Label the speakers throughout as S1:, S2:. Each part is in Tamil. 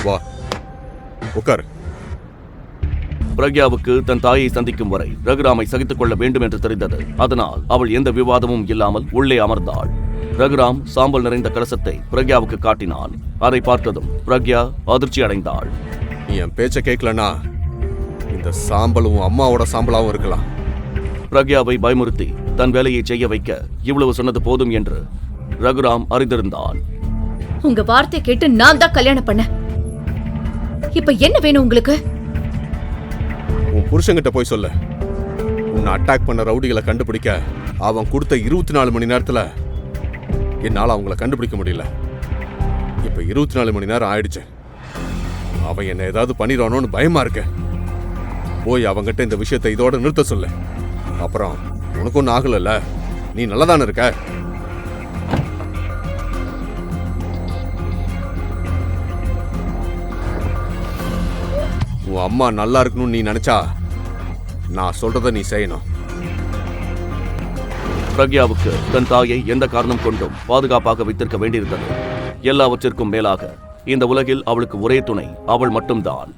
S1: வா உட்காரு.
S2: பிரக்யாவுக்கு தன் தாயை சந்திக்கும் வரை ரகுராமை சகித்துக் கொள்ள வேண்டும் என்று தெரிந்தது. அதனால் அவள் எந்த விவாதமும் இல்லாமல் உள்ளே அமர்ந்தாள். ரகுராம் சாம்பல் நிறைந்த கலசத்தை பிரக்யாவுக்கு காட்டினான். அதை பார்த்ததும் பிரக்யா அதிர்ச்சி அடைந்தாள்.
S1: நீ என் பேச்ச கேட்கலனா இந்த சாம்பலும் அம்மாவோட சாம்பலாவும் இருக்கலாம்.
S2: பிரக்யாவை பயமுறுத்தி தன் வேலையை செய்ய வைக்க இவ்வளவு சொன்னது போதும் என்று ரகுராம் அறிந்திருந்தான்.
S3: உங்க வார்த்தை கேட்டு நான் தான் கல்யாணம் பண்ண. இப்ப என்ன வேணும் உங்களுக்கு?
S1: உன் புருஷன்கிட்ட போய் சொல்ல. உன்னை அட்டாக் பண்ண ரவுடிகளை கண்டுபிடிக்க அவன் கொடுத்த 24 மணி நேரத்துல என்னால அவங்கள கண்டுபிடிக்க முடியல. இப்ப 24 மணி நேரம் ஆயிடுச்சு. அவன் என்ன ஏதாவது பண்ணிடுவானோன்னு பயமா இருக்க. போய் அவங்கிட்ட இந்த விஷயத்தை இதோட நிறுத்த சொல்லு. அப்புறம் உனக்கு ஒன்னும் ஆகல, நீ நல்லதானே இருக்க. உன் அம்மா நல்லா இருக்கணும்னு நீ நினைச்சா நான் சொல்றத நீ செய்யணும்.
S2: பிரக்யாவுக்கு தன் தாயை எந்த காரணம் கொண்டும் பாதுகாப்பாக வைத்திருக்க வேண்டியிருந்தது. எல்லாவற்றிற்கும் மேலாக இந்த உலகில் அவளுக்கு ஒரே துணை அவள் மட்டும்தான்.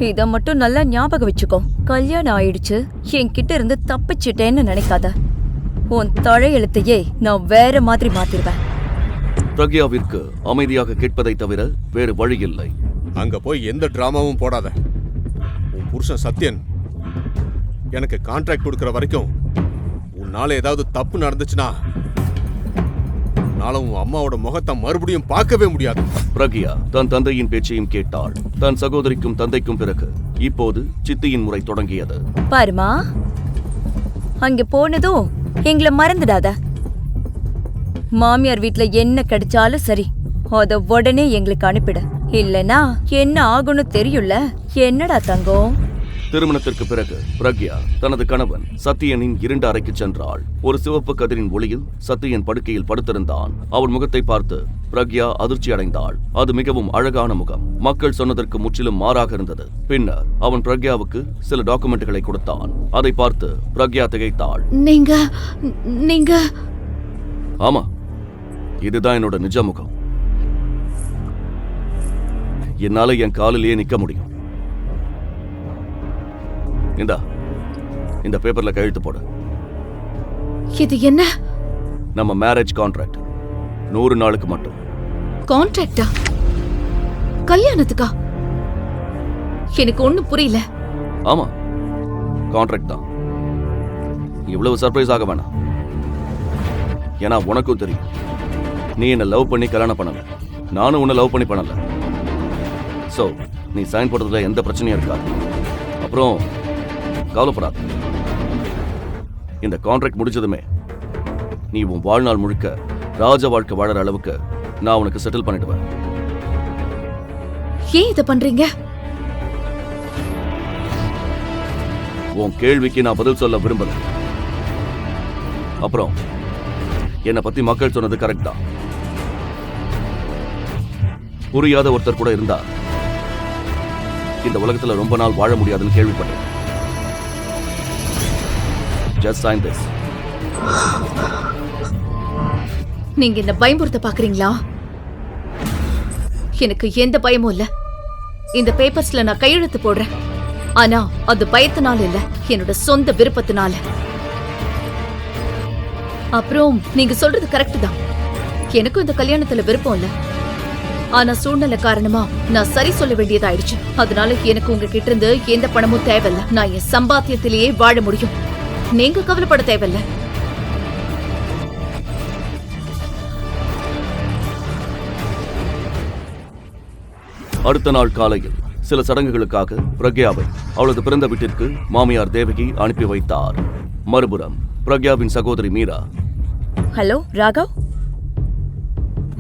S4: இத மட்டும் நல்லா ஞாபகம் வச்சுக்கோ. கல்யாணம் ஆயிடுச்சு, என்கிட்ட இருந்து தப்பிச்சிட்டேன்னு நினைக்காத. உன் தலையெழுத்தையே நான் வேற மாதிரி மாத்திருவேன்.
S2: பிரக்யாவிற்கு அமைதியாக கேட்பதை தவிர வேறு வழி இல்லை.
S1: அங்க போய் எந்த டிராமாவும் போடாத. உன் புருஷன் சத்யன் எனக்கு கான்ட்ராக்ட் கொடுக்கிற வரைக்கும் உன்னால ஏதாவது தப்பு நடந்துச்சுன்னா உன்னால உன் அம்மாவோட முகத்தை மறுபடியும் பார்க்கவே முடியாது.
S2: பிரக்யா தன் தந்தையின் பேச்சையும் கேட்டாள். தன் சகோதரிக்கும் தந்தைக்கும் பிறகு இப்போது சித்தியின் முறை தொடங்கியது.
S4: பாருமா, அங்க போனதும் எங்களை மறந்துடாத. மாமியார் வீட்ல என்ன கிடைச்சாலும் சரி, அத உடனே எங்களுக்கு அனுப்பிட. இல்லனா என்ன ஆகும்னு தெரியும்ல. என்னடா தங்கம்?
S2: திருமணத்திற்கு பிறகு பிரக்யா தனது கணவன் சத்தியனின் இருண்ட அறைக்கு சென்றாள். ஒரு சிவப்பு கதிரின் ஒளியில் சத்தியன் படுக்கையில் படுத்திருந்தான். அவன் முகத்தை பார்த்து பிரக்யா அதிர்ச்சி அடைந்தாள். அது மிகவும் அழகான முகம். மக்கள் சொன்னதற்கு முற்றிலும் மாறாக இருந்தது. பின்னர் அவன் பிரக்யாவுக்கு சில டாக்குமெண்ட்களை கொடுத்தான். அதை பார்த்து பிரக்யா திகைத்தாள்.
S3: நீங்க
S2: ஆமா, இதுதான் என்னோட நிஜ முகம். என்னால என் காலிலேயே நிக்க முடியும். இந்த பேப்பர்ல கையெழுத்து போடு.
S3: இது என்ன?
S2: நம்ம மேரேஜ் கான்ட்ராக்ட். 100 நாளுக்கு மட்டும்.
S3: கான்ட்ராக்டா? கல்யாணத்துக்கா? எனக்கு ஒண்ணும் புரியல.
S2: ஆமா, கான்ட்ராக்ட் தான். இவ்வளவு சர்ப்ரைஸ் ஆக வேணாம். ஏன்னா உனக்கும் தெரியும், நீ என்ன லவ் பண்ணி கல்யாணம் பண்ணல, நானும் உன்னை லவ் பண்ணி பண்ணல. சோ நீ சைன் போடுறதுல எந்த பிரச்சனையும் இருக்காது. அப்புறம் கவலைப்படாத. இந்த கான்ட்ராக்ட் முடிச்சதுமே நீ உன் வாழ்நாள் முழுக்க ராஜ வாழ்க்கை வாழற அளவுக்கு நான் உனக்கு செட்டில் பண்ணிடுவேன்.
S3: ஏன் இத பண்றீங்க?
S2: உன் கேள்விக்கு நான் பதில் சொல்ல விரும்பல. அப்புறம் என்னை பத்தி மக்கள் சொன்னது கரெக்ட் தான். புரியாத ஒருத்தர் கூட இருந்தா இந்த உலகத்துல ரொம்ப நாள் வாழ முடியாதுன்னு கேள்விப்பட்டேன். Just sign this.
S3: நீங்க இந்த பயமுறுத்த பாக்குறீங்களா? எனக்கு எந்த பயமும் இல்ல. இந்த பேப்பர்ஸ்ல நான் கையெழுத்து போடுறேன். ஆனா அது பயத்தினால இல்ல, என்னோட சொந்த விருப்பத்தினால. அப்புறம் நீங்க சொல்றது கரெக்ட் தான். எனக்கும் இந்த கல்யாணத்துல விருப்பம் இல்ல. ஆனா சூழ்நிலை காரணமா நான் சரி சொல்ல வேண்டியதாயிடுச்சு. அதனால எனக்கு உங்ககிட்ட இருந்து எந்த பணமும் தேவையில்ல. நான் என் சம்பாத்தியத்திலேயே வாழ முடியும். நீங்க கவலைப்பட தேவையில்ல.
S2: அடுத்த நாள் காலையில் சில சடங்குகளுக்காக பிரக்யாவை அவளது பிறந்த வீட்டிற்கு மாமியார் தேவகி அனுப்பி வைத்தார். மறுபுறம் பிரக்யாவின் சகோதரி மீரா.
S4: ஹலோ ராகவ்,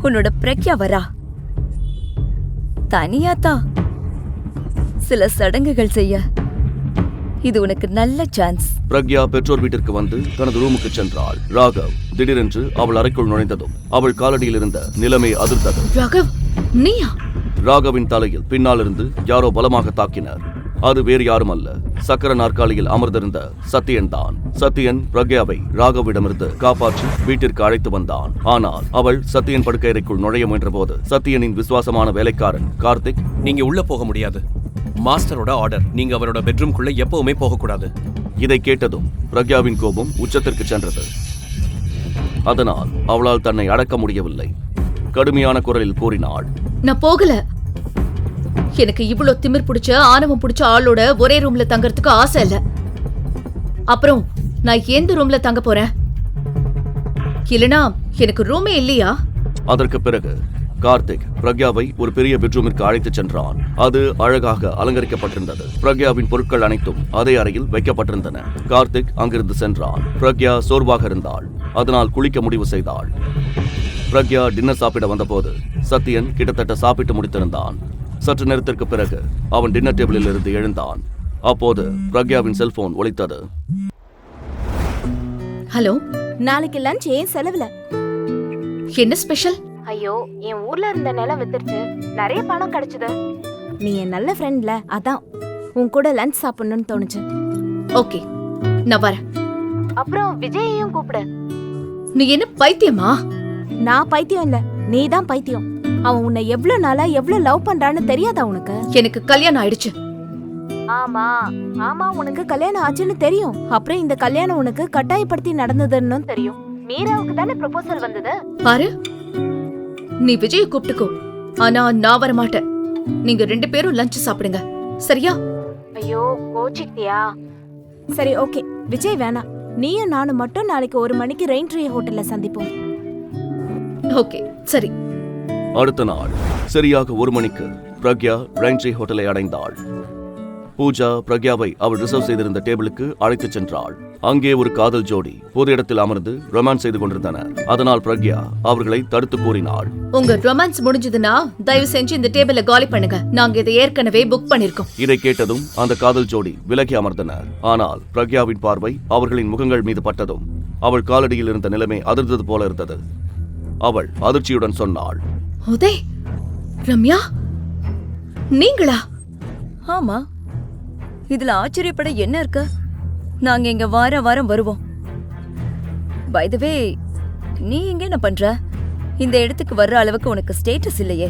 S4: உன்னோட பிரக்யா வரா. தனியாத்தா சில சடங்குகள் செய்ய. இது உனக்கு நல்ல சான்ஸ்.
S2: பிரக்யா பெற்றோர் வீட்டிற்கு வந்து தனது ரூமுக்கு சென்றாள். ராகவ் திடீரென்று அவள் அறைக்குள் நுழைந்ததும் அவள் காலடியில் இருந்த நிலைமை அதிர்ந்தது.
S3: ராகவ், நீயா?
S2: ராகவின் தலையில் பின்னால் இருந்து யாரோ பலமாக தாக்கினர். அது வேறு யாரும் அல்ல, சக்கர நாற்காலியில் அமர்ந்திருந்த சத்யன் தான். சத்யன் பிரக்யாவை ராகவிடமிருந்து காப்பாற்றி வீட்டிற்கு அழைத்து வந்தான். ஆனால் அவள் சத்யன் படுக்கையறைக்குள் நுழைய முயன்ற போது சத்யனின் விசுவாசமான வேலைக்காரன் கார்த்திக்,
S5: நீங்க உள்ள போக முடியாது. மாஸ்டரோட ஆர்டர், நீங்க அவரோட பெட்ரூம்குள்ள எப்பவுமே போக கூடாது.
S2: இதை கேட்டதும் பிரக்யாவின் கோபம் உச்சத்திற்கு சென்றது. அதனால் அவளால் தன்னை அடக்க முடியவில்லை. கடுமையான குரலில் கூறினாள்,
S3: நான் போகல. எனக்கு இவ்ளோ திமிர் பிடிச்ச ஆணவம் பிடிச்ச ஆளோட ஒரே ரூம்ல தங்கறதுக்கு ஆசை இல்ல. அப்புறம் நான் எந்த ரூம்ல தங்க போறேன்? இல்லனா எனக்கு ரூமே இல்லையா?
S2: அதற்கு பிறகு கார்த்திக் பிரக்யாவை ஒரு பெரிய பெட்ரூமிற்கு அழைத்துச் சென்றான். அது அழகாக அலங்கரிக்கப்பட்டிருந்தது. பிரக்யாவின் பொருட்கள் அனைத்தும் அதே அறையில் வைக்கப்பட்டிருந்தன. கார்த்திக் அங்கிருந்து சென்றான். பிரக்யா சோர்வாக இருந்தாள். அதனால் குளிக்க முடிவு செய்தாள். பிரக்யா டின்னர் சாப்பிட வந்தபோது சத்யன் கிட்டத்தட்ட சாப்பிட்டு முடித்திருந்தான். சற்று நேரத்திற்கு பிறகு அவன் டின்னர் டேபிளில் இருந்து எழுந்தான். அப்போது பிரக்யாவின் செல்போன் ஒலித்தது.
S3: ஹலோ,
S6: நாளைக்கு லஞ்ச் ஏன் செலவுல?
S3: என்ன ஸ்பெஷல்?
S6: ஐயோ, என் ஊர்ல இருந்த நிலம் வித்துருச்சு, நிறைய பணம் கிடைச்சது. நீ என் நல்ல ஃப்ரெண்ட்ல, அதான் உன் கூட லஞ்ச் சாப்பிடணும்னு தோணுச்சு.
S3: ஓகே, நான் வரேன்.
S6: அப்புறம் விஜயையும் கூப்பிடு.
S3: நீ என்ன பைத்தியமா?
S6: நான் பைத்தியம் இல்ல, நீ தான் பைத்தியம். அவன் உன்னை எவ்வளவு நாளா எவ்வளவு லவ் பண்றான்னு தெரியாதா உனக்கு?
S3: எனக்கு கல்யாணம் ஆயிடுச்சு.
S6: ஆமா ஆமா, உனக்கு கல்யாணம் ஆச்சுன்னு தெரியும். அப்புறம் இந்த கல்யாணம் உனக்கு கட்டாயப்படுத்தி நடந்ததுன்னு தெரியும். மீராவுக்கு தானே ப்ரொபோசல் வந்தது.
S3: பாரு, நீ விஜய கூப்பிட்டுக்கோ, ஆனா நான் வர மாட்டேன். நீங்க 2 பேரும் லஞ்ச் சாப்பிடுங்க, சரியா?
S6: ஐயோ, கோச்சிட்டியா? சரி, ஓகே. விஜய் வேணாம், நீயும் நானும் மட்டும் நாளைக்கு 1 மணிக்கு ரெயின் ட்ரீ ஹோட்டல்ல சந்திப்போம்.
S3: ஓகே, சரி.
S2: அடுத்த நாள் சரியாக 1 மணிக்கு பிரக்யா ரெயின்ட்ரீ ஹோட்டலை அடைந்தாள். பூஜா பிரக்யாவை அவள் ரிசர்வ் செய்திருந்த டேபிளுக்கு அழைத்துச் சென்றாள். அங்கே ஒரு காதல் ஜோடி பொது இடத்தில் அமர்ந்து ரொமான்ஸ் செய்து கொண்டிருந்தனர். அதனால் பிரக்யா அவர்களை தடுத்து கூறினாள்,
S3: உங்க ரொமான்ஸ் முடிஞ்சதுன்னா தயவு செஞ்சு இந்த டேபிள காலி பண்ணுங்க. நாங்க இதை ஏற்கனவே புக் பண்ணிருக்கோம்.
S2: இதை கேட்டதும் அந்த காதல் ஜோடி விலகி அமர்ந்தனர். ஆனால் பிரக்யாவின் பார்வை அவர்களின் முகங்கள் மீது பட்டதும் அவள் காலடியில் இருந்த நிலைமை அதிர்ந்தது போல இருந்தது. அவள் அதிர்ச்சியுடன் சொன்னாள்,
S3: உதய், ரம்யா, நீங்களா?
S4: ஆமா, இதுல ஆச்சரியப்பட என்ன இருக்கு? நாங்க இங்க வாரம் வருவோம். பை தி வே, நீ இங்க என்ன பண்ற? இந்த இடத்துக்கு வர்ற அளவுக்கு உனக்கு ஸ்டேட்டஸ் இல்லையே.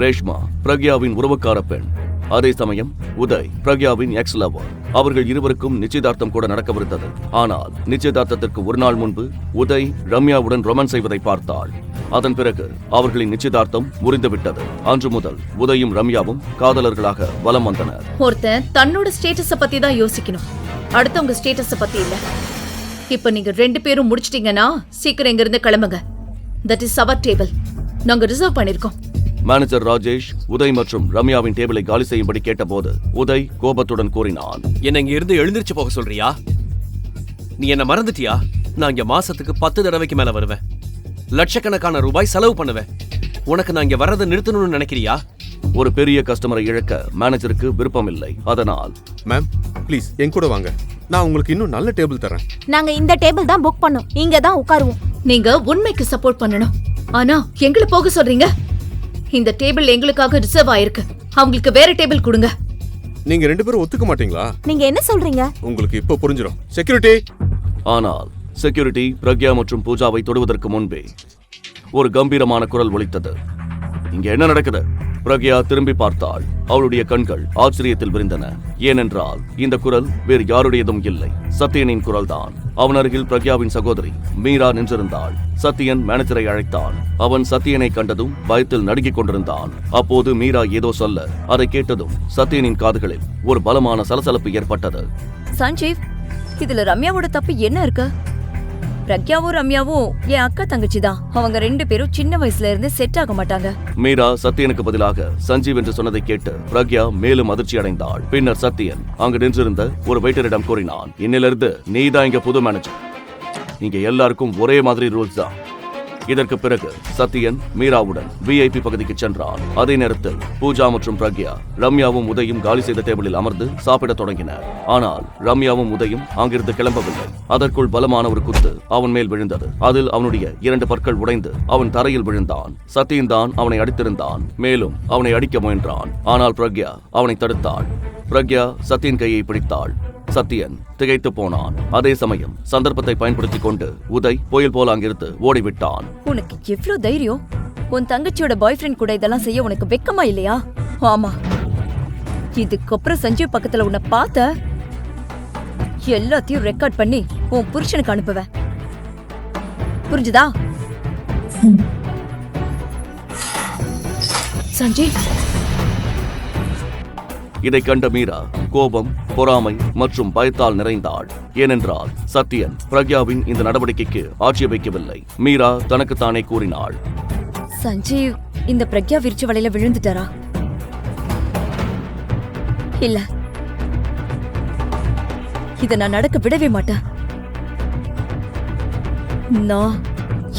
S2: ரேஷ்மா பிரக்யாவின் உறவுக்கார பெண். அதே சமயம் உதய் பிரக்யாவின் எக்ஸ் லவர். அவர்கள் இருவருக்கும் நிச்சயதார்த்தம் கூட நடக்கவிருந்தது. ஆனால் நிச்சயதார்த்தத்திற்கு 1 நாள் முன்பு உதய் ரம்யாவுடன் ரொமான்ஸ் செய்வதை பார்த்தாள். அதன் பிறகு அவர்களின் நிச்சயதார்த்தம் முறிந்துவிட்டது. அன்று முதல் உதயும் ரம்யாவும் காதலர்களாக வலம் வந்தனர்.
S3: ஒருத்தன் தன்னோட ஸ்டேட்டஸ பத்தி தான் யோசிக்கணும், அடுத்தவங்க ஸ்டேட்டஸ பத்தி இல்ல. இப்ப நீங்க 2 பேரும் முடிச்சிட்டீங்கன்னா சீக்கிரம் இங்க இருந்து கிளம்புங்க. தட் இஸ் அவர் டேபிள், நாங்க ரிசர்வ் பண்ணிருக்கோம்.
S2: மேனேஜர் ராஜேஷ் உதய் மற்றும் ரம்யாவின் டேபிளை காலி செய்யும்படி கேட்டபோது உதய் கோபத்துடன் கூறினான்,
S5: என்ன இங்க இருந்து எழுந்திருச்சு போக சொல்றியா? நீ என்ன மறந்துட்டியா? நான் இங்க மாசத்துக்கு 10 தடவைக்கு மேல வருவேன். லட்சக்கணக்கான ரூபாய் செலவு பண்ணுவேன். உனக்கு நான் இங்க வர்றதை நிறுத்தணும்னு நினைக்கிறியா?
S2: ஒரு பெரிய கஸ்டமரை இழக்க மேனேஜருக்கு விருப்பம் இல்லை. அதனால்,
S1: மேம் ப்ளீஸ் என் கூட வாங்க, நான் உங்களுக்கு இன்னும் நல்ல டேபிள் தரேன்.
S6: நாங்க இந்த டேபிள் தான் புக் பண்ணோம், இங்க தான் உட்காருவோம்.
S3: நீங்க உண்மைக்கு சப்போர்ட் பண்ணணும், ஆனா எங்களை போக சொல்றீங்க. இந்த டேபிள் எங்களுக்காக ரிசர்வ் ஆயிருக்கு, அவங்களுக்கு வேற டேபிள் கொடுங்க.
S1: நீங்க 2 பேரும் ஒத்துக்க மாட்டீங்களா?
S6: நீங்க என்ன சொல்றீங்க?
S1: உங்களுக்கு இப்ப புரிஞ்சிடும். செக்யூரிட்டி.
S2: ஆனால் செக்யூரிட்டி பிரக்யா மற்றும் பூஜாவை தொடுவதற்கு முன்பே ஒரு கம்பீரமான குரல் ஒலித்தது. இங்க என்ன நடக்குது? பிரக்யா திரும்பி பார்த்தாள். அவளுடைய கண்கள் ஆச்சரியத்தில் விரிந்தன. ஏனென்றால் இந்த குரல் வேறு யாருடையதும் இல்லை, சத்யனின் குரல்தான். அவன் அருகில் பிரக்யாவின் சகோதரி மீரா நின்றிருந்தாள். சத்யன் மேனேஜரை அழைத்தான். அவன் சத்யனை கண்டதும் பயத்தில் நடுங்கிக் கொண்டிருந்தான். அப்போது மீரா ஏதோ சொல்ல, அதை கேட்டதும் சத்யனின் காதுகளில் ஒரு பலமான சலசலப்பு ஏற்பட்டது.
S4: சஞ்சீவ், இதுல ரம்யாவோட தப்பு என்ன இருக்கு? பிரக்யாவும் ரம்யாவும் என் அக்கா தங்கச்சி தான். அவங்க 2 பேரும் சின்ன வயசுல இருந்து செட் ஆக மாட்டாங்க.
S2: மீரா சத்யனுக்கு பதிலாக சஞ்சீவ் என்று சொன்னதை கேட்டு பிரக்யா மேலும் அதிர்ச்சி அடைந்தாள். பின்னர் சத்யன் அங்கு நின்றிருந்த ஒரு வெயிட்டரிடம் கூறினான், இன்னிலிருந்து நீதான் இங்க புது மேனேஜர். இங்க எல்லாருக்கும் ஒரே மாதிரி ரூல்ஸ் தான். இதற்கு பிறகு சத்யன் மீராவுடன் VIP பகுதிக்கு சென்றான். அதே நேரத்தில் பூஜா மற்றும் பிரக்யா ரம்யாவும் உதயும் காலி செய்த டேபிளில் அமர்ந்து சாப்பிட தொடங்கினர். ஆனால் ரம்யாவும் உதயும் அங்கிருந்து கிளம்பவில்லை. அதற்குள் பலமான ஒரு குத்து அவன் மேல் விழுந்தது. அதில் அவனுடைய 2 பற்கள் உடைந்து அவன் தரையில் விழுந்தான். சத்யன் தான் அவனை அடித்திருந்தான். மேலும் அவனை அடிக்க முயன்றான். ஆனால் பிரக்யா அவனை தடுத்தாள். பிரக்யா சத்யன் கையை பிடித்தாள். சத்யன் திகைத்து போனான். அதே சமயம் சந்தர்ப்பத்தை பயன்படுத்திக் கொண்டு உதய் புயல் போல அங்கிருந்து ஓடிவிட்டான்.
S4: உனக்கு எவ்ளோ தைரியம்? உன் தங்கச்சியோட பாய் ஃப்ரெண்ட் கூட இதெல்லாம் செய்ய உனக்கு வெக்கமா இல்லையா? ஆமா, இதுக்கப்புறம் சஞ்சீவ் பக்கத்துல உன்னை பார்த்த எல்லாத்தையும் ரெக்கார்ட் பண்ணி உன் புருஷனுக்கு அனுப்புவேன். புரிஞ்சுதா?
S3: சஞ்சீவ்,
S2: இதை கண்ட மீரா கோபம், பொறாமை மற்றும் பயத்தால் நிறைந்தாள். ஏனென்றால் சத்யன் பிரக்யாவின் இந்த நடவடிக்கைக்கு ஆட்சேபிக்கவில்லை. மீரா தனக்குத்தானே கூறினாள்,
S4: சஞ்சீவ் இந்த பிரக்யா விரிச்ச வலையில விழுந்துட்டாரா? இல்ல, இத நான் நடக்க விடவே மாட்டேன். நான்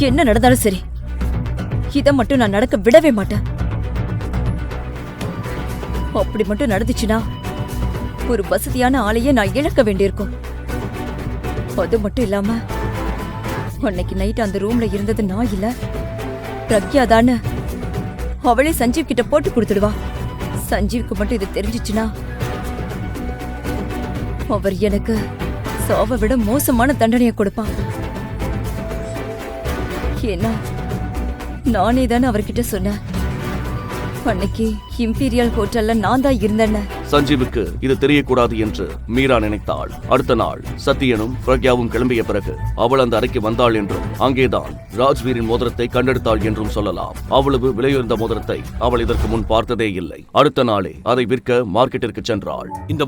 S4: என்ன நடந்தாலும் சரி, இத மட்டும் நான் நடக்க விடவே மாட்டேன். அப்படி மட்டும் நடந்துச்சுன்னா ஒரு வசதியான ஆளையே நான் இழக்க வேண்டியிருக்கும். அது மட்டும் இல்லாம அன்னைக்கு நைட் அந்த ரூம்ல இருந்தது நான் இல்ல, பிரக்யா தானே. அவளே சஞ்சீவ் கிட்ட போட்டு கொடுத்துடுவா. சஞ்சீவுக்கு மட்டும் இது தெரிஞ்சிச்சுன்னா அவர் எனக்கு சாவை விட மோசமான தண்டனையை கொடுப்பான். ஏன்னா நானே தானே அவர்கிட்ட சொன்னேன், அன்னைக்கு இம்பீரியல் ஹோட்டல்ல நான் தான் இருந்தேன்னு.
S2: சஞ்சீவுக்கு இது தெரியக்கூடாது என்று மீரா நினைத்தாள். அடுத்த நாள் சத்யனும் பிரக்யாவும் கிளம்பிய பிறகு அவள் அந்த அறைக்கு வந்தாள் என்றும் அங்கேதான் ராஜ்வீரின் மோதிரத்தை கண்டெடுத்தாள் என்றும் சொல்லலாம். அவ்வளவு விலையுயர்ந்த மோதிரத்தை அவள் இதற்கு முன் பார்த்ததே இல்லை. அடுத்த நாளே அதை விற்க மார்க்கெட்டிற்கு சென்றாள்.
S5: இந்த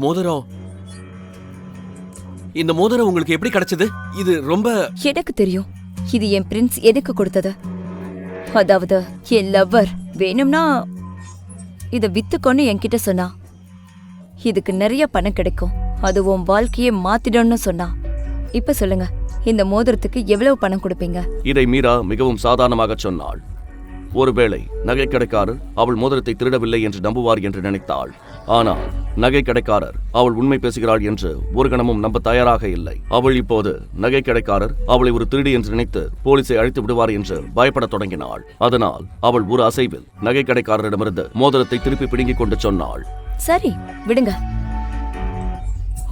S5: மோதிரம் உங்களுக்கு எப்படி கிடைச்சது? இது ரொம்ப...
S4: எனக்கு தெரியும், இது என் பிரின்ஸ் எனக்கு கொடுத்தது. அதாவது என் லவ்வர் வேணும்னா இத வித்துக்கொன்னு என்கிட்ட சொன்னா. இதுக்கு நிறைய பணம் கிடைக்கும், அது உன் வாழ்க்கையை மாத்திடும்னு சொன்னா. இப்ப சொல்லுங்க, இந்த மோதிரத்துக்கு எவ்வளவு பணம் கொடுப்பீங்க?
S2: இதை மீரா மிகவும் சாதாரணமாக சொன்னாள். ஒருவேளை நகைக்கடைக்காரர் அவள் மோதிரத்தை திருடவில்லை என்று நம்புவார் என்று நினைத்தாள். ஆனால் நகைக்கடைக்காரர் அவள் உண்மை பேசுகிறாள் என்று ஒரு கணமும் நம்ப தயாராக இல்லை. அவள் இப்போது நகைக்கடைக்காரர் அவளை ஒரு திருடி என்று நினைத்து போலீஸை அழைத்து விடுவார் என்று பயப்பட தொடங்கினாள். அதனால் அவள் ஒரு அசைவில் நகைக்கடைக்காரரிடமிருந்து மோதிரத்தை திருப்பி பிடுங்கிக் கொண்டு சொன்னாள்,
S4: சரி விடுங்க,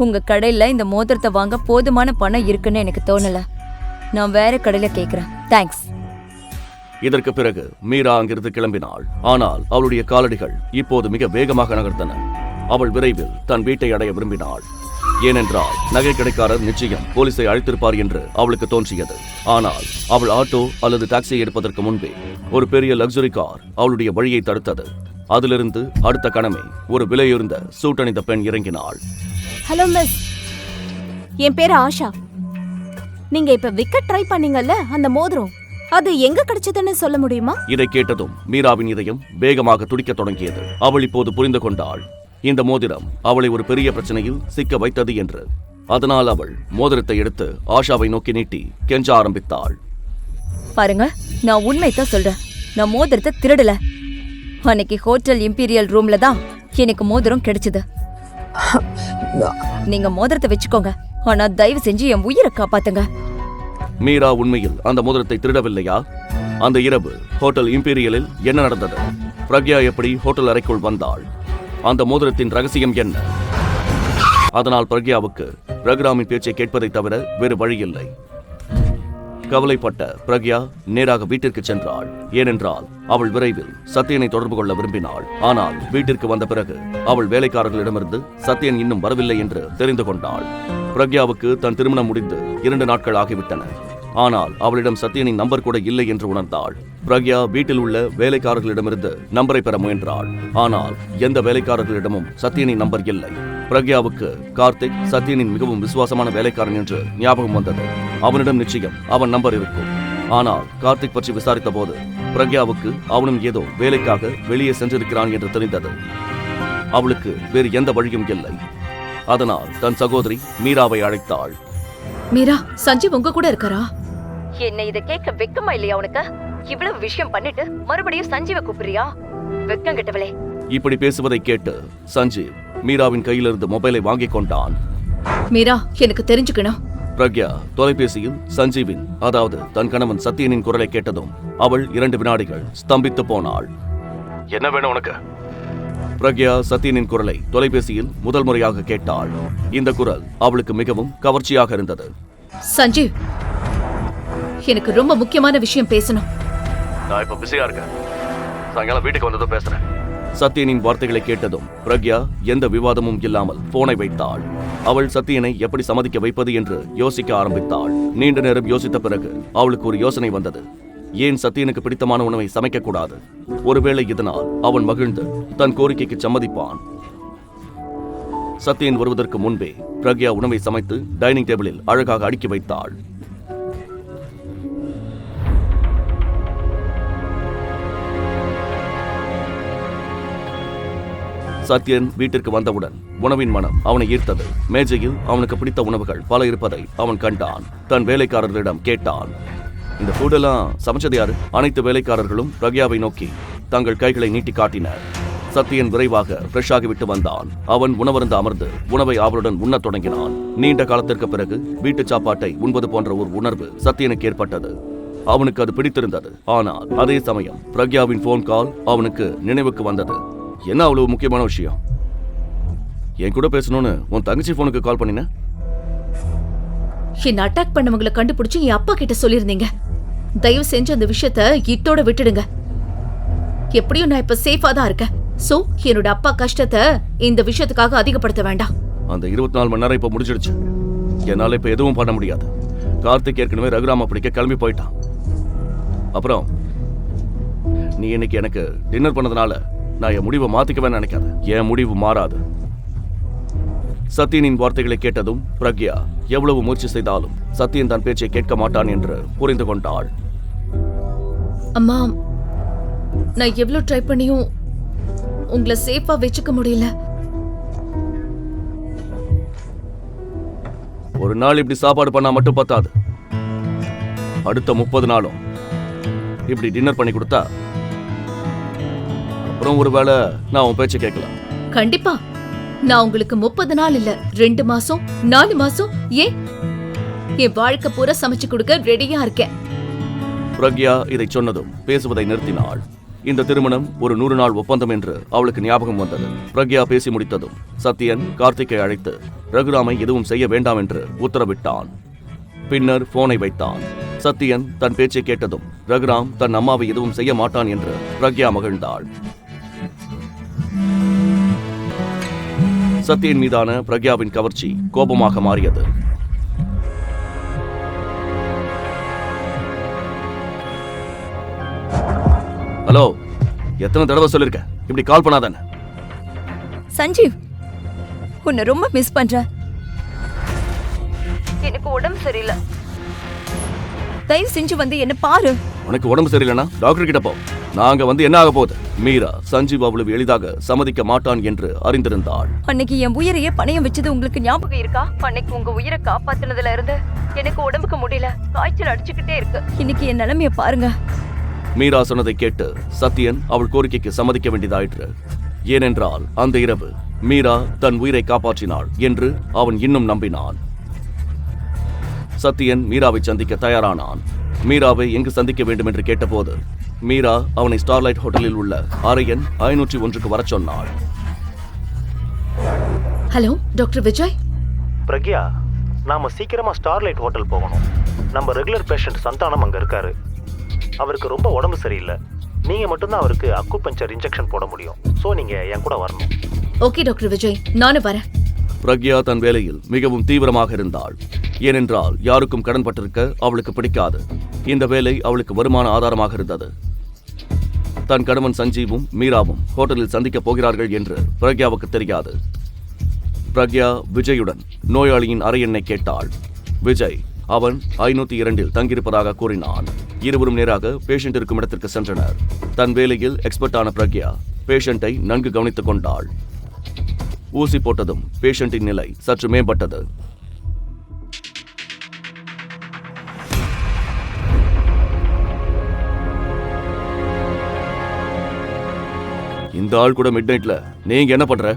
S4: உங்க கடையில இந்த மோதிரத்தை வாங்க போதுமான பணம் இருக்குன்னு எனக்கு தோணல. நான் வேற கடையில கேக்குறேன், தேங்க்ஸ்.
S2: இதற்கு பிறகு மீரா அங்கிருந்து கிளம்பினாள். ஆனால் அவளுடைய காலடிகள் இப்போது மிக வேகமாக நகர்த்தன. அவள் விரைவில் தன் வீட்டை அடைய விரும்பினாள். ஏனென்றால் நகை கடைக்காரர் நிச்சயம் போலீஸை அழைத்திருப்பார் என்று அவளுக்கு தோன்றியது. ஆனால் அவள் ஆட்டோ அல்லது டாக்ஸியை எடுப்பதற்கு முன்பே ஒரு பெரிய லக்ஸுரி கார் அவளுடைய வழியை தடுத்தது. அதிலிருந்து அடுத்த கணமே ஒரு விலையுயர்ந்த சூட்டணிந்த பெண் இறங்கினாள்.
S6: ஹலோ மிஸ், என் பேரு ஆஷா. நீங்க இப்ப விக்க ட்ரை பண்ணீங்கல்ல, அந்த மோதிரம் அது எங்க கிடைச்சதுன்னு சொல்ல முடியுமா?
S2: இதை கேட்டதும் மீராவின் இதயம் வேகமாக துடிக்க தொடங்கியது. அவள் இப்போது புரிந்து கொண்டாள், இந்த மோதிரம் அவளை ஒரு பெரிய பிரச்சனையில் சிக்க வைத்தது என்று. அதனால் அவள் மோதிரத்தை எடுத்து ஆஷாவை நோக்கி நீட்டி கெஞ்ச ஆரம்பித்தாள்.
S4: பாருங்க, நான் உண்மைதான் சொல்றேன், நான் மோதிரத்தை திருடல. அன்னைக்கு ஹோட்டல் இம்பீரியல் ரூம்ல தான் எனக்கு மோதிரம் கிடைச்சது. நீங்க மோதிரத்தை வச்சுக்கோங்க, ஆனா தயவு செஞ்சு என் உயிரை காப்பாத்துங்க.
S2: மீரா உண்மையில் அந்த மோதிரத்தை திருடவில்லையா? அந்த இரவு ஹோட்டல் இம்பீரியலில் என்ன நடந்தது? பிரக்யா எப்படி ஹோட்டல் அறைக்குள் வந்தாள்? அந்த மோதிரத்தின் ரகசியம் என்ன? அதனால் பிரக்யாவுக்கு ரகுராமின் பேச்சை கேட்பதை தவிர வேறு வழியில்லை. கவலைப்பட்ட பிரக்யா நேராக வீட்டிற்கு சென்றாள். ஏனென்றால் அவள் விரைவில் சத்யனை தொடர்பு கொள்ள விரும்பினாள். ஆனால் வீட்டிற்கு வந்த பிறகு அவள் வேலைக்காரர்களிடமிருந்து சத்யன் இன்னும் வரவில்லை என்று தெரிந்து கொண்டாள். பிரக்யாவுக்கு தன் திருமணம் முடிந்து 2 நாட்கள் ஆகிவிட்டன. ஆனால் அவளிடம் சத்யனின் நம்பர் கூட இல்லை என்று உணர்ந்தாள். பிரக்யா வீட்டில் உள்ள வேலைக்காரர்களிடமிருந்து நம்பரை பெற முயன்றாள். ஆனால் எந்த வேலைக்காரர்களிடமும் சத்யனின் நம்பர் இல்லை. பிரக்யாவுக்கு கார்த்திக் சத்யனின் மிகவும் விசுவாசமான வேலைக்காரன் என்று ஞாபகம் வந்தது. அவனிடம் நிச்சயம் அவன் நம்பர் இருக்கும். ஆனால் கார்த்திக் பற்றி விசாரித்த போது பிரக்யாவுக்கு அவனும் ஏதோ வேலைக்காக வெளியே சென்றிருக்கிறான் என்று தெரிந்தது. அவளுக்கு வேறு எந்த வழியும் இல்லை. அதனால் தன் சகோதரி மீராவை அழைத்தாள்.
S3: மீரா, சஞ்சீவ் உங்க கூட இருக்காரா?
S4: என்ன இத கேட்க வெக்கமா இல்லையா உனக்கு? இவ்வளவு விஷயம் பண்ணிட்டு மறுபடியும் சஞ்சீவ கூப்பிடுறியா? வெக்கம் கெட்டவளே.
S2: இப்படி பேசுவதை கேட்டு சஞ்சீவ் மீராவின் கையிலிருந்து மொபைலை வாங்கிக் கொண்டான்.
S3: மீரா, எனக்கு தெரிஞ்சுக்கணும்.
S2: பிரக்யா தொலைபேசியில் சஞ்சீவின், அதாவது தன் கணவன் சத்யனின் குரலை கேட்டதும் அவள் 2 வினாடிகள் ஸ்தம்பித்து போனாள். என்ன வேணும் உனக்கு? பிரக்யா சத்யனின் குரலை தொலைபேசியில் முதல் முறையாக கேட்டாள். இந்த குரல் அவளுக்கு மிகவும் கவர்ச்சியாக இருந்தது.
S3: சஞ்சீவ், எனக்கு ரொம்ப முக்கியமான விஷயம் பேசணும்.
S2: நான் இப்ப பிஸியா இருக்கேன். சாயங்காலம் வீட்டுக்கு வந்ததும் பேசுறேன். சத்யனின் வார்த்தைகளை கேட்டதும் பிரக்யா எந்த விவாதமும் இல்லாமல் போனை வைத்தாள். அவள் சத்யனை எப்படி சம்மதிக்க வைப்பது என்று யோசிக்க ஆரம்பித்தாள். நீண்ட நேரம் யோசித்த பிறகு அவளுக்கு ஒரு யோசனை வந்தது. ஏன் சத்யனுக்கு பிடித்தமான உணவை சமைக்க கூடாது? ஒருவேளை இதனால் அவன் மகிழ்ந்து தன் கோரிக்கைக்கு சம்மதிப்பான். சத்யன் வருவதற்கு முன்பே பிரக்யா உணவை சமைத்து டைனிங் டேபிளில் அழகாக அடுக்கி வைத்தாள். சத்யன் வீட்டிற்கு வந்தவுடன் உணவின் மனம் அவனை ஈர்த்தது. மேஜையில் அவனுக்கு பிடித்த உணவுகள் பல இருப்பதை அவன் கண்டான். தன் வேலைக்காரர்களிடம் கேட்டான், இந்த ஃபுட்டெல்லாம் சமைச்சது யாரு? அனைத்து வேலைக்காரர்களும் பிரக்யாவை நோக்கி தங்கள் கைகளை நீட்டி காட்டினர். சத்யன் விரைவாக ஃப்ரெஷ் ஆகிவிட்டு வந்தான். அவன் உணவருந்து அமர்ந்து உணவை அவளுடன் உண்ணத் தொடங்கினான். நீண்ட காலத்திற்கு பிறகு வீட்டு சாப்பாட்டை உண்பது போன்ற ஒரு உணர்வு சத்யனுக்கு ஏற்பட்டது. அவனுக்கு அது பிடித்திருந்தது. ஆனால் அதே சமயம் பிரக்யாவின் போன் கால் அவனுக்கு நினைவுக்கு வந்தது. என்ன அவ்வளவு முக்கியமான விஷயம்? என் கூட பேசணும்னு உன் தங்கச்சி போனுக்கு கால் பண்ணின?
S3: என்ன அட்டாக் பண்ணவங்களை கண்டுபிடிச்சு என் அப்பா கிட்ட சொல்லிருந்தீங்க. தயவு செஞ்சு அந்த விஷயத்த இத்தோட விட்டுடுங்க. எப்படியும் நான் இப்ப சேஃபா தான் இருக்கேன். சோ என்னோட அப்பா கஷ்டத்தை இந்த விஷயத்துக்காக அதிகப்படுத்த வேண்டாம்.
S2: அந்த 24 மணி நேரம் இப்ப முடிஞ்சிடுச்சு. என்னால இப்ப எதுவும் பண்ண முடியாது. கார்த்திக் ஏற்கனவே ரகுராம பிடிக்க கிளம்பி போயிட்டான். அப்புறம் நீ இன்னைக்கு எனக்கு டின்னர் பண்ணதுனால நான் என் முடிவை மாத்திக்கவே நினைக்காத. என் முடிவு மாறாது. சத்யனின் வார்த்தைகளை கேட்டதும் பிரக்யா எவ்வளவு முயற்சி செய்தாலும் சத்யன் தன் பேச்சை கேட்க மாட்டான் என்று புரிந்து கொண்டாள்.
S3: அம்மா, நான் எவ்வளவு ட்ரை பண்ணியும் உங்களை சேஃபா வச்சுக்க முடியல.
S2: ஒரு நாள் இப்படி சாப்பாடு பண்ணா மட்டும் பத்தாது. அடுத்த 30 நாளும் இப்படி டின்னர் பண்ணி கொடுத்தா அப்புறம் ஒருவேளை நான் உன் பேச்சை கேட்கலாம்.
S3: கண்டிப்பா. நான் உங்களுக்கு 30 நாள் இல்ல, 2 மாசம் 4 மாசம் ஏன் என் வாழ்க்கை பூரா சமைச்சு கொடுக்க ரெடியா இருக்கேன்.
S2: பிரக்யா இதை சொன்னதும் பேசுவதை நிறுத்தினாள். இந்த திருமணம் ஒரு 100 நாள் ஒப்பந்தம் என்று அவளுக்கு ஞாபகம் வந்தது. பிரக்யா பேசி முடித்ததும் சத்யன் கார்த்திக்கை அழைத்து ரகுராமை எதுவும் செய்ய வேண்டாம் என்று உத்தரவிட்டான். பின்னர் போனை வைத்தான். சத்யன் தன் பேச்சை கேட்டதும் ரகுராம் தன் அம்மாவை எதுவும் செய்ய மாட்டான் என்று பிரக்யா மகிழ்ந்தாள். சத்யன் மீதான பிரக்யாவின் கவர்ச்சி கோபமாக மாறியது. ஹலோ, எத்தனை தடவை சொல்லிருக்க இப்படி கால் பண்ணாதானே?
S4: சஞ்சீவ், உன்னை ரொம்ப மிஸ் பண்றேன். எனக்கு உடம்பு சரியில்லை. தயவு செஞ்சு வந்து என்ன பாரு.
S2: உனக்கு உடம்பு சரியில்லைன்னா டாக்டர் கிட்ட போ. நாங்க வந்து என்ன ஆக போகுது? மீரா சஞ்சீவ் அவ்வளவு எளிதாக சம்மதிக்க மாட்டான் என்று அறிந்திருந்தாள்.
S4: அன்னைக்கு என் உயிரையே பணையம் வச்சது உங்களுக்கு ஞாபகம் இருக்கா? அன்னைக்கு உங்க உயிரை காப்பாத்தினதுல இருந்து எனக்கு உடம்புக்கு முடியல. காய்ச்சல் அடிச்சுக்கிட்டே இருக்கு. இன்னைக்கு என் நிலைமைய பாருங்க.
S2: மீரா சொன்னதை கேட்டு சத்யன் அவள் கோரிக்கைக்கு சம்மதிக்க வேண்டியதாயிற்று. ஏனென்றால் அந்த இரவு மீரா தன் உயிரை காப்பாற்றினாள் என்று அவன் இன்னும் நம்பினான். சத்யன் மீராவை சந்திக்க தயாரானான். மீராவை எங்கு சந்திக்க வேண்டும் என்று கேட்டபோது மீரா அவனை ஸ்டார்லைட் ஹோட்டலில் உள்ள அறை எண் 501க்கு வர சொன்னாள்.
S3: Hello doctor Vijay.
S7: பிரக்யா, நாம சீக்கிரமா ஸ்டார்லைட் ஹோட்டல் போகணும். நம்ம ரெகுலர் பேஷண்ட் சந்தானம் அங்க இருக்காரு. அவருக்கு ரொம்ப உடம்பு சரியில்லை. நீங்க மட்டும்தான் அவருக்கு அக்குபஞ்சர் இன்ஜெக்ஷன் போட முடியும். சோ நீங்க என் கூட வரணும்.
S3: ஓகே டாக்டர் விஜய், நானும் வரேன்.
S2: பிரக்யா தன் வேலையில் மிகவும் தீவிரமாக இருந்தாள். ஏனென்றால் யாருக்கும் கடன் பட்டிருக்க அவளுக்கு பிடிக்காது. இந்த வேலை அவளுக்கு வருமான ஆதாரமாக இருந்தது. தன் கணவன் சஞ்சீவும் மீராவும் ஹோட்டலில் சந்திக்க போகிறார்கள் என்று பிரக்யாவுக்கு தெரியாது. பிரக்யா விஜயுடன் நோயாளியின் அறை எண்ணை கேட்டாள். விஜய் அவன் 502 தங்கியிருப்பதாக கூறினான். இருவரும் நேராக பேஷண்ட் இருக்கும் இடத்திற்கு சென்றனர். தன் வேலையில் எக்ஸ்பர்ட்டான பிரக்யா பேஷண்டை நன்கு கவனித்துக் கொண்டாள். ஊசி போட்டதும் பேஷண்டின் நிலை சற்று மேம்பட்டது. இந்த ஆள் கூட மிட் நைட்ல நீங்க என்ன பண்ற?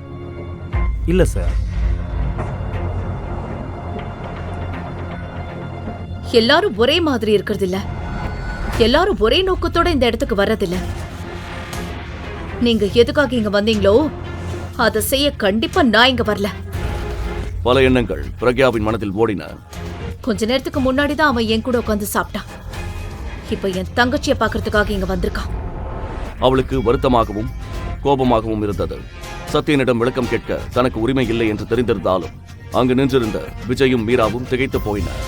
S7: இல்ல சார்.
S3: எல்லாரும் ஒரே மாதிரி இருக்கிறது இல்ல. எல்லாரும் ஒரே நோக்கத்தோட இந்த இடத்துக்கு வர்றதில்ல. நீங்க எதுக்காக இங்க வந்தீங்களோ அதை செய்ய கண்டிப்பா நான் இங்க வரல.
S2: பல எண்ணங்கள் பிரக்யாவின் மனதில் ஓடின.
S3: கொஞ்ச நேரத்துக்கு முன்னாடி தான் அவன் என் கூட உட்காந்து சாப்பிட்டான். இப்ப என் தங்கச்சியை பாக்குறதுக்காக இங்க வந்திருக்கான்.
S2: அவளுக்கு வருத்தமாகவும் கோபமாகவும் இருந்தது. சத்யனிடம் விளக்கம் கேட்க தனக்கு உரிமை இல்லை என்று தெரிந்திருந்தாலும் அங்கு நின்றிருந்த விஜயும் மீராவும் திகைத்து போயினர்.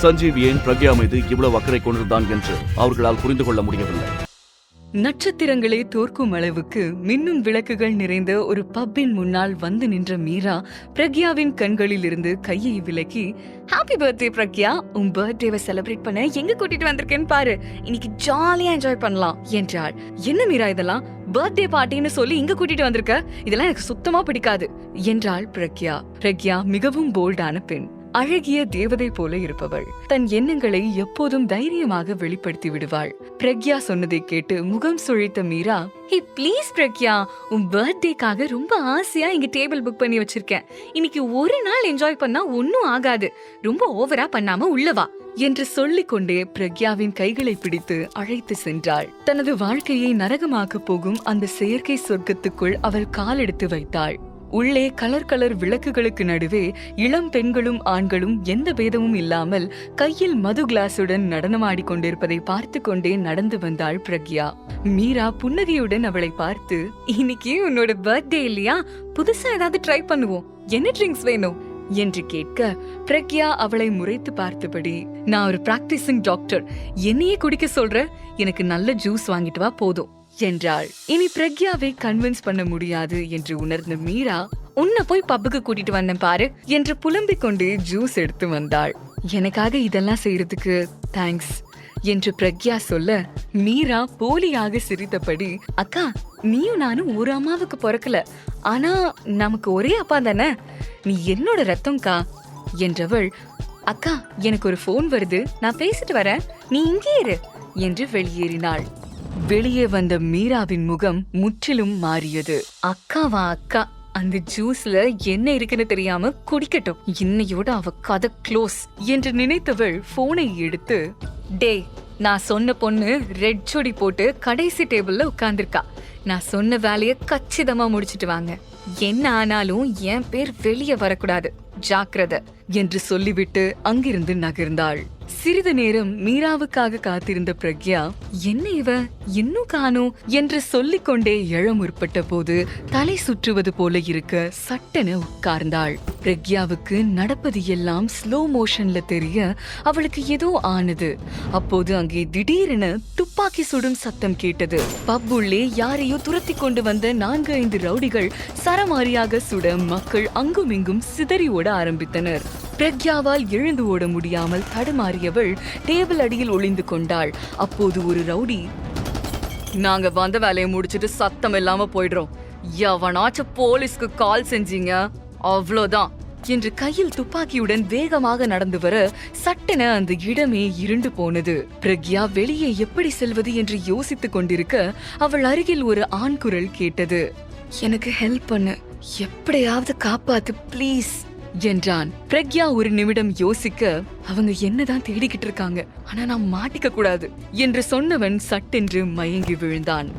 S2: சஞ்சீவ் ஏன் பிரக்யா மீது இவ்வளவு அக்கறை கொண்டிருந்தான் என்று அவர்களால் புரிந்து கொள்ள முடியவில்லை.
S8: நட்சத்திரங்களே தோற்கும் அளவுக்கு மின்னும் விளக்குகள் நிறைந்த ஒரு பப்பின் முன்னால் வந்து நின்ற மீரா பிரக்யாவின் கண்களில் இருந்து கையை விலக்கி, ஹாப்பி பர்த்டே பிரக்யா, உன் பர்த்டேவை செலிப்ரேட் பண்ண எங்க கூட்டிட்டு வந்திருக்கேன்னு பாரு, இன்னைக்கு ஜாலியா என்ஜாய் பண்ணலாம் என்றாள். என்ன மீரா இதெல்லாம், பர்த்டே பார்ட்டின்னு சொல்லி இங்க கூட்டிட்டு வந்திருக்க, இதெல்லாம் எனக்கு சுத்தமா பிடிக்காது என்றாள் பிரக்யா. பிரக்யா மிகவும் போல்டான பெண், அழகிய தேவதை போல இருப்பவள். தன் எண்ணங்களை எப்போதும் தைரியமாக வெளிப்படுத்தி விடுவாள். பிரக்யா சொன்னதை கேட்டு முகம் சுழித்த மீரா, ஹே ப்ளீஸ் பிரக்யா, உன் பர்த்டேக்காக ரொம்ப ஆசையா இங்க டேபிள் புக் பண்ணி வச்சிருக்கேன், இன்னைக்கு ஒரு நாள் என்ஜாய் பண்ணா ஒன்னும் ஆகாது, ரொம்ப ஓவரா பண்ணாம உள்ளவா என்று சொல்லிக் கொண்டே பிரக்யாவின் கைகளை பிடித்து அழைத்து சென்றாள். தனது வாழ்க்கையை நரகமாக்க போகும் அந்த செயற்கை சொர்க்கத்துக்குள் அவள் காலெடுத்து வைத்தாள். உள்ளே கலர் கலர் விளக்குகளுக்கு நடுவே இளம் பெண்களும் ஆண்களும் எந்த பேதமும் இல்லாமல் கையில் மது கிளாஸுடன் நடனமாடிக் கொண்டிருப்பதை பார்த்து கொண்டே நடந்து வந்தாள் பிரக்யா. மீரா புன்னகையுடன் அவளை பார்த்து, இன்னைக்கு உன்னோட பர்த்டே இல்லையா, புதுசா ஏதாவது ட்ரை பண்ணுவோம், என்ன ட்ரிங்க்ஸ் வேணும் என்று கேட்க பிரக்யா அவளை முறைத்து பார்த்தபடி, நான் ஒரு பிராக்டிசிங் டாக்டர், என்னையே குடிக்க சொல்ற, எனக்கு நல்ல ஜூஸ் வாங்கிட்டு வா போதும் என்றாள். இனி பிரக்யாவை கன்வின்ஸ் பண்ண முடியாது என்று உணர்ந்த மீரா, உன்னை போய் பப்புக்கு கூட்டிட்டு வந்தேன் பாரு என்று புலம்பிக் கொண்டே ஜூஸ் எடுத்து வந்தாள். எனக்காக இதெல்லாம் செய்யறதுக்கு தேங்க்ஸ் என்று பிரக்யா சொல்ல, மீரா போலியாக சிரித்தபடி, அக்கா நீயும் நானும் ஒரு அம்மாவுக்கு பிறக்கல, ஆனா நமக்கு ஒரே அப்பா தானே, நீ என்னோட ரத்தம்கா என்றவள், அக்கா எனக்கு ஒரு போன் வருது, நான் பேசிட்டு வரேன், நீ இங்கே இரு என்று வெளியேறினாள். வெளியே வந்த மீராவின் முகம் முற்றிலும் மாறியது. அக்காவா அக்கா, அந்த ஜூஸ்ல என்ன இருக்குன்னு தெரியாம குடிக்கட்டும், இன்னையோட அவ கதை க்ளோஸ் என்று நினைத்தவள் போனை எடுத்து, டே நான் சொன்ன பொண்ணு ரெட் சொடி போட்டு கடைசி டேபிள்ல உட்கார்ந்திருக்கா, நான் சொன்ன வேலைய கச்சிதமா முடிச்சிட்டு வாங்க, என்ன ஆனாலும் என் பேர் வெளியே வரக்கூடாது, ஜாக்கிரதை என்று சொல்லிவிட்டு அங்கிருந்து நகர்ந்தாள். சிறிது நேரம் மீராவுக்காக காத்திருந்த பிரக்யா, என்ன இவ இன்னும் காணோம் என்று சொல்லிக் கொண்டே எழ முற்பட்ட போது தலை சுற்றுவது போல இருக்க சட்டென உட்கார்ந்தாள். பிரக்யாவுக்கு நடப்பது எல்லாம் ஸ்லோ மோஷன்ல தெரிய அவளுக்கு ஏதோ ஆனது. அப்போது அங்கே திடீரென துப்பாக்கி சுடும் சத்தம் கேட்டது. பப் உள்ளே யாரையோ துரத்தி கொண்டு வந்த 4-5 ரவுடிகள் சரமாரியாக சுட மக்கள் அங்குமிங்கும் சிதறி ஓட ஆரம்பித்தனர். பிரக்யாவால் எழுந்து ஓட முடியாமல் தடுமாறியவள் டேபிள் அடியில் ஒளிந்து கொண்டாள். அப்போது ஒரு ரவுடி, நாங்க வந்த வேலையை முடிச்சிட்டு சத்தம் இல்லாம போயிடுறோம், எவனாச்சும் போலீஸ்க்கு கால் செஞ்சீங்க அவ்வளோதான் என்று கையில் துப்பாக்கியுடன் வேகமாக நடந்து வர சட்டென அந்த இடமே இருண்டு போனது. பிரக்யா வெளியே எப்படி செல்வது என்று யோசித்துக் கொண்டிருக்க அவள் அருகில் ஒரு ஆண் குரல் கேட்டது. எனக்கு ஹெல்ப் பண்ணு, எப்படியாவது காப்பாத்து ப்ளீஸ் என்றான். பிரக்யா ஒரு நிமிடம் யோசிக்க, அவங்க என்னதான் தேடிக்கிட்டு இருக்காங்க, ஆனா நான் மாட்டிக்க கூடாது என்று சொன்னவன் சட்டென்று மயங்கி விழுந்தான்.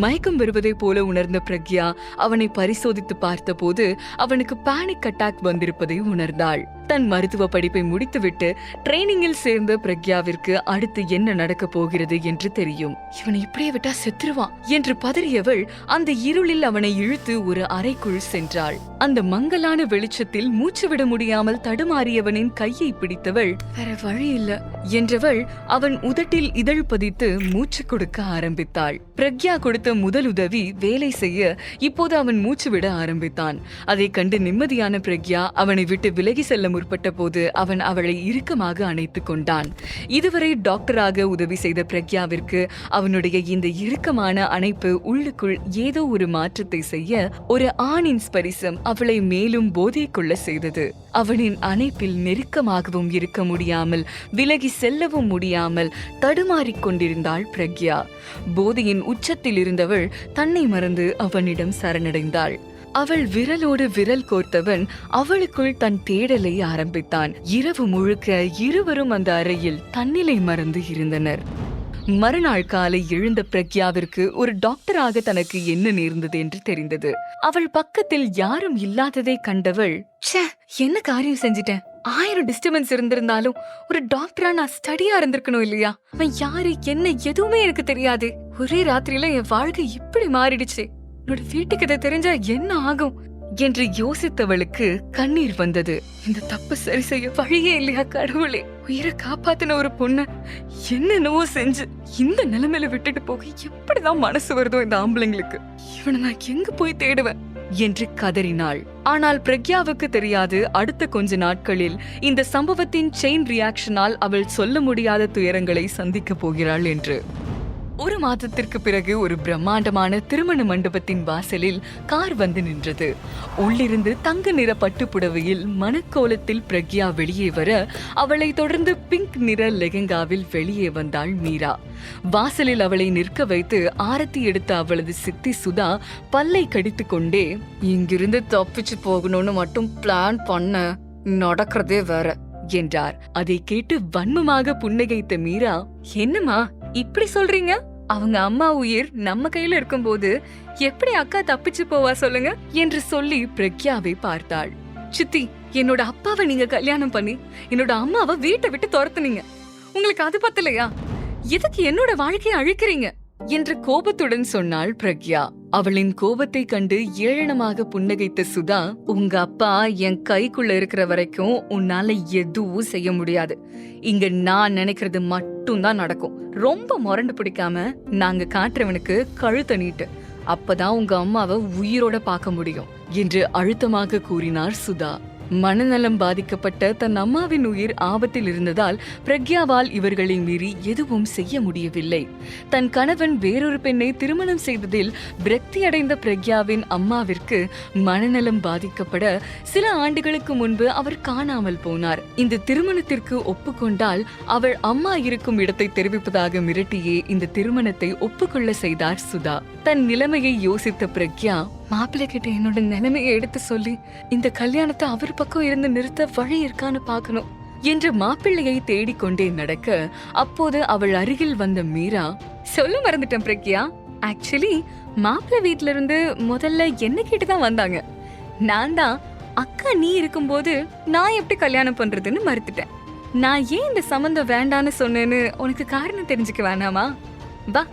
S8: மயக்கம் வருவதை போல உணர்ந்த பிரக்யா அவனை பரிசோதித்து பார்த்த போது அவனுக்கு பேனிக் அட்டாக் வந்திருப்பதை உணர்ந்தாள். தன் மருத்துவ படிப்பை முடித்துவிட்டு ட்ரைனிங்கில் சேர்ந்த பிரக்யாவிற்கு அடுத்து என்ன நடக்க போகிறது என்று தெரியும். இவனை இப்படியே விட்டா செத்துருவான் என்று பதறியவள் அந்த இருளில் அவனை இழுத்து ஒரு அறைக்குள் சென்றாள். அந்த மங்கலான வெளிச்சத்தில் மூச்சு விட முடியாமல் தடுமாறியவனின் கையை பிடித்தவள், வேற வழி இல்ல என்றவள் அவன் உதட்டில் இதழ் பதித்து மூச்சு கொடுக்க ஆரம்பித்தாள். பிரக்யா கொடுத்த முதல் உதவி வேலை செய்ய இப்போது அவன் மூச்சு விட ஆரம்பித்தான். அதை கண்டு நிம்மதியான பிரக்யா அவனை விட்டு விலகி செல்ல முற்பட்ட போது அவன் அவளை இறுக்கமாக அணைத்துக் கொண்டான். இதுவரை டாக்டராக உதவி செய்த பிரக்யாவிற்கு அவனுடைய இந்த இறுக்கமான அணைப்பு உள்ளுக்குள் ஏதோ ஒரு மாற்றத்தை செய்ய ஒரு ஆணின் ஸ்பரிசம் அவளை மேலும் போதை கொள்ள செய்தது. அவனின் அணைப்பில் நெருக்கமாகவும் இருக்க முடியாமல் விலகி செல்லவும் முடியாமல் தடுமாறிக் கொண்டிருந்தாள் பிரக்யா. போதையின் உச்சத்தில் இருந்தவள் தன்னை மறந்து அவனிடம் சரணடைந்தாள். அவள் விரலோடு விரல் கோர்த்தவன் அவளுக்குள் தன் தேடலை ஆரம்பித்தான். இரவு முழுக்க இருவரும் அந்த அறையில் தன்னிலை மறந்து இருந்தனர். மறுநாள் காலை எழுந்த பிரக்யாவிற்கு ஒரு டாக்டராக தனக்கு என்ன நேர்ந்தது என்று தெரிந்தது. அவள் பக்கத்தில் யாரும் இல்லாததை கண்டவள், ச்சே, என்ன காரியம் செஞ்சிட்டேன். 1000 டிஸ்டர்பன்ஸ் இருந்திருந்தாலும் ஒரு டாக்டரா நான் ஸ்டடியா இருந்திருக்கணும் இல்லையா? அவன் யாரு என்ன எதுவுமே எனக்கு தெரியாது. ஒரே ராத்திரியில என் வாழ்க்கை இப்படி மாறிடுச்சு. என்னோட வீட்டுக்கு இதை தெரிஞ்சா என்ன ஆகும் என்று யோசித்தவளுக்கு கண்ணீர் வந்தது. இந்த தப்பு சரி செய்ய வழியே இல்லையா கடவுளே? உயிரை காப்பாத்தின ஒரு பொண்ண என்னென்னவோ செஞ்சு இந்த நிலைமையில விட்டுட்டு போக எப்படிதான் மனசு வருதோ இந்த ஆம்பளைங்களுக்கு. இவனை நான் எங்க போய் தேடுவேன் என்று கதறினாள். ஆனால் பிரக்யாவுக்கு தெரியாது, அடுத்த கொஞ்ச நாட்களில் இந்த சம்பவத்தின் செயின் ரியாக்ஷனால் அவள் சொல்ல முடியாத துயரங்களை சந்திக்க போகிறாள் என்று. 1 மாதத்திற்கு பிறகு ஒரு பிரம்மாண்டமான திருமண மண்டபத்தின் வாசலில் கார் வந்து நின்றது. உள்ளிருந்து தங்க நிற பட்டுப்புடவையில் மணக்கோலத்தில் பிரக்யா வெளியே வர, அவளை தொடர்ந்து பிங்க் நிற லெஹெங்காவில் வெளியே வந்தாள் மீரா. வாசலில் அவளை நிற்க வைத்து ஆரத்தி எடுத்த அவளது சித்தி சுதா பல்லை கடித்து கொண்டே, இங்கிருந்து தப்பிச்சு போகணும்னு மட்டும் பிளான் பண்ண, நடக்கிறதே வேற என்றார். அதை கேட்டு வன்மமாக புன்னகைத்த மீரா, என்னம்மா இப்படி சொல்றீங்க? அவங்க அம்மா உயிர் நம்ம கையில இருக்கும்போது எப்படி அக்கா தப்பிச்சு போவா சொல்லுங்க என்று சொல்லி பிரக்யாவை பார்த்தாள். சித்தி, என்னோட அப்பாவை நீங்க கல்யாணம் பண்ணி என்னோட அம்மாவை வீட்டை விட்டு துரத்துனீங்க. உங்களுக்கு அது பத்தலையா? எதுக்கு என்னோட வாழ்க்கையை அழிக்கிறீங்க என்று கோபத்துடன் சொன்னாள் பிரக்யா. அவளின் கோபத்தை கண்டு ஏளனமாக புன்னகைத்த சுதா, உங்க அப்பா என் கைக்குள்ள இருக்கிற வரைக்கும் உன்னால எதுவும் செய்ய முடியாது. இங்க நான் நினைக்கிறது மட்டும்தான் நடக்கும். ரொம்ப முரண்டு பிடிக்காம நாங்க காட்டுறவனுக்கு கழுத்தை நீட்டு, அப்பதான் உங்க அம்மாவை உயிரோட பார்க்க முடியும் என்று அழுத்தமாக கூறினார் சுதா. மனநலம் பாதிக்கப்பட்ட தன் அம்மாவின் உயிர் ஆபத்தில் இருந்ததால் பிரக்யாவால் இவர்களை மீறி எதுவும் செய்ய முடியவில்லை. தன் கணவன் வேறொரு பெண்ணை திருமணம் செய்ததில் விரக்தி அடைந்த பிரக்யாவின் அம்மாவிற்கு மனநலம் பாதிக்கப்பட சில ஆண்டுகளுக்கு முன்பு அவர் காணாமல் போனார். இந்த திருமணத்திற்கு ஒப்புக்கொண்டால் அவள் அம்மா இருக்கும் இடத்தை தெரிவிப்பதாக மிரட்டியே இந்த திருமணத்தை ஒப்புக்கொள்ள செய்தார் சுதா. தன் நிலைமையை யோசித்த பிரக்யா, மாப்பிள்ளை கிட்ட என்னோட நிலைமையை எடுத்து சொல்லி இந்த கல்யாணத்தை அவர் பக்கம் இருந்து நிறுத்த வழி இருக்கான்னு பாக்கணும் என்று மாப்பிள்ளையை தேடிக்கொண்டே நடக்க, அப்போது அவள் அருகில் வந்த மீரா, சொல்ல மறந்துட்டேன் பிரக்யா, ஆக்சுவலி மாப்பிள்ளை வீட்ல இருந்து முதல்ல என்ன கேட்டுதான் வந்தாங்க. நான் தான் அக்கா நீ இருக்கும்போது நான் எப்படி கல்யாணம் பண்றதுன்னு மறுத்துட்டேன். நான் ஏன் இந்த சம்பந்தம் வேண்டான்னு சொன்னேன்னு உனக்கு காரணம் தெரிஞ்சுக்க வேணாமா? வா,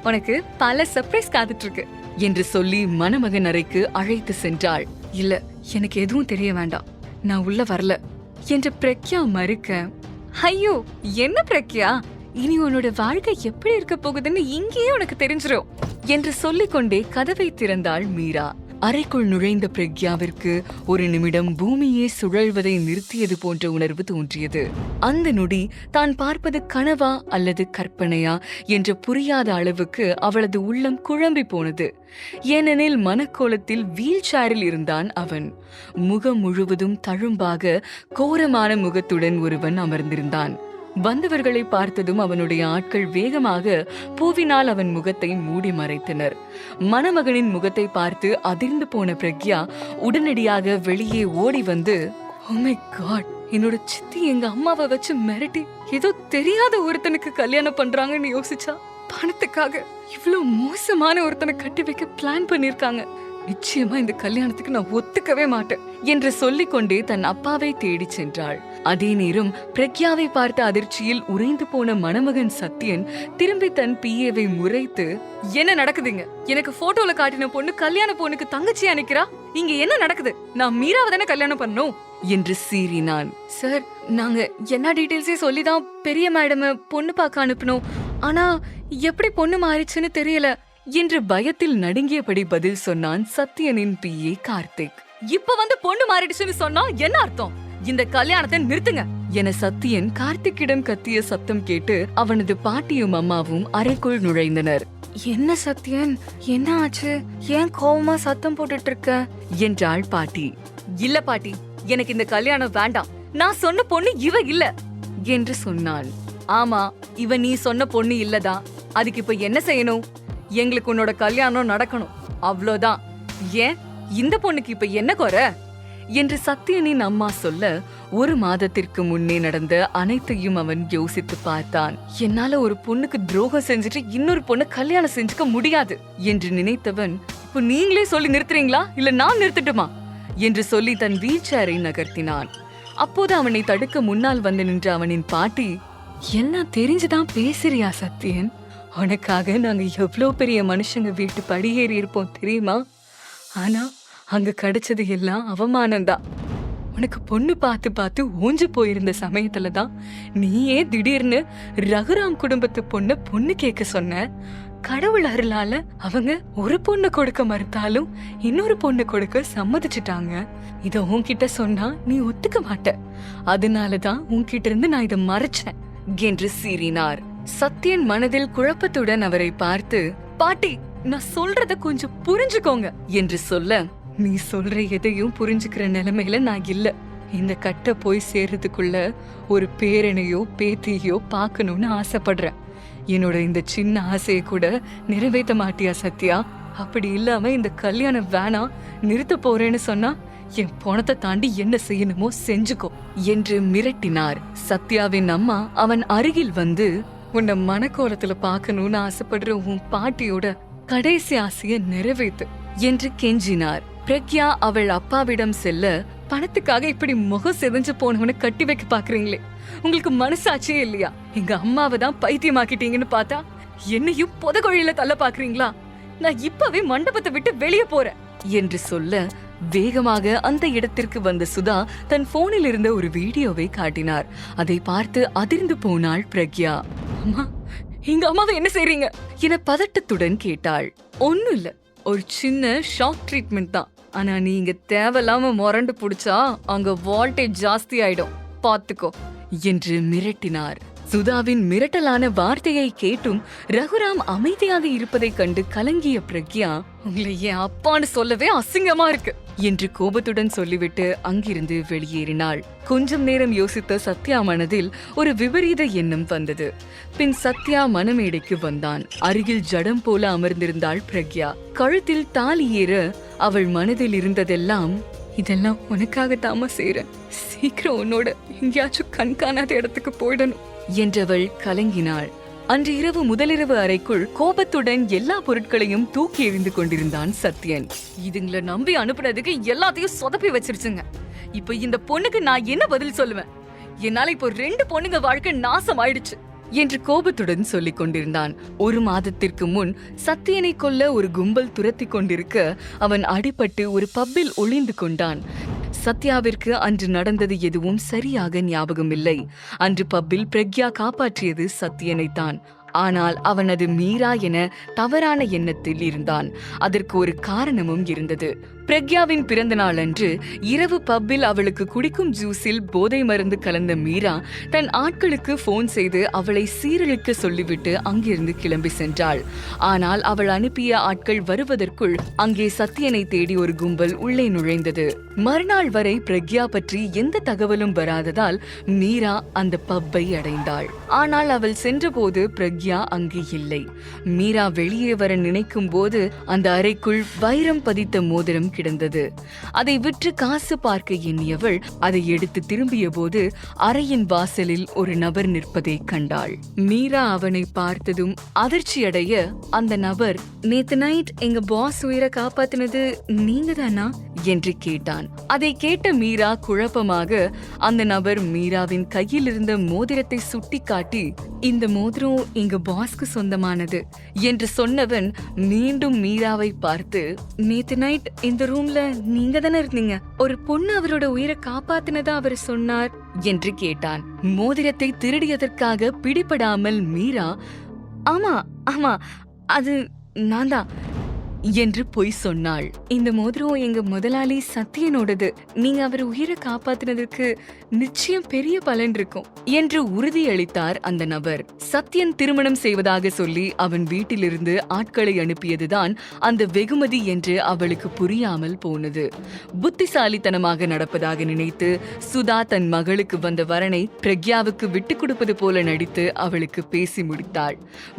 S8: உனக்கு பல சர்ப்ரைஸ் காத்துட்டு இருக்கு என்று சொல்லி மணமகன் அறைக்கு அழைத்து சென்றாள். இல்ல, எனக்கு எதுவும் தெரிய வேண்டாம், நான் உள்ள வரல என்று பிரக்யா மறுக்க, ஐயோ என்ன பிரக்யா, இனி உன்னோட வாழ்க்கை எப்படி இருக்க போகுதுன்னு இங்கேயே உனக்கு தெரிஞ்சிரும் என்று சொல்லிக்கொண்டே கதவை திறந்தாள் மீரா. அறைக்குள் நுழைந்த பிரக்யாவிற்கு ஒரு நிமிடம் பூமியே சுழல்வதை நிறுத்தியது போன்ற உணர்வு தோன்றியது. அந்த நொடி தான் பார்ப்பது கனவா அல்லது கற்பனையா என்று புரியாத அளவுக்கு அவளது உள்ளம் குழம்பி போனது. ஏனெனில் மனக்கோலத்தில் வீல் சேரில் இருந்தான் அவன். முகம் முழுவதும் தழும்பாக கோரமான முகத்துடன் ஒருவன் அமர்ந்திருந்தான். வந்தவர்களை பார்த்ததும் அவனுடைய ஆட்கள் வேகமாக பூவினால் அவன் முகத்தை மூடி மறைத்தனர். மணமகனின் முகத்தை பார்த்து அதிர்ந்து போன பிரக்யா உடனடியாக வெளியே ஓடி வந்து, ஓ மை காட், என்னோட சித்தி எங்க அம்மாவை வச்சு மிரட்டி ஏதோ தெரியாத ஒருத்தனுக்கு கல்யாணம் பண்றாங்கன்னு யோசிச்சா பணத்துக்காக இவ்வளவு மோசமான ஒருத்தனை கட்டி வைக்க பிளான் பண்ணிருக்காங்க. நிச்சயமா இந்த கல்யாணத்துக்கு நான் ஒத்துக்கவே மாட்டேன் என்று சொல்லிக்கொண்டே தன் அப்பாவை தேடி சென்றாள். அதே நேரம் பிரக்யாவை பார்த்த அதிர்ச்சியில் உறைந்து போன மணமகன் சத்யன் திரும்பி தன் பிஏவை முறைத்து, என்ன நடக்குதுங்க? எனக்கு போட்டோல காட்டின பொண்ணு கல்யாண பொண்ணுக்கு தங்கச்சியா நிக்கிறா. இங்க என்ன நடக்குது? நான் மீராவை தானே கல்யாணம் பண்ணணும் என்று சீறினான். சார், நாங்க என்ன டீடைல்ஸே சொல்லிதான் பெரிய மேடம் பொண்ணு பார்க்க அனுப்பினோம். ஆனா எப்படி பொண்ணு மாறிச்சுன்னு தெரியல என்று பயத்தில் நடுங்கியபடி பதில் சொன்னான் சத்யனின் பிஏ கார்த்திக். இப்ப வந்து பொண்ணு மாறிடுச்சுன்னு சொன்னா என்ன அர்த்தம்? இந்த கல்யாணத்தை நிறுத்துங்க என சத்யன் கார்த்திக்கிடம் கத்திய சத்தம் கேட்டு அவனது பாட்டியும் அம்மாவும் அறைக்குள் நுழைந்தனர். என்ன சத்யன், என்ன ஆச்சு? ஏன் கோவமா சத்தம் போட்டுட்டு இருக்க என்றாள் பாட்டி. இல்ல பாட்டி, எனக்கு இந்த கல்யாணம் வேண்டாம். நான் சொன்ன பொண்ணு இவ இல்ல என்று சொன்னான். ஆமா, இவ நீ சொன்ன பொண்ணு இல்லதான். அதுக்கு இப்ப என்ன செய்யணும்? எங்களுக்கு உன்னோட கல்யாணம் நடக்கணும், அவ்வளோதான். ஏன் இந்த பொண்ணுக்கு இப்ப என்ன குறை என்று சத்யனின் அம்மா சொல்ல 1 மாதத்திற்கு முன்னே நடந்த அனைத்தையும் அவன் யோசித்து பார்த்தான். என்னால ஒரு பொண்ணுக்கு துரோகம் செஞ்சுட்டு இன்னொரு பொண்ணு கல்யாணம் செஞ்சுக்க முடியாது என்று நினைத்தவன், இப்ப நீங்களே சொல்லி நிறுத்துறீங்களா இல்ல நான் நிறுத்தட்டுமா என்று சொல்லி தன் வீல் சேரை நகர்த்தினான். அப்போது அவனை தடுக்க முன்னால் வந்து நின்ற அவனின் பாட்டி, எல்லாம் தெரிஞ்சுதான் பேசுறியா சத்யன்? உனக்காக நாங்க எவ்வளோ பெரிய மனுஷங்க வீட்டு படியேறி இருப்போம் தெரியுமா? ஆனா அங்க கிடைச்சது எல்லாம் அவமானம்தான். உனக்கு பொண்ணு பார்த்து பார்த்து ஓஞ்சு போயிருந்த சமயத்துலதான் நீயே திடீர்னு ரகுராம் குடும்பத்து பொண்ணு கேட்க சொன்ன. கடவுள் அருளால அவங்க ஒரு பொண்ணு கொடுக்க மறுத்தாலும் இன்னொரு பொண்ணு கொடுக்க சம்மதிச்சுட்டாங்க. இத உன்கிட்ட சொன்னா நீ ஒத்துக்க மாட்ட. அதனாலதான் உன்கிட்ட இருந்து நான் இதை மறைச்சேன் என்று சீறினார். சத்யன் மனதில் குழப்பத்துடன் அவரை பார்த்து, பாட்டி நான் சொல்றத கொஞ்சம் புரிஞ்சுக்கோங்க என்று சொல்ல, நீ சொல்ற எதையும் புரிஞ்சுக்கிற நிலைமையில நான் இல்ல. இந்த கட்ட போய் சேர்றதுக்குள்ள ஒரு பேரனையோ பேத்தியோ பார்க்கணும்னு ஆசைப்படுறேன். என்னோட இந்த சின்ன ஆசையை கூட நிறைவேற்ற மாட்டியா சத்யா? அப்படி இல்லாம இந்த கல்யாணம் வேணாம் நிறுத்த போறேன்னு சொன்னா என் பணத்தை தாண்டி என்ன செய்யணுமோ செஞ்சுக்கோ என்று மிரட்டினார். சத்யாவின் அம்மா அவன் அருகில் வந்து, உன்னை மனக்கோலத்துல பார்க்கணும்னு ஆசைப்படுற உன் பாட்டியோட கடைசி ஆசைய நிறைவேத்து என்று கெஞ்சினார். பிரக்யா அவள் அப்பாவிடம் செல்ல, பணத்துக்காக இப்படி முகம் செதஞ்சு போனவனை கட்டி வைக்க பாக்குறீங்களே, உங்களுக்கு மனசாட்சியே இல்லையா? எங்க அம்மாவை தான் பைத்தியமாக்கிட்டீங்கன்னு பார்த்தா என்னையும் புதகொழியில தள்ள பாக்குறீங்களா? நான் இப்பவே மண்டபத்தை விட்டு வெளியே போறேன் என்று சொல்ல, வேகமாக அந்த இடத்திற்கு வந்த சுதா தன் போனில் இருந்த ஒரு வீடியோவை காட்டினார். அதை பார்த்து அதிர்ந்து போனாள் பிரக்யா. அம்மா, எங்க அம்மாவை என்ன செய்றீங்க என பதட்டத்துடன் கேட்டாள். ஒண்ணும் இல்ல, ஒரு சின்ன ஷாக் ட்ரீட்மெண்ட் தான். ஆனா நீங்க தேவையில்லாம முரண்டு புடிச்சா அங்க வோல்டேஜ் ஜாஸ்தி ஆயிடும், பாத்துக்கோ என்று மிரட்டினார். சுதாவின் மிரட்டலான வார்த்தையை கேட்டும் ரகுராம் அமைதியாக இருப்பதை கண்டு கலங்கிய பிரக்யா, உங்களை என் அப்பான்னு சொல்லவே அசிங்கமா இருக்கு என்று கோபத்துடன் சொல்லிவிட்டு அங்கிருந்து வெளியேறினாள். கொஞ்சம் நேரம் யோசித்த சத்யா மனதில் ஒரு விபரீத எண்ணம் வந்தது. பின் சத்யா மணமேடைக்கு வந்தான். அருகில் ஜடம் போல அமர்ந்திருந்தாள் பிரக்யா. கழுத்தில் தாலி ஏற அவள் மனதில் இருந்ததெல்லாம், இதெல்லாம் உனக்காகத்தாம செய்றேன், சீக்கிரம் உன்னோட எங்கேயாச்சும் கண்காணாத இடத்துக்கு போயிடணும் என்றவள் கலங்கினாள். அன்று இரவு முதலிரவு அறைக்குள் கோபத்துடன் எல்லா பொருட்களையும் தூக்கி எறிந்து கொண்டிருந்தான் சத்யன். இதுங்களை நம்பி அனுப்புனதுக்கு எல்லாத்தையும் சொதப்பி வச்சிருச்சுங்க. இப்ப இந்த பொண்ணுக்கு நான் என்ன பதில் சொல்லுவேன்? என்னால இப்போ 2 பொண்ணுங்க வாழ்க்கை நாசம் ஆயிடுச்சு என்று கோபத்துடன் சொல்லிக் கொண்டிருந்தான். 1 மாதத்திற்கு முன் சத்யனை கொல்ல ஒரு கும்பல் துரத்தி கொண்டிருக்க அவன் அடிபட்டு ஒரு பப்பில் ஒளிந்து கொண்டான். சத்யாவிற்கு அன்று நடந்தது எதுவும் சரியாக ஞாபகம் இல்லை. அன்று பப்பில் பிரக்யா காப்பாற்றியது சத்யனைத்தான். ஆனால் அவன் அது மீரா என தவறான எண்ணத்தில் இருந்தான். அதற்கு ஒரு காரணமும் இருந்தது. பிரக்யாவின் பிறந்த நாள் அன்று இரவு பப்பில் அவளுக்கு குடிக்கும் ஜூஸில் போதை மருந்து கலந்த மீரா தன் ஆட்களுக்கு போன் செய்து அவளை சீரழிக்க சொல்லிவிட்டு அங்கிருந்து கிளம்பி சென்றாள். ஆனால் அவள் அனுப்பிய ஆட்கள் வருவதற்குள் அங்கே சத்யனை தேடி ஒரு கும்பல் உள்ளே நுழைந்தது. மறுநாள் வரை பிரக்யா பற்றி எந்த தகவலும் வராததால் மீரா அந்த பப்பை அடைந்தாள். ஆனால் அவள் சென்றபோது பிரக்யா அங்கு இல்லை. மீரா வெளியே வர நினைக்கும் போது அந்த அறைக்குள் வைரம் பதித்த மோதிரம் கிடந்தது. அதை விற்று காசு பார்க்க எண்ணியவள் அதை எடுத்து திரும்பிய போது அறையின் வாசலில் ஒரு நபர் நிற்பதை கண்டாள். மீரா அவனை பார்த்ததும் அதிர்ச்சியடைய அந்த நபர், நேத்து நைட் எங்க பாஸ் உயிரை காப்பாத்தினது நீங்க தானா என்று கேட்டான். அதை கேட்ட மீரா குழப்பமாக அந்த நபர் மீராவின் கையில் இருந்த மோதிரத்தை சுட்டி காட்டி, இந்த மோதிரம் எங்க பாஸ்க்கு சொந்தமானது என்று சொன்னவன் மீண்டும் மீராவை பார்த்து, நேத்து நைட் இந்த ரூம்ல நீங்க தானே இருந்தீங்க, ஒரு பொண்ணு அவரோட உயிரை காப்பாத்தினதா அவர் சொன்னார் என்று கேட்டான். மோதிரத்தை திருடியதற்காக பிடிபடாமல் மீரா, ஆமா ஆமா அது நான் தான் என்று பொய் சொன்னாள். இந்த மோதிரம் எங்க முதலாளி சத்யனோடது, நீங்க அவர் உயிரை காப்பாத்தினதற்கு நிச்சயம் பெரிய பலன் இருக்கும் என்று உறுதியளித்தார் அந்த நபர். சத்யன் திருமணம் செய்வதாக சொல்லி அவன் வீட்டிலிருந்து ஆட்களை அனுப்பியதுதான் அந்த வெகுமதி என்று அவளுக்கு புரியாமல் போனது. புத்திசாலித்தனமாக நடப்பதாக நினைத்து சுதா தன் மகளுக்கு வந்த வரனை பிரக்யாவுக்கு விட்டுக் கொடுப்பது போல நடித்து அவளுக்கு பேசி முடித்தாள்.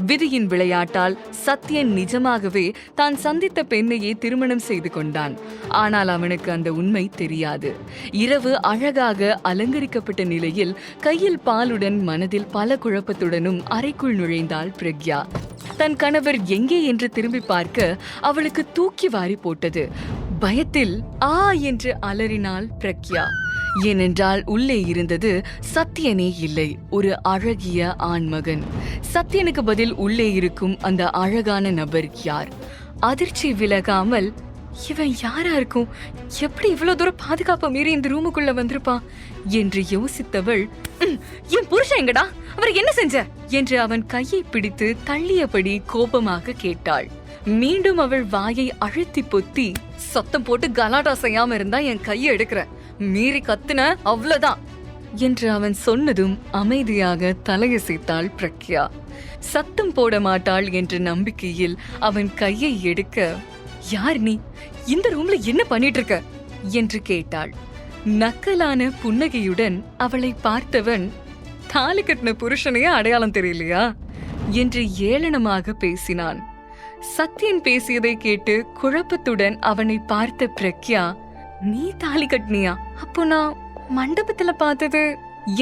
S8: விதியின் விளையாட்டால் சத்யன் நிஜமாகவே தான் சந்தித்த பெண்ணையே திருமணம் செய்து கொண்டான். ஆனால் அவனுக்கு அந்த உண்மை தெரியாது. இரவு அழகாக அலங்கரிக்கப்பட்ட நிலையில் கையில் பாலுடன் மனதில் பல குழப்பத்துடனும் அறைக்குள் நுழைந்தாள் பிரக்யா. தன் கணவர் எங்கே என்று திரும்பி பார்க்க அவளுக்கு தூக்கி வாரி போட்டது. பயத்தில் ஆ என்று அலறினாள் பிரக்யா. ஏனென்றால் உள்ளே இருந்தது சத்யனே இல்லை, ஒரு அழகிய ஆண்மகன். சத்யனுக்கு பதில் உள்ளே இருக்கும் அந்த அழகான நபர் யார்? அதிர்ச்சி விலகாமல், இவன் யாரா இருக்கும்? எப்படி இவ்வளவு தூரம் பாதுகாப்பை மீறி இந்த ரூமுக்குள்ள வந்திருப்பான் என்று யோசித்தவள், என் புருஷன் எங்கடா, அவர் என்ன செஞ்ச என்று அவன் கையை பிடித்து தள்ளியபடி கோபமாக கேட்டாள். மீண்டும் அவள் வாயை அழுத்தி பொத்தி, சத்தம் போட்டு கலாட்டா செய்யாம இருந்தா என் கையை எடுக்கிற, மீறி கத்துன அவ்வளவுதான் என்று அவன் சொன்னதும் அமைதியாக தலையசைத்தாள் பிரக்யா. சத்தம் போட மாட்டாள் என்ற நம்பிக்கையில் அவன் கையை எடுக்க, யார் நீ, இந்த ரூம்ல என்ன பண்ணிட்டு இருக்க என்று கேட்டாள். நக்கலான புன்னகையுடன் அவளை பார்த்தவன், தாலி கட்டின புருஷனையே அடையாளம் தெரியலையா என்று ஏளனமாக பேசினான். சத்யன் பேசியதை கேட்டு குழப்பத்துடன் அவனை பார்த்த பிரக்யா, நீ தாலி கட்டினியா? அப்போ நான் மண்டபத்துல பார்த்தது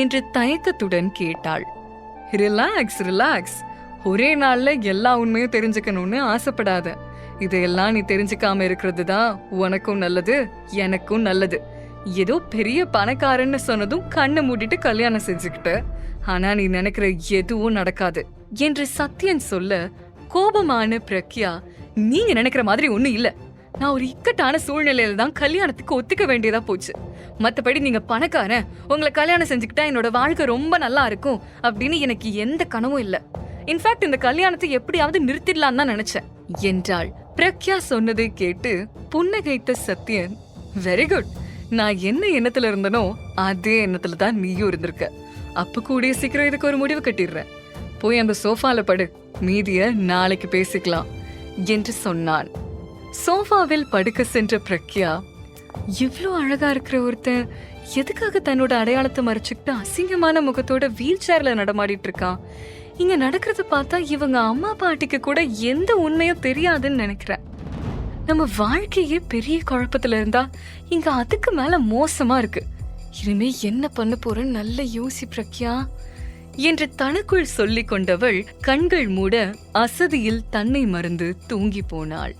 S8: என்று தயக்கத்துடன் கேட்டாள். ரிலாக்ஸ் ரிலாக்ஸ், ஒரே நாள்ல எல்லா உண்மையும் தெரிஞ்சுக்கணும்னு ஆசைப்படாத. இதையெல்லாம் நீ தெரிஞ்சுக்காம இருக்கிறது தான் உனக்கும் நல்லது, எனக்கும் நல்லது. ஏதோ பெரிய பணக்காரன்னு சொன்னதும் கண்ணை மூடிட்டு கல்யாணம் செஞ்சுக்கிட்ட, ஆனா நீ நினைக்கிற எதுவும் நடக்காது என்று சத்யன் சொல்ல, கோபமான பிரக்யா, நீங்க நினைக்கிற மாதிரி ஒண்ணும் இல்ல, நான் ஒரு இக்கட்டான சூழ்நிலையில தான் கல்யாணத்துக்கு ஒத்துக்க வேண்டியதா போச்சு. மத்தபடி நீங்க பணக்காரன், உங்களை கல்யாணம் செஞ்சுக்கிட்டா என்னோட வாழ்க்கை ரொம்ப நல்லா இருக்கும் அப்படின்னு எனக்கு எந்த கனவும் இல்ல. இன்ஃபேக்ட் இந்த கல்யாணத்தை எப்படியாவது நிறுத்திடலாம் தான் நினைச்சேன் என்றாள். பிரக்யா சொன்னதை கேட்டு புன்னகைத்த சத்யன், வெரி குட், நான் என்ன எண்ணத்துல இருந்தனோ அதே எண்ணத்துல தான் நீயும் இருந்திருக்க. அப்ப கூடிய சீக்கிரம் இதுக்கு ஒரு முடிவு கட்டிடுறேன். போய் அந்த சோஃபால படு, மீதிய நாளைக்கு பேசிக்கலாம் என்று சொன்னான். சோஃபாவில் படுக்க சென்ற பிரக்யா, இவ்ளோ அழகா இருக்கிற ஒருத்தன் எதுக்காக தன்னோட அடையாளத்தை மறைச்சுக்கிட்டு அசிங்கமான முகத்தோட வீல் சேர்ல நடமாடிட்டு இருக்கான்? இங்க நடக்கிறத பார்த்தா இவங்க அம்மா பாட்டிக்கு கூட எந்த உண்மையும் தெரியாதுன்னு நினைக்கிறேன். நம்ம வாழ்க்கையே பெரிய குழப்பத்துல இருந்தா இங்க அதுக்கு மேல மோசமா இருக்கு. இனிமே என்ன பண்ண போறேன்னு நல்ல யோசி பிரக்யா என்று தனக்குள் சொல்லிக் கொண்டவள் கண்கள் மூட அசதியில் தன்னை மறந்து தூங்கி போனாள்.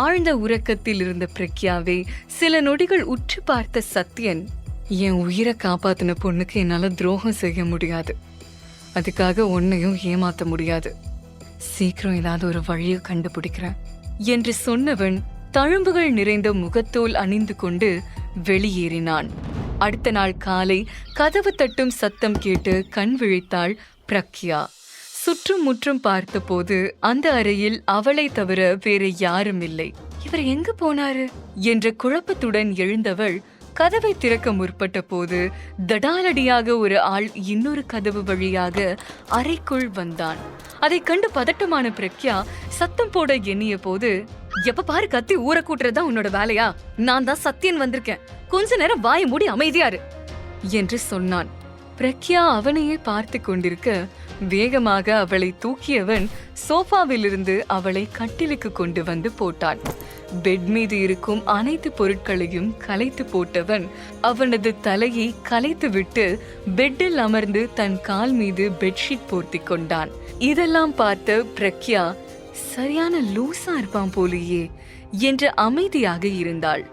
S8: ஆழ்ந்த உறக்கத்தில் இருந்த பிரக்யாவை சில நொடிகள் உற்று பார்த்த சத்யன், என் உயிரை காப்பாத்தின பொண்ணுக்கு என்னால துரோகம் செய்ய முடியாது, அதுக்காக உன்னையும் ஏமாத்த முடியாது, சீக்கிரம் ஏதாவது ஒரு வழியை கண்டுபிடிக்கிறேன் என்று சொன்னவன் தழும்புகள் நிறைந்த முகத்தோல் அணிந்து கொண்டு வெளியேறினான். அடுத்த நாள் காலை கதவு தட்டும் சத்தம் கேட்டு கண் விழித்தாள் பிரக்யா. சுற்றும் முற்றும் பார்த்தபோது அந்த அறையில் அவளை தவிர வேற யாரும் இல்லை. இவர் எங்க போனாரு என்ற குழப்பத்துடன் எழுந்தவள் கதவை திறக்க முற்பட்ட போது தடாலடியாக ஒரு ஆள் இன்னொரு கதவு வழியாக அறைக்குள் வந்தான். அதை கண்டு பதட்டமான பிரக்யா சத்தம் போட எண்ணிய போது, எப்ப பாரு கத்தி ஊற கூட்டுறதா உன்னோட வேலையா? நான் தான் சத்யன் வந்திருக்கேன், கொஞ்ச நேரம் வாயை மூடி அமைதியாரு என்று சொன்னான். பிரக்யா அவனையே பார்த்து கொண்டிருக்க வேகமாக அவளை தூக்கியவன் சோஃபாவிலிருந்து அவளை கட்டிலுக்கு கொண்டு வந்து போட்டான். பெட் மீது இருக்கும் அனைத்து பொருட்களையும் கலைத்து போட்டவன் அவனது தலையை கலைத்து விட்டு பெட்டில் அமர்ந்து தன் கால் மீது பெட்ஷீட் போர்த்தி கொண்டான். இதெல்லாம் பார்த்த பிரக்யா, சரியான லூசா இருப்பான் போலியே என்று அமைதியாக இருந்தாள்.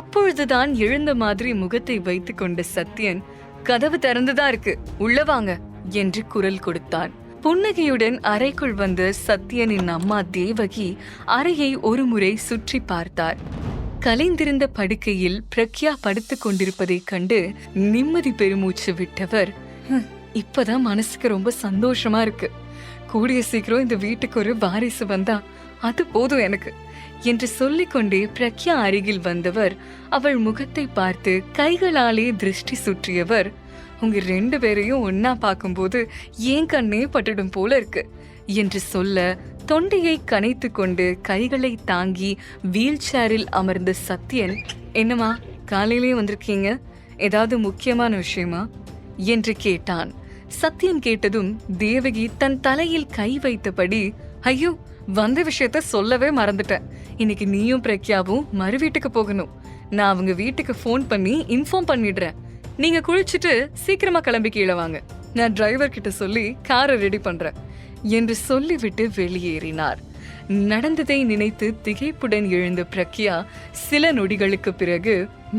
S8: அப்பொழுதுதான் எழுந்த மாதிரி முகத்தை வைத்து கொண்ட சத்யன், கதவு திறந்துதான் இருக்கு, உள்ள வாங்க என்று குரல் கொடுத்தான். புன்னகையுடன் அறைக்குள் வந்த சத்யனின் அம்மா தேவகி அறையை ஒரு முறை சுற்றி பார்த்தார். கலைந்திருந்த படுக்கையில் பிரக்யா படுத்துக் கொண்டிருப்பதைக் கண்டு நிம்மதி பெருமூச்சு விட்டவர், இப்பதான் மனசுக்கு ரொம்ப சந்தோஷமா இருக்கு, கூடிய சீக்கிரம் இந்த வீட்டுக்கு ஒரு வாரிசு வந்தா அது போதும் எனக்கு என்று சொல்லிக்கொண்டே பிரக்யா அருகில் வந்தவர் அவள் முகத்தை பார்த்து கைகளாலே திருஷ்டி சுற்றியவர், உங்க 2 பேரையும் ஒன்னா பார்க்கும்போது ஏன் கண்ணே பட்டுடும் போல இருக்கு என்று சொல்ல, தொண்டையை கனைத்து கொண்டு கைகளை தாங்கி வீல் சேரில் அமர்ந்த சத்யன், என்னம்மா காலையிலே வந்திருக்கீங்க, ஏதாவது முக்கியமான விஷயமா என்று கேட்டான். சத்யன் கேட்டதும் தேவகி தன் தலையில் கை வைத்தபடி, ஐயோ வந்த விஷயத்த சொல்லவே மறந்துட்டேன். இன்னைக்கு நீயும் பிரக்யாவும் மறு வீட்டுக்கு போகணும். நான் அவங்க வீட்டுக்கு ஃபோன் பண்ணி இன்ஃபார்ம் பண்ணிடுறேன். நீங்க குளிச்சுட்டு சீக்கிரமா கிளம்பி கீழே வாங்க. நான் டிரைவர் கிட்ட சொல்லி காரை ரெடி பண்றேன் என்று சொல்லிவிட்டு வெளியேறினார். நடந்ததை நினைத்து திகைப்புடன் எழுந்த பிரக்யா சில நொடிகளுக்கு பிறகு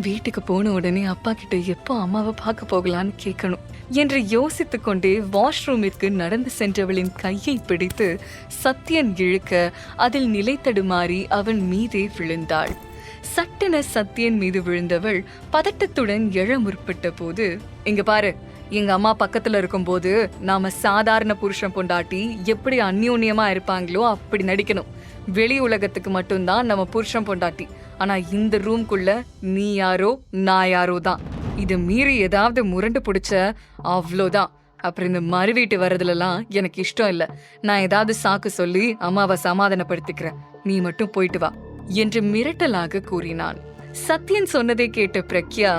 S8: வீட்டுக்கு போன உடனே அப்பா கிட்ட எப்போ அம்மாவை பார்க்க போகலான்னு கேட்கணும் என்று யோசித்துக் கொண்டே வாஷ்ரூமிற்கு நடந்து சென்றவளின் கையை பிடித்து சத்யன் இழுக்க அதில் நிலை தடுமாறி அவன் மீதே விழுந்தாள். சட்டென சத்யன் மீது விழுந்தவள் பதட்டத்துடன் எழ முற்பட்ட போது, இங்க பாரு, எங்க அம்மா பக்கத்துல இருக்கும்போது நாம சாதாரண புருஷன் பொண்டாட்டி எப்படி அந்யோன்யமா இருப்பாங்களோ அப்படி நடிக்கணும். வெளி உலகத்துக்கு மட்டும்தான் நம்ம புருஷன் பொண்டாட்டி. ஆனா இந்த ரூம்குள்ள நீ யாரோ நான் யாரோ தான். இது மீறி ஏதாவது முரண்டு பிடிச்ச அவ்வளோதான். அப்புறம் இந்த மறு வீட்டு வர்றதுலாம் எனக்கு இஷ்டம் இல்ல. நான் ஏதாவது சாக்கு சொல்லி அம்மாவை சமாதானப்படுத்திக்கிறேன். நீ மட்டும் போயிட்டு வா என்று மிரட்டலாக கூறினான். சத்யன் சொன்னதை கேட்ட பிரக்யா,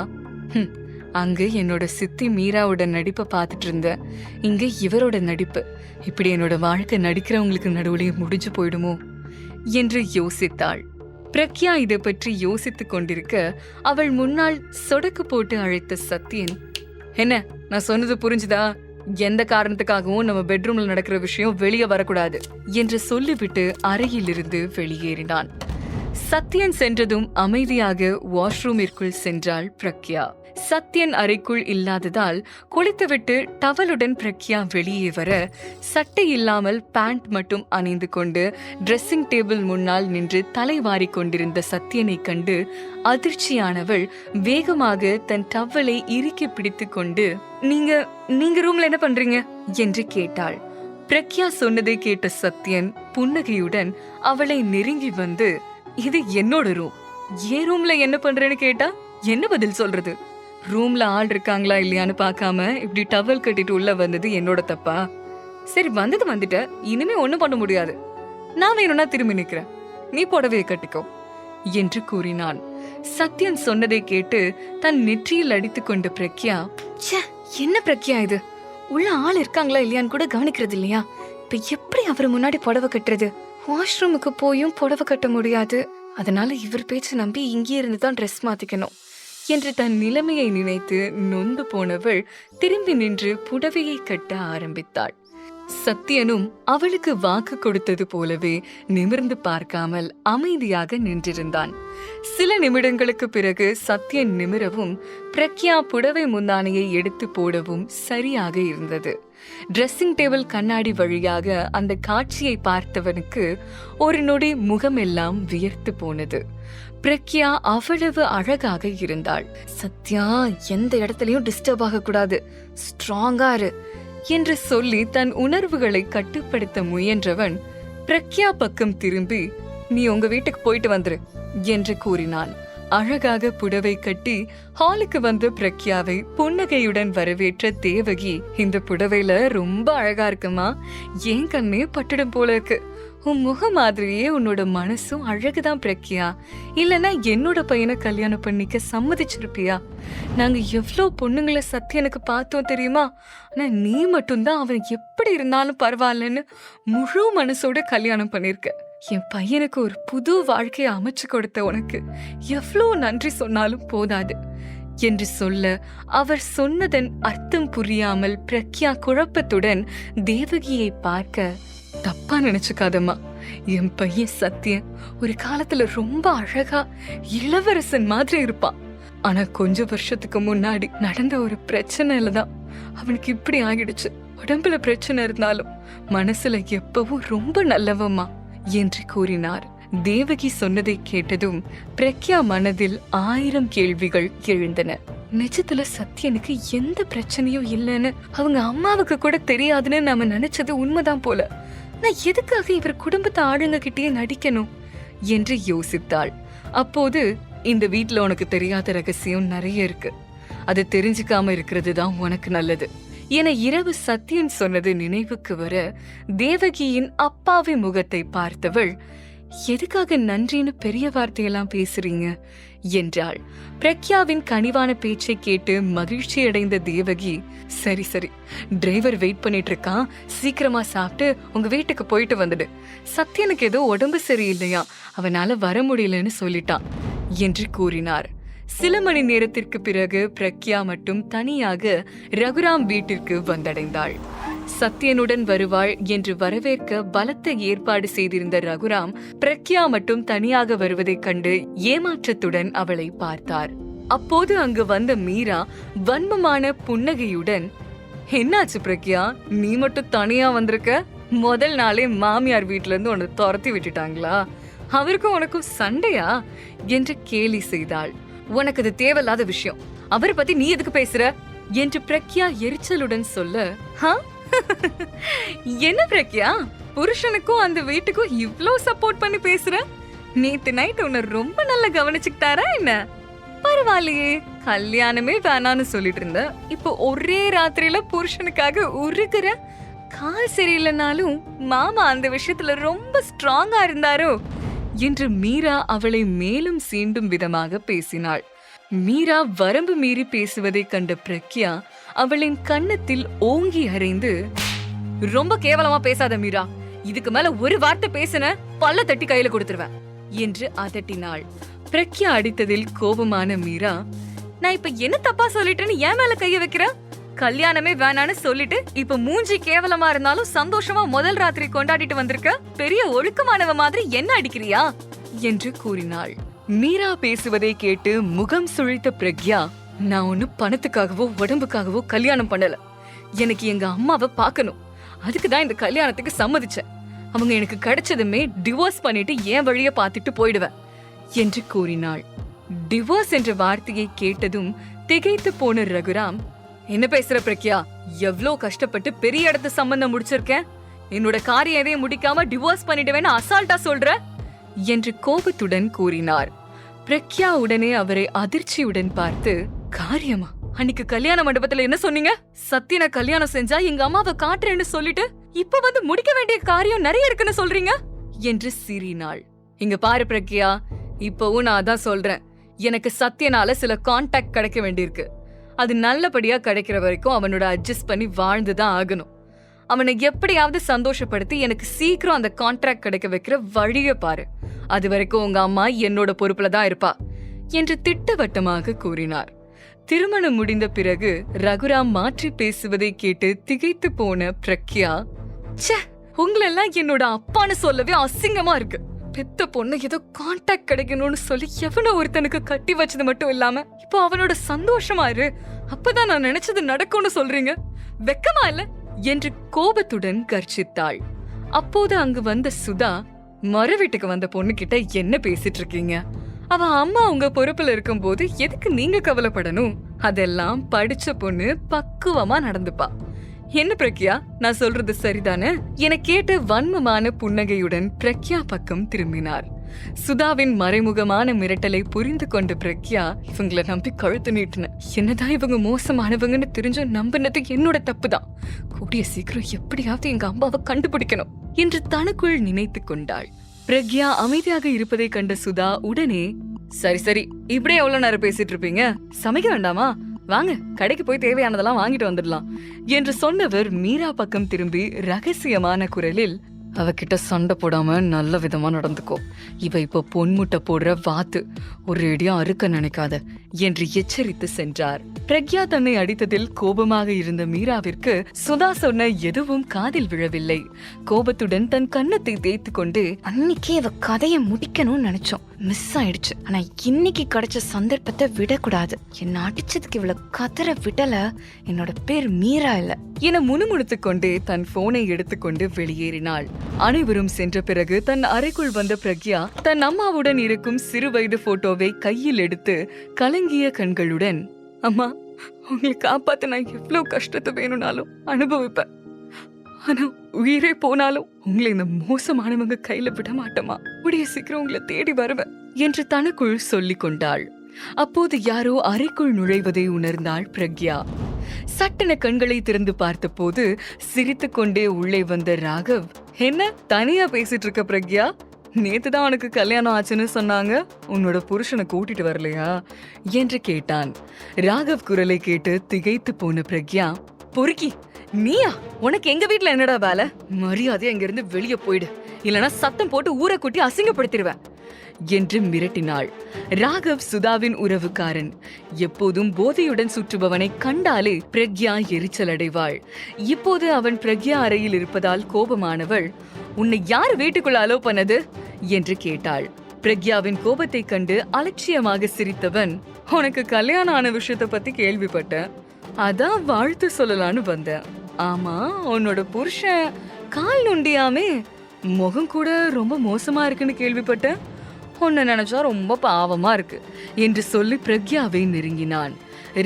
S8: அங்க என்னோட சித்தி மீராவோட நடிப்பை பார்த்துட்டு இருந்தேன். இங்க இவரோட நடிப்பு. இப்படி என்னோட வாழ்க்கை நடிக்கிறவங்களுக்கு நடுவுலயே முடிஞ்சு போயிடுமோ என்று யோசித்தாள். பிரக்யா இதை பற்றி யோசித்துக் கொண்டிருக்க அவள் முன்னால் சொடக்கு போட்டு அழைத்த சத்யன், என்ன நான் சொன்னது புரிஞ்சுதா? எந்த காரணத்துக்காகவும் நம்ம பெட்ரூம்ல நடக்கிற விஷயம் வெளியே வரக்கூடாது என்று சொல்லிவிட்டு அறையிலிருந்து வெளியேறினான். சத்யன் சென்றதும் அமைதியாக வாஷ்ரூமிற்குள் சென்றாள் பிரக்யா. சத்யன் அறைக்குள் இல்லாததால் குளித்துவிட்டு டவலுடன் பிரக்யா வெளியே வர, சட்டை இல்லாமல் பேண்ட் மட்டும் அணிந்து கொண்டு ட்ரெஸ்ஸிங் டேபிள் முன்னால் நின்று தலை வாரிக் கொண்டிருந்த சத்யனை கண்டு அதிர்ச்சியானவள் வேகமாக தன் டவலை இறுக்கி பிடித்து கொண்டு, நீங்க ரூம்ல என்ன பண்றீங்க என்று கேட்டாள். பிரக்யா சொன்னதை கேட்ட சத்யன் புன்னகையுடன் அவளை நெருங்கி வந்து, இது என்னோட ரூம். ஏன் ரூம்ல என்ன பண்றேன்னு கேட்டா என்ன பதில் சொல்றது? ரூம்ல ஆள் இருக்காங்களா இல்லையான்னு பார்க்காம இப்படி டவல் கட்டிட்டு உள்ள வந்தது என்னோட தப்பா? சரி, வந்துட்ட, இனிமே ஒண்ணும் பண்ண முடியாது. நான் வேணும்னா திரும்பி நிக்கிறேன், நீ புடவையை கட்டிக்கோ என்று கூறினான். சத்யன் சொன்னதை கேட்டு தன் நெற்றியில் அடித்துக் கொண்ட பிரக்யா, என்ன பிரக்யா இது? உள்ள ஆள் இருக்காங்களா இல்லையான்னு கூட கவனிக்கிறது இல்லையா? இப்ப எப்படி அவர் முன்னாடி புடவை கட்டுறது? வாஷ்ரூமுக்கு போயும் புடவை கட்ட முடியாது. அதனால இவர் பேச்சு நம்பி இங்கே இருந்துதான் ட்ரெஸ் மாத்திக்கணும் என்று தன் நிலைமையை நினைத்து நொந்து போனவள் திரும்பி நின்று புடவையை கட்ட ஆரம்பித்தாள். சத்யனும் அவளுக்கு வாக்கு கொடுத்தது போலவே நிமிர்ந்து பார்க்காமல் அமைதியாக நின்றிருந்தான். சில நிமிடங்களுக்கு பிறகு சத்யன் நிமிரவும் பிரக்யா புடவை முந்தானையை எடுத்து போடவும் சரியாக இருந்தது. ட்ரெஸ்ஸிங் டேபிள் கண்ணாடி வழியாக அந்த காட்சியை பார்த்தவனுக்கு ஒரு நொடி முகமெல்லாம் வியர்த்து போனது. பிரக்யா அவ்வளவு அழகாக இருந்தாள். சத்யா, எந்த இடத்துலயும் டிஸ்டர்ப் ஆக கூடாது, ஸ்ட்ராங்கா இரு என்று சொல்லி தன் உணர்வுகளை கட்டுப்படுத்த முயன்றவன் பிரக்யா பக்கம் திரும்பி, நீ உங்க வீட்டுக்கு போயிட்டு வந்துரு என்று கூறினான். அழகாக புடவை கட்டி ஹாலுக்கு வந்த பிரக்யாவை புன்னகையுடன் வரவேற்ற தேவகி, இந்த புடவையில ரொம்ப அழகா இருக்குமா, ஏன் கண்ணே பட்டுடும் போல இருக்கு. உன் முக மாதிரியே உன்னோட மனசும் அழகுதான் பிரக்யா. இல்லனா என்னோட பையனை கல்யாணம் பண்ணிக்க சம்மதிச்சிருப்பியா? நாங்க எவ்வளோ பொண்ணுங்களை சத்யனுக்கு பார்த்தோம் தெரியுமா? ஆனா நீ மட்டும்தான் அவன் எப்படி இருந்தாலும் பரவாயில்லன்னு முழு மனசோட கல்யாணம் பண்ணிருக்க. என் பையனுக்கு ஒரு புது வாழ்க்கையை அமைச்சு கொடுத்த உனக்கு எவ்வளோ நன்றி சொன்னாலும் போதாது என்று சொல்ல, அவர் சொன்னதன் அர்த்தம் புரியாமல் பிரக்யா குழப்பத்துடன் தேவகியை பார்க்க, தப்பா நினைச்சுக்காதம்மா, என் பையன் சத்யன் ஒரு காலத்துல ரொம்ப அழகா இளவரசன் மாதிரி இருப்பான். ஆனா கொஞ்ச வருஷத்துக்கு முன்னாடி நடந்த ஒரு பிரச்சனையிலதான் அவனுக்கு இப்படி ஆகிடுச்சு. உடம்புல பிரச்சனை இருந்தாலும் மனசுல எப்பவும் ரொம்ப நல்லவம்மா என்று கூறினார். தேவகி சொன்னதை கேட்டதும் பிரக்யா மனதில் 1000 கேள்விகள் எழுந்தன. நிஜத்துல சத்யனுக்கு எந்த பிரச்சனையும் இல்லைன்னு அவங்க அம்மாவுக்கு கூட தெரியாதுன்னு நாம நினைச்சது உண்மைதான் போல. நான் எதுக்காக இவர் குடும்பத்தை ஆளுங்க கிட்டே நடிக்கணும் என்று யோசித்தாள். அப்போது, இந்த வீட்டுல உனக்கு தெரியாத ரகசியம் நிறைய இருக்கு, அது தெரிஞ்சுக்காம இருக்கிறது தான் உனக்கு நல்லது என இரவு சத்யன் சொன்னது நினைவுக்கு வர தேவகியின் அப்பாவி முகத்தை பார்த்தவள், எதுக்காக நன்றின்னு பெரிய வார்த்தையெல்லாம் பேசுறீங்க என்றாள். பிரக்யாவின் கனிவான பேச்சை கேட்டு மகிழ்ச்சி அடைந்த தேவகி, சரி சரி, டிரைவர் வெயிட் பண்ணிட்டு இருக்கான், சீக்கிரமா சாப்பிட்டு உங்க வீட்டுக்கு போயிட்டு வந்துடு. சத்யனுக்கு ஏதோ உடம்பு சரியில்லையா, அவனால வர முடியலன்னு சொல்லிட்டான் என்று கூறினார். சில மணி நேரத்திற்கு பிறகு பிரக்யா மட்டும் தனியாக ரகுராம் வீட்டிற்கு வந்தடைந்தாள். சத்யனுடன் வருவாள் என்று வரவேற்க பலத்த ஏற்பாடு செய்திருந்த ரகுராம் பிரக்யா மட்டும் தனியாக வருவதைக் கண்டு ஏமாற்றத்துடன் அவளை பார்த்தார். அப்போது அங்கு வந்த மீரா வன்மமான புன்னகையுடன், என்னாச்சு பிரக்யா, நீ மட்டும் தனியா வந்திருக்க? முதல் நாளே மாமியார் வீட்டுல இருந்து உன்னை துரத்தி விட்டுட்டாங்களா? அவருக்கும் உனக்கும் சண்டையா என்று கேலி செய்தாள். உனக்கு அது தேவையில்லாத விஷயம், அவரை பத்தி நீ எதுக்கு பேசுற என்று பிரக்யா எரிச்சலுடன் சொல்ல, என்ன பிரக்யா, புருஷனுக்கும் அந்த வீட்டுக்கும் இவ்ளோ சப்போர்ட் பண்ணி பேசுற? நேத்து நைட் உன்னை ரொம்ப நல்லா கவனிச்சுக்கிட்டாரா என்ன? பரவாயில்லையே, கல்யாணமே வேணான்னு சொல்லிட்டு இருந்த, இப்போ ஒரே ராத்திரியில புருஷனுக்காக உருகுற. கால் சரியில்லைனாலும் மாமா அந்த விஷயத்துல ரொம்ப ஸ்ட்ராங்கா இருந்தாரோ என்று மீரா அவளை மேலும் சீண்டும் விதமாக பேசினாள். மீரா வரம்பு மீறி பேசுவதை கண்ட பிரக்யா அவளின் கன்னத்தில் ஓங்கி அறைந்து, ரொம்ப கேவலமா பேசாத மீரா, இதுக்கு மேல ஒரு வார்த்தை பேசின பல்ல தட்டி கையில கொடுத்துருவேன் என்று அதட்டினாள். பிரக்யா அடித்ததில் கோபமான மீரா, நான் இப்ப என்ன தப்பா சொல்லிட்டேன்னு என் மேல கைய வைக்கிற? கல்யாணமே வேணான்னு சொல்லிட்டு இப்ப மூஞ்சி கேவலமா இருந்தாலும் சந்தோஷமா முதல் ராத்திரி கொண்டாடிட்டு வந்திருக்க, பெரிய ஒழுக்கமானவ மாதிரி என்ன அடிக்கிறியா என்று கூறினாள். மீரா பேசுவதை கேட்டு முகம் சுழித்த பிரக்யா, நான் ஒண்ணு பணத்துக்காகவோ உடம்புக்காகவோ கல்யாணம் பண்ணல, எனக்கு எங்க அம்மாவை பார்க்கணும், அதுக்குதான் இந்த கல்யாணத்துக்கு சம்மதிச்சேன். அவங்க எனக்கு கிடைச்சதுமே டிவோர்ஸ் பண்ணிட்டு என் வழிய பார்த்துட்டு போயிடுவேன் என்று கூறினாள். டிவோர்ஸ் என்ற வார்த்தையை கேட்டதும் திகைத்து போன ரகுராம், என்ன பேசுற பிரக்யா, எவ்ளோ கஷ்டப்பட்டு பெரிய இடத்து சம்பந்தம் முடிச்சிருக்கேன், என்னோட காரியம் எதையும் முடிக்காம டிவோர்ஸ் பண்ணிடுவேன்னு அசால்ட்டா சொல்ற என்று கோபத்துடன் கூறினார். பிரக்யா உடனே அவரை அதிர்ச்சியுடன் பார்த்து, காரியமா? அன்னைக்கு கல்யாண மண்டபத்துல என்ன சொன்னீங்க? சத்தியனை கல்யாணம் செஞ்சா எங்க அம்மாவை காட்டுறேன்னு சொல்லிட்டு இப்ப வந்து முடிக்க வேண்டிய காரியம் நிறைய இருக்குன்னு சொல்றீங்க என்று சீறினாள். இங்க பாரு பிரக்யா, இப்பவும் நான் அதான் சொல்றேன், எனக்கு சத்தியனால சில கான்டாக்ட் கிடைக்க வேண்டியிருக்கு. அது நல்லபடியா கிடைக்கிற வரைக்கும் அவனோட அட்ஜஸ்ட் பண்ணி வாழ்ந்துதான் ஆகணும். அவனை எப்படியாவது சந்தோஷப்படுத்தி எனக்கு சீக்கிரம் அந்த கான்ட்ராக்ட் கிடைக்க வைக்கிற வழிய பாரு. அது வரைக்கும் உங்க அம்மா என்னோட பொறுப்புல தான் இருப்பா என்று திட்டவட்டமாக கூறினார். திருமணம் முடிந்த பிறகு ரகுராம் மாற்றி பேசுவதை கேட்டு திகைத்து போன பிரக்யா, ச்சே, உங்களெல்லாம் என்னோட அப்பான்னு சொல்லவே அசிங்கமா இருக்கு. பெத்த பொண்ணு ஏதோ கான்டாக்ட் கிடைக்கணும்னு சொல்லி எவனோ ஒருத்தனுக்கு கட்டி வச்சது மட்டும் இல்லாம இப்போ அவனோட சந்தோஷமா இரு, அப்பதான் நான் நினைச்சது நடக்கும்னு சொல்றீங்க, வெக்கமா இல்ல என்று கோபத்துடன் கர்ச்சித்தாள். அப்போது அங்கு வந்த சுதா, மர வீட்டுக்கு வந்த பொண்ணு கிட்ட என்ன பேசிட்டு இருக்கீங்க? அவ அம்மா உங்க பொறுப்புல இருக்கும் போது எதுக்கு நீங்க கவலைப்படணும்? அதெல்லாம் படிச்ச பொண்ணு பக்குவமா நடந்துப்பா. என்ன பிரக்யா, நான் சொல்றது சரிதானே என கேட்டு வன்மமான புன்னகையுடன் பிரக்யா பக்கம் திரும்பினார். சுதாவின் மறைமுகமான மிரட்டலை புரிந்து கொண்ட பிரக்யா, இவங்களை நம்பி கழுத்து நீட்டின, என்னதான் இவங்க மோசமானவங்கன்னு தெரிஞ்சும் நம்பினது என்னோட தப்புதான், கூடிய சீக்கிரம் எப்படியாவது எங்க அம்மாவை கண்டுபிடிக்கணும் என்று தனக்குள் நினைத்து கொண்டாள். பிரக்யா அமைதியாக இருப்பதை கண்ட சுதா உடனே, சரி சரி, இப்படியே எவ்வளவு நேரம் பேசிட்டு இருப்பீங்க, சமைக்க வேண்டாமா, வாங்க கடைக்கு போய் தேவையானதெல்லாம் வாங்கிட்டு வந்துடலாம் என்று சொன்னவர் மீரா பக்கம் திரும்பி ரகசியமான குரலில், அவகிட்ட சண்டை போடாம நல்ல விதமா நடந்துக்கோ, இவ இப்ப பொன்முட்டை போடுற வாத்து, ஒரு அடியா அறுக்க நினைக்காத என்று எச்சரித்து சென்றார். பிரக்யா தன்னை அடித்ததில் கோபமாக இருந்த மீராவிற்கு சுதா சொன்ன எதுவும் காதில் விழவில்லை. கோபத்துடன் தன் கன்னத்தை தேய்த்து கொண்டு, அன்னைக்கே இவ கதையை முடிக்கணும்னு நினைச்சோம், மிஸ் ஆயிடுச்சு, ஆனா இன்னைக்கு கிடைச்ச சந்தர்ப்பத்தை விடக்கூடாது, என்ன அடிச்சதுக்கு இவ்வளவு கதற விடல, என்னோட பேர் மீரா இல்ல என முணுமுணுத்துக் கொண்டே தன் போனை எடுத்துக்கொண்டு வெளியேறினாள். அனைவரும் சென்ற பிறகு தன் அறைக்குள் வந்த பிரக்யா தன் அம்மாவுடன் இருக்கும் சிறு வயது போட்டோவை கையில் எடுத்து கலங்கிய கண்களுடன், அம்மா, உங்களை காப்பாத்த நான் எவ்வளவு கஷ்டத்தை வேணும்னாலும் அனுபவிப்பேன், ஆனா உயிரே போனாலும் உங்களை இந்த மோசமானவங்க கையில விட மாட்டோமா, உடைய சீக்கிரம் உங்களை தேடி வருவேன் என்று தனக்குள் சொல்லிக் கொண்டாள். அப்போது யாரோ அறைக்குள் நுழைவதை உணர்ந்தாள் பிரக்யா. சட்டென கண்களை திறந்து பார்த்த போது சிரித்துக் கொண்டே உள்ளே வந்த ராகவ், என்ன தனியா பேசிட்டு இருக்க பிரக்யா, நேத்து தான் உனக்கு கல்யாணம் ஆச்சுன்னு சொன்னாங்க, உன்னோட புருஷனை கூட்டிட்டு வரலையா என்று கேட்டான். ராகவ் குரலை கேட்டு திகைத்து போன பிரக்யா, பொறுக்கி நீயா? உனக்கு எங்க வீட்ல என்னடா வேலை? மரியாதை அங்கிருந்து வெளியே போயிடு, இல்லனா சத்தம் போட்டு ஊரை கூட்டி அசிங்கப்படுத்திடுவேன் என்று மிரட்டினாள். ராகவ் சுதாவின் உறவுக்காரன். எப்போதும் போதையுடன் சுற்றுபவனை கண்டாலே பிரக்யா எரிச்சல் அடைவாள். இப்போது அவன் பிரக்யா அறையில் இருப்பதால் கோபமானவள், உன்னை யார் வீட்டுக்குள்ள அலோ பண்ணது என்று கேட்டாள். பிரக்யாவின் கோபத்தை கண்டு அலட்சியமாக சிரித்தவன், உனக்கு கல்யாணம் ஆன விஷயத்த பத்தி கேள்விப்பட்டேன், அதான் வாழ்த்து சொல்லலான்னு வந்தேன். ஆமா, உன்னோட புருஷன் கால் நொண்டியாமே, முகம் கூட ரொம்ப மோசமா இருக்குன்னு கேள்விப்பட்டேன், உன்னை நினைச்சா ரொம்ப பாவமா இருக்கு என்று சொல்லி பிரக்யாவை நெருங்கினான்.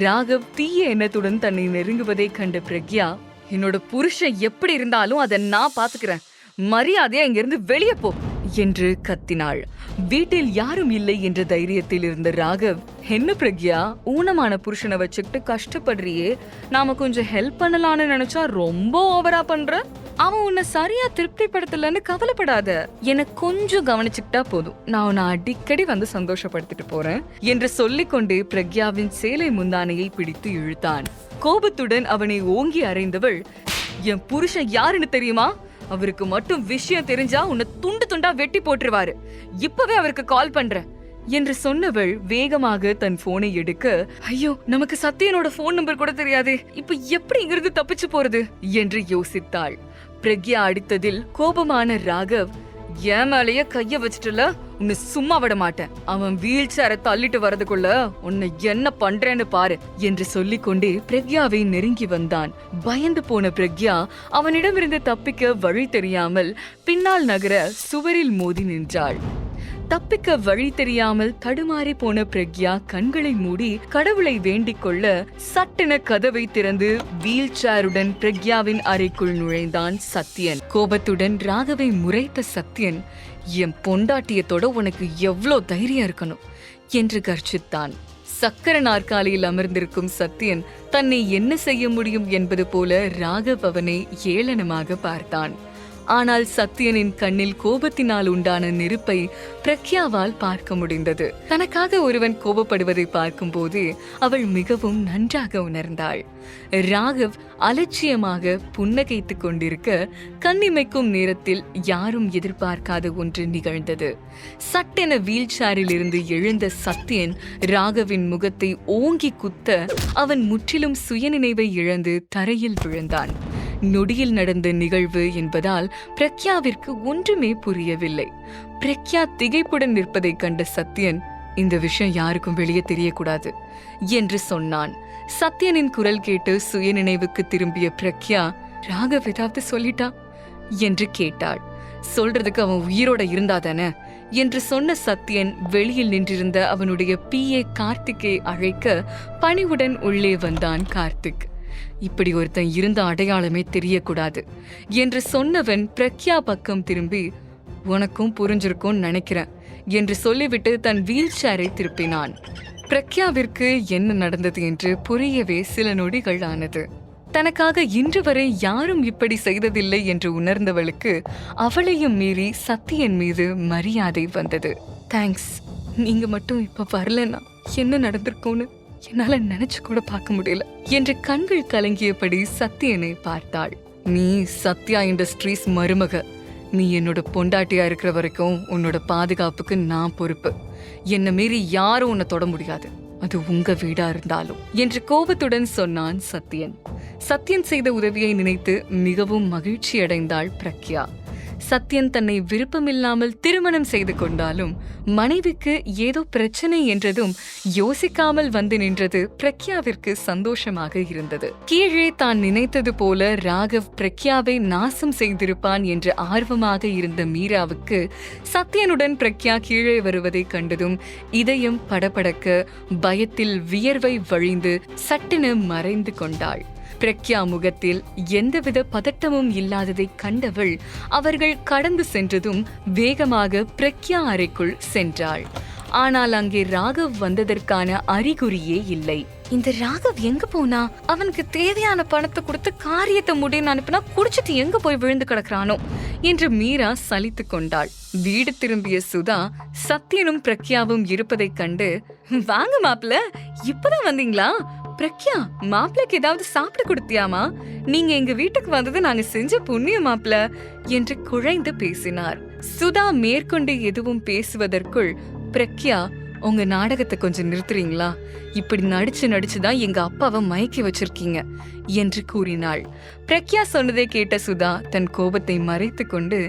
S8: ராகவ் தீய எண்ணத்துடன் தன்னை நெருங்குவதை கண்ட பிரக்யா, என்னோட புருஷன் எப்படி இருந்தாலும் அதை நான் பாத்துக்கிறேன், மரியாதையா இங்கிருந்து வெளியே போ என்று கத்தினாள். வீட்டில் யாரும் இல்லை என்ற தைரியத்தில் இருந்த ராகவ், என்ன பிரக்யா, ஊனமான புருஷனை வச்சுக்கிட்டு கஷ்டப்படுறியே, நாம கொஞ்சம் ஹெல்ப் பண்ணலான்னு நினைச்சா ரொம்ப ஓவரா பண்ற, அவன் உன்னை சரியா திருப்திப்படுத்தலன்னு கவலைப்படாத, எனக்கு கொஞ்சம் கவனிச்சுக்கிட்டா போதும், நான் உன்னை அடிக்கடி வந்து சந்தோஷப்படுத்திட்டு போறேன் என்று சொல்லிக்கொண்டே பிரக்யாவின் சேலை முந்தானையை பிடித்து இழுத்தான். கோபத்துடன் அவனை ஓங்கி அறைந்தவள், என் புருஷன் யாருன்னு தெரியுமா? அவருக்கு மட்டும் விஷயம் தெரிஞ்சா உன்னை துண்டு துண்டா வெட்டி போட்டுருவாரு, இப்பவே அவருக்கு கால் பண்ற என்று சொன்னவள் வேகமாக தன் போனை எடுக்க, ஐயோ நமக்கு சத்யனோட போன் நம்பர் கூட தெரியாதே, இப்ப எப்படி இங்கிருந்து தப்பிச்சு போறது என்று யோசித்தாள். பிரக்யா அடித்ததில் கோபமான ராகவ், என் மேலேயே கைய வச்சுட்டுல, உன்னை சும்மா விட மாட்டேன், அவன் வீல் சேரை தள்ளிட்டு வரதுக்குள்ள உன்னை என்ன பண்றேன்னு பாரு என்று சொல்லிக்கொண்டே பிரக்யாவை நெருங்கி வந்தான். பயந்து போன பிரக்யா அவனிடமிருந்து தப்பிக்க வழி தெரியாமல் பின்னால் நகர சுவரில் மோதி நின்றாள். தப்பிக்க வழி தெரியாமல் தடுமாறி போன பிரக்யா கண்களை மூடி கடவுளை வேண்டிக் கொள்ள சட்டென கதவை திறந்து வீல் சேருடன் பிரக்யாவின் அறைக்குள் நுழைந்தான் சத்யன். கோபத்துடன் ராகவை முறைத்த சத்யன், என் பொண்டாட்டியத்தோட உனக்கு எவ்வளோ தைரியம் இருக்கணும் என்று கர்ஜித்தான். சக்கர நாற்காலியில் அமர்ந்திருக்கும் சத்யன் தன்னை என்ன செய்ய முடியும் என்பது போல ராகவ் அவனை ஏளனமாக பார்த்தான். ஆனால் சத்யனின் கண்ணில் கோபத்தினால் உண்டான நெருப்பை பிரக்யாவால் பார்க்க முடிந்தது. தனக்காக ஒருவன் கோபப்படுவதை பார்க்கும் போது அவள் மிகவும் நன்றாக உணர்ந்தாள். ராகவ் அலட்சியமாக புன்னகைத்துக் கொண்டிருக்க கண்ணிமைக்கும் நேரத்தில் யாரும் எதிர்பார்க்காத ஒன்று நிகழ்ந்தது. சட்டென வீல் சேரில் இருந்து எழுந்த சத்யன் ராகவின் முகத்தை ஓங்கி குத்த அவன் முற்றிலும் சுயநினைவை இழந்து தரையில் விழுந்தான். நொடியில் நடந்த நிகழ்வு என்பதால் பிரக்யாவிற்கு ஒன்றுமே புரியவில்லை. பிரக்யா திகைப்புடன் நிற்பதை கண்ட சத்யன், இந்த விஷயம் யாருக்கும் வெளியே தெரியக்கூடாது என்று சொன்னான். சத்யனின் குரல் கேட்டு சுயநினைவுக்கு திரும்பிய பிரக்யா, ராகவ் ஏதாவது சொல்லிட்டா என்று கேட்டாள். சொல்றதுக்கு அவன் உயிரோட இருந்தாதானே என்று சொன்ன சத்யன் வெளியில் நின்றிருந்த அவனுடைய PA கார்த்திக்கை அழைக்க பணிவுடன் உள்ளே வந்தான். கார்த்திக், இப்படி ஒருத்தன் இருந்த அடையாளமே தெரியக்கூடாது என்று சொன்னவன் பிரக்யா பக்கம் திரும்பி, உனக்கும் புரிஞ்சிருக்கும் நினைக்கிறேன் என்று சொல்லிவிட்டு தன் வீல் சேரை திருப்பினான். பிரக்யாவிற்கு என்ன நடந்தது என்று புரியவே சில நொடிகள் ஆனது. தனக்காக இன்று வரை யாரும் இப்படி செய்ததில்லை என்று உணர்ந்தவளுக்கு அவளையும் மீறி சத்யன் மீது மரியாதை வந்தது. தேங்க்ஸ், நீங்க மட்டும் இப்ப வரலன்னா என்ன நடந்திருக்கும்னு என்னால நினைச்சு கூட பார்க்க முடியல என்று கண்கள் கலங்கியபடி சத்யனை பார்த்தாள். நீ சத்யா இண்டஸ்ட்ரீஸ் மருமக, நீ என்னோட பொண்டாட்டியா இருக்கிற வரைக்கும் உன்னோட பாதுகாப்புக்கு நான் பொறுப்பு. என்ன மீறி யாரும் உன்னை தொட முடியாது, அது உங்க வீடா இருந்தாலும் என்று கோபத்துடன் சொன்னான் சத்யன். சத்யன் செய்த உதவியை நினைத்து மிகவும் மகிழ்ச்சி அடைந்தாள் பிரக்யா. சத்யன் தன்னை விருப்பமில்லாமல் திருமணம் செய்து கொண்டாலும் மனைவிக்கு ஏதோ பிரச்சனை என்றதும் யோசிக்காமல் வந்து நின்றது பிரக்யாவிற்கு சந்தோஷமாக இருந்தது. கீழே தான் நினைத்தது போல ராகவ் பிரக்யாவை நாசம் செய்திருப்பான் என்று ஆர்வமாக இருந்த மீராவுக்கு சத்யனுடன் பிரக்யா கீழே வருவதை கண்டதும் இதயம் படபடக்க பயத்தில் வியர்வை வழிந்து சட்டென மறைந்து கொண்டாள். பிரக்யா முகத்தில் எந்தவித பதட்டமும் இல்லாததை கண்டவள் அவர்கள் கடந்து சென்றதும் வேகமாக பிரக்யா அறைக்குள் சென்றாள். ஆனால் அங்கே ராகவ் வந்ததற்கான அறிகுறியே இல்லை. இந்த ராகவ் எங்க போனா? அவனுக்கு தேவையான பணத்தை கொடுத்து காரியத்தை முடின்னு அனுப்பினா குடிச்சிட்டு எங்க போய் விழுந்து கிடக்குறானோ என்று மீரா சலித்து கொண்டாள். வீடு திரும்பிய சுதா சத்யனும் பிரக்யாவும் இருப்பதைக் கண்டு, வாங்க மாப்பிள்ள, இப்பதான் வந்தீங்களா? பிரக்யா, மாப்பிளைக்கு ஏதாவது சாப்பிட கொடுத்தியாமா? நீங்க எங்க வீட்டுக்கு வந்தது நாங்க செஞ்ச புண்ணியம் மாப்பிள்ள என்று குழைந்து பேசினார். சுதா மேற்கொண்டு எதுவும் பேசுவதற்குள் பிரக்யா, உங்க நாடகத்தை கொஞ்சம் நிறுத்துறீங்களா? இப்படி நடிச்சுதான் எங்க அப்பாவை மயக்கி வச்சிருக்கீங்க என்று கூறினாள். பிரக்யா சொன்னதை கேட்ட சுதா தன் கோபத்தை மறைத்து கொண்டு,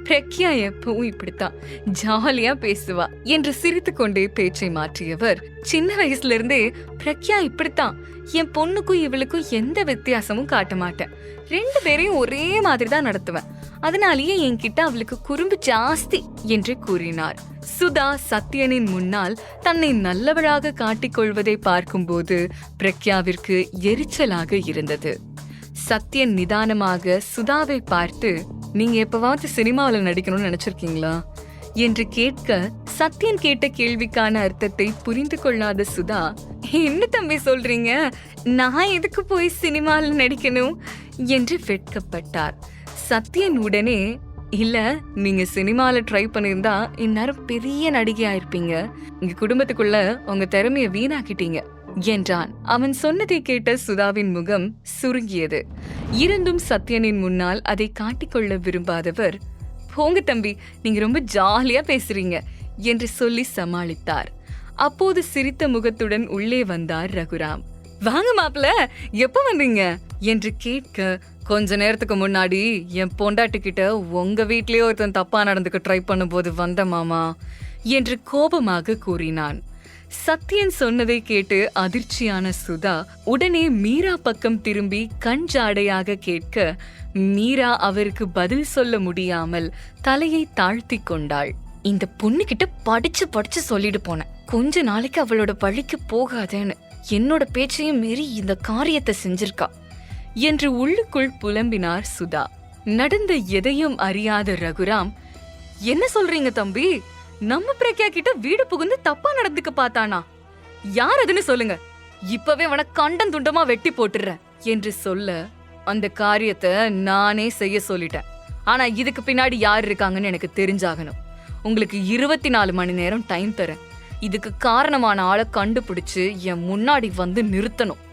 S8: பிரக்யா எப்பவும் இப்படித்தான் ஜாலியா பேசுவா என்று சிரித்து கொண்டே பேச்சை மாற்றியவர், சின்ன வயசுல இருந்தே பிரக்யா இப்படித்தான், என் பொண்ணுக்கும் இவளுக்கும் எந்த வித்தியாசமும் காட்ட மாட்டேன், 2 பேரையும் ஒரே மாதிரி தான் நடத்துவேன், அதனாலேயே என்கிட்ட அவளுக்கு குறும்பு ஜாஸ்தி என்று கூறினார். சுதா சத்யனின் முன்னால் தன்னை நல்லவளாக காட்டிக்கொள்வதை பார்க்கும்போது பிரக்யாவிற்கு எரிச்சலாக இருந்தது. சத்யன் நிதானமாக சுதாவை பார்த்து, நீங்க எப்பவாவது சினிமாவில் நடிக்கணும்னு நினைச்சிருக்கீங்களா என்று கேட்க, சத்யன் கேட்ட கேள்விக்கான அர்த்தத்தை புரிந்து கொள்ளாத சுதா, என்ன தம்பி சொல்றீங்க, நான் எதுக்கு போய் சினிமாவில் நடிக்கணும் என்று வெட்கப்பட்டார். சத்யன் உடனே, இல்ல, நீங்க சினிமால ட்ரை பண்ணிருந்தா இந்நேரம் பெரிய நடிகையா இருப்பீங்க, உங்க குடும்பத்துக்குள்ள உங்க திறமைய வீணாக்கிட்டீங்க என்றான். அவன் சொன்னதை கேட்ட சுதாவின் முகம் சுருங்கியது. இருந்தும் சத்யனின் முன்னால் அதை காட்டிக்கொள்ள விரும்பாதவர், போங்க தம்பி, நீங்க ரொம்ப ஜாலியா பேசுறீங்க என்று சொல்லி சமாளித்தார். அப்போது சிரித்த முகத்துடன் உள்ளே வந்தார் ரகுராம். வாங்க மாப்பிள்ள, எப்ப வந்தீங்க என்று கேட்க, கொஞ்ச நேரத்துக்கு முன்னாடி என் பொண்டாட்டிக்கிட்ட உங்க வீட்லயே ஒருத்தன் தப்பா நடந்துக்க ட்ரை பண்ணும்போது வந்த மாமா என்று கோபமாக கூறினான். சத்யன் சொன்னதை கேட்டு அதிர்ச்சியான சுதா உடனே மீரா பக்கம் திரும்பி கண் ஜாடையாக கேட்க, மீரா அவருக்கு பதில் சொல்ல முடியாமல் தலையை தாழ்த்தி கொண்டாள். இந்த பொண்ணுகிட்ட படிச்சு சொல்லிட்டு போனேன், கொஞ்ச நாளைக்கு அவளோட வழிக்கு போகாதேன்னு, என்னோட பேச்சையும் மீறி இந்த காரியத்தை செஞ்சிருக்கா என்று உள்ளுக்குள் புலம்பினார் சுதா. நடந்த எதையும் அறியாத ரகுராம், என்ன சொல்றீங்க தம்பி, நம்ம பிரக்யா கிட்ட வீடு புகுந்து தப்பா நடந்துக்க பார்த்தானா? யார் அதுன்னு சொல்லுங்க, இப்பவே அவனை கண்டம் துண்டமா வெட்டி போட்டுறேன் என்று சொல்ல, அந்த காரியத்தை நானே செய்ய சொல்லிட்டேன், ஆனா இதுக்கு பின்னாடி யார் இருக்காங்கன்னு எனக்கு தெரிஞ்சாகணும். உங்களுக்கு 24 மணி நேரம் டைம் தரேன், இதுக்கு காரணமான ஆளை கண்டுபிடிச்சு என் முன்னாடி வந்து நிறுத்தணும்,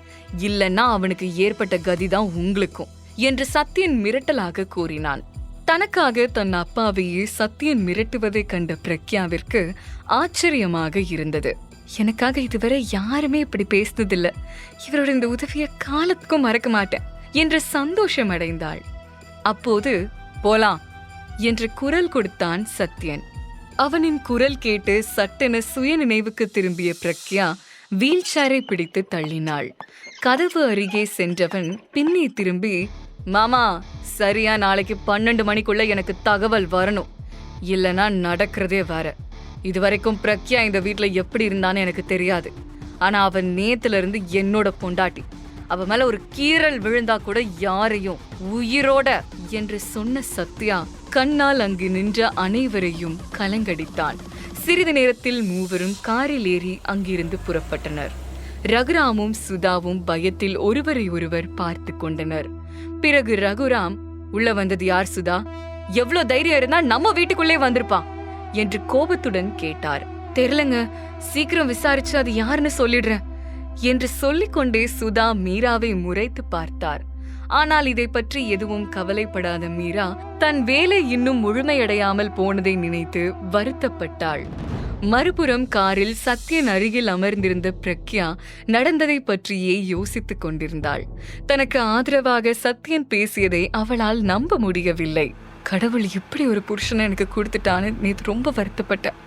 S8: இல்லைன்னா அவனுக்கு ஏற்பட்ட கதிதான் உங்களுக்கும் என்று சத்யன் மிரட்டலாக கூறினான். தனக்காக தன் அப்பாவையே சத்யன் மிரட்டுவதை கண்ட பிரக்யாவிற்கு ஆச்சரியமாக இருந்தது. எனக்காக இதுவரை யாருமே இப்படி பேசினதில்ல, இவரோட இந்த உதவியை காலத்துக்கும் மறக்க மாட்டேன் என்று சந்தோஷம் அடைந்தாள். அப்போது போலாம் என்று குரல் கொடுத்தான் சத்யன். அவனின் குரல் கேட்டு சட்டென சுய நினைவுக்கு திரும்பிய பிரக்யா வீல் சேரை பிடித்து தள்ளினாள். கதவு அருகே சென்றவன் பின்னே திரும்பி, மாமா, சரியா நாளைக்கு 12 மணிக்குள்ள எனக்கு தகவல் வரணும், இல்லனா நடக்கிறதே வேற. இதுவரைக்கும் பிரக்யா இந்த வீட்டுல எப்படி இருந்தான்னு எனக்கு தெரியாது, ஆனா அவன் நேத்துல இருந்து என்னோட பொண்டாட்டி, அவ மேல ஒரு கீறல் விழுந்தா கூட யாரையும் உயிரோட என்று சொன்ன சத்யா கண்ணால் அங்கு நின்ற அனைவரையும் கலங்கடித்தான். சிறிது நேரத்தில் மூவரும் காரில் ஏறி அங்கிருந்து புறப்பட்டனர். ரகுராமும் சுதாவும் பயத்தில் ஒருவரை ஒருவர் பார்த்து கொண்டனர். பிறகு ரகுராம், உள்ள வந்தது யார் சுதா? எவ்ளோ தைரியம் இருந்தா நம்ம வீட்டுக்குள்ளே வந்திருப்பான் என்று கோபத்துடன் கேட்டார். தெரியலங்க, சீக்கிரம் விசாரிச்சு அது யாருன்னு சொல்லிடுறேன் என்று சொல்லிக்கொண்டே சுதா மீராவை முறைத்து பார்த்தார். ஆனால் இதை பற்றி எதுவும் கவலைப்படாத மீரா தன் வேலை இன்னும் முழுமையடையாமல் போனதை நினைத்து வருத்தப்பட்டாள். மறுபுறம் காரில் சத்யன் அருகில் அமர்ந்திருந்த பிரக்யா நடந்ததை பற்றியே யோசித்துக் கொண்டிருந்தாள். தனக்கு ஆதரவாக சத்யன் பேசியதை அவளால் நம்ப முடியவில்லை. கடவுள் இப்படி ஒரு புருஷனை எனக்கு கொடுத்துட்டான்னு நேற்று ரொம்ப வருத்தப்பட்டேன்.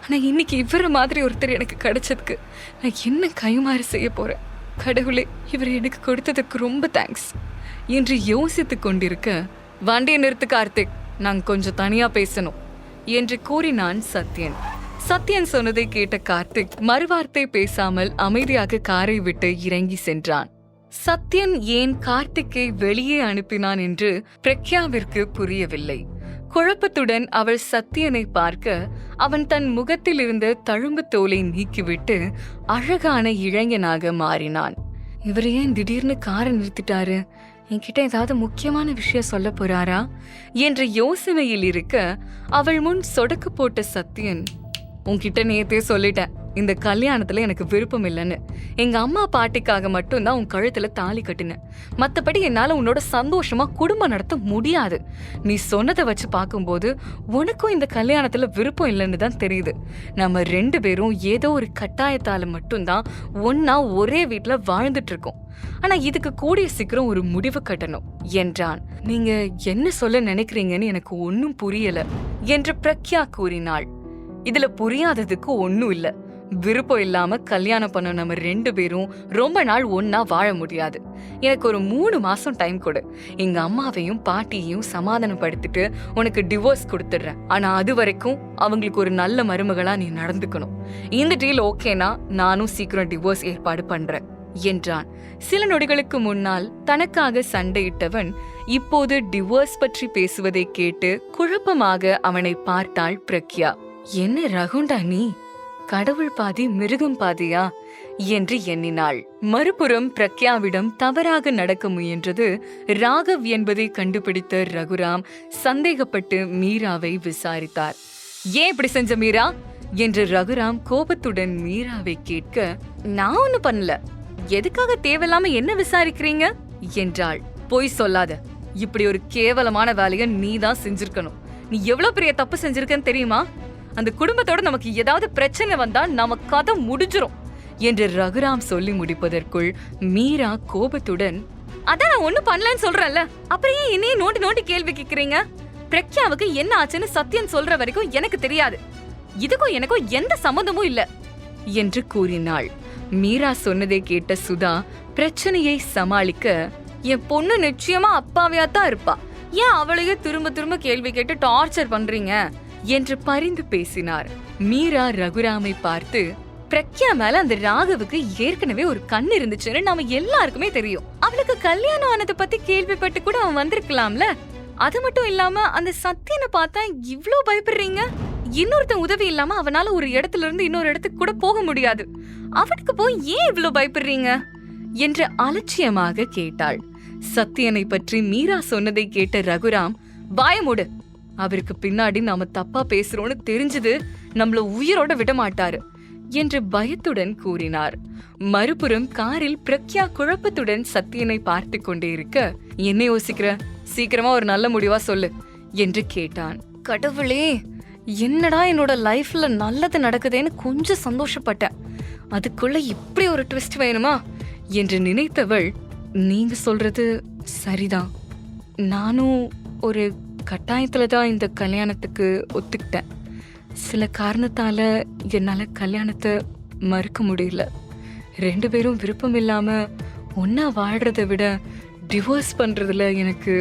S8: ஆனா இன்னைக்கு இவர மாதிரி ஒருத்தர் எனக்கு கிடைச்சதுக்கு நான் என்ன கைமாறு செய்ய போறேன்? கடவுளே, இவர் எனக்கு கொடுத்ததுக்கு ரொம்ப தேங்க்ஸ் என்று யோசித்துக் கொண்டிருக்க, வண்டியை நிறுத்து கார்த்திக், நாங்க கொஞ்சம் தனியா பேசணும் என்று கூறினான் சத்யன். சத்யன் சொன்னதை கேட்ட கார்த்திக் மறுவார்த்தை பேசாமல் அமைதியாக காரை விட்டு இறங்கி சென்றான். சத்யன் ஏன் கார்த்திக்கை வெளியே அனுப்பினான் என்று பிரக்யாவிற்கு புரியவில்லை. குழப்பத்துடன் அவள் சத்தியனை பார்க்க அவன் தன் முகத்தில் இருந்த தழும்பு தோலை நீக்கிவிட்டு அழகான இளைஞனாக மாறினான். இவர் ஏன் திடீர்னு காரை நிறுத்திட்டாரு? என்கிட்ட ஏதாவது முக்கியமான விஷயம் சொல்ல போறாரா என்ற யோசனையில் இருக்க அவள் முன் சொடக்கு போட்ட சத்தியன், உன்கிட்ட நேத்தே சொல்லிட்டேன், இந்த கல்யாணத்துல எனக்கு விருப்பம் இல்லைன்னு. எங்க அம்மா பாட்டிக்காக மட்டும்தான் உன் கழுத்துல தாலி கட்டினேன். மத்தபடி என்னால உன்னோட சந்தோஷமா குடும்பம் நடத்த முடியாது. நீ சொன்னதை வச்சு பார்க்கும்போது உனக்கும் இந்த கல்யாணத்துல விருப்பம் இல்லைன்னு தான் தெரியுது. நம்ம 2 பேரும் ஏதோ ஒரு கட்டாயத்தால மட்டும்தான் ஒன்னா ஒரே வீட்டுல வாழ்ந்துட்டு இருக்கோம். ஆனா இதுக்கு கூடிய சீக்கிரம் ஒரு முடிவு கட்டணும் என்றான். நீங்க என்ன சொல்ல நினைக்கிறீங்கன்னு எனக்கு ஒன்னும் புரியல என்று பிரக்யா கூறினாள். இதுல புரியாததுக்கு ஒன்னும் இல்ல. விருப்பம் இல்லாம கல்யாணம் பண்ண நம்ம 2 பேரும் ரொம்ப நாள் ஒன்னா வாழ முடியாது. எனக்கு ஒரு 3 மாசம் டைம் கொடு. எங்க அம்மாவையும் பாட்டியையும் சமாதானப்படுத்திட்டு உனக்கு டிவோர்ஸ் கொடுத்துடுறேன். ஆனா அது வரைக்கும் அவங்களுக்கு ஒரு நல்ல மருமகளா நீ நடந்துக்கணும். இந்த டீல் ஓகேனா நானும் சீக்கிரம் டிவோர்ஸ் ஏற்பாடு பண்றேன் என்றான். சில நொடிகளுக்கு முன்னால் தனக்காக சண்டையிட்டவன் இப்போது டிவோர்ஸ் பற்றி பேசுவதை கேட்டு குழப்பமாக அவனை பார்த்தாள் பிரக்யா. என்ன ரகுண்டா நீ? கடவுள் பாதி மிருகம் பாதியா என்று எண்ணினாள். மறுபுறம் பிரக்யாவிடம் தவறாக நடக்க முயன்றது ராகவ் என்பதை கண்டுபிடித்த ரகுராம் சந்தேகப்பட்டு மீராவை விசாரித்தார். ஏன் இப்படி செஞ்ச மீரா என்று ரகுராம் கோபத்துடன் மீராவை கேட்க, நான் ஒண்ணு பண்ணல, எதுக்காக தேவையில்லாம என்ன விசாரிக்கிறீங்க என்றாள். பொய் சொல்லாத, இப்படி ஒரு கேவலமான வேலையை நீ தான் செஞ்சிருக்கணும். நீ எவ்வளவு பெரிய தப்பு செஞ்சிருக்கன்னு தெரியுமா? அந்த குடும்பத்தோட நமக்கு ஏதாவது பிரச்சனை வந்தா நம்ம கதை முடிஞ்சிரும் என்று ரகுராம் சொல்லி முடிப்பதற்குள் மீரா கோபத்துடன், அதான் நான் ஒண்ணும் பண்ணலன்னு சொல்றேன்ல, அப்புறம் ஏன் என்னையே நோண்டி நோண்டி கேள்வி கேக்குறீங்க? பிரக்யாவுக்கு என்ன ஆச்சுன்னு சத்யன் சொல்ற வரைக்கும் எனக்கு தெரியாது. இதுக்கும் எனக்கும் எந்த சம்பந்தமும் இல்ல என்று கூறினாள். மீரா சொன்னதை கேட்ட சுதா பிரச்சனையை சமாளிக்க, என் பொண்ணு நிச்சயமா அப்பாவியாத்தான் இருப்பா, ஏன் அவளையே திரும்ப திரும்ப கேள்வி கேட்டு டார்ச்சர் பண்றீங்க என்று பரிந்து பேசினார். மீரா ரகுராமை பார்த்து, பிரக்யா மேல அந்த ராகவுக்கு ஏற்கனவே ஒரு கண் இருந்துச்சுன்னு நாம எல்லாருக்குமே தெரியும். அவளுக்கு கல்யாணம் ஆனதை பத்தி கேள்விப்பட்டு கூட அவன் வந்திருக்கலாம்ல. அது மட்டும் இல்லாம அந்த சத்தியனை பார்த்தா இவ்ளோ பயப்படுறீங்க. இன்னொருத்தன் உதவி இல்லாம அவனால ஒரு இடத்துல இருந்து இன்னொரு இடத்துக்கு கூட போக முடியாது. அவனுக்கு போய் ஏன் இவ்ளோ பயப்படுறீங்க என்று அலட்சியமாக கேட்டாள். சத்தியனை பற்றி மீரா சொன்னதை கேட்ட ரகுராம், வாயமூடு, அவருக்கு பின்னாடி நாம தப்பா பேசுறோம்னு தெரிஞ்சது நம்மள உயிரோட விட மாட்டாரு என்று பயத்துடன் கூறினார். மறுபுறம் காரில் பிரக்யா குழப்பத்துடன் சத்தியனை பார்த்து கொண்டே இருக்க, என்ன யோசிக்கிற, சீக்கிரமா ஒரு நல்ல முடிவா சொல்லு என்று கேட்டான். கடவுளே, என்னடா என்னோட லைஃப்ல நல்லது நடக்குதேன்னு கொஞ்சம் சந்தோஷப்பட்டேன், அதுக்குள்ள இப்படி ஒரு ட்விஸ்ட் வேணுமா என்று நினைத்தவள், நீங்க சொல்றது சரிதான், நானும் ஒரு கட்டாயத்துலதான் இந்த கல்யாணத்துக்கு ஒத்துக்கிட்டேன். சில காரணத்தால என்னால கல்யாணத்தை மறுக்க முடியல. 2 பேரும் விருப்பம் இல்லாம ஒன்னா வாழ்றதை விட டிவோர்ஸ் பண்றதுல எனக்கு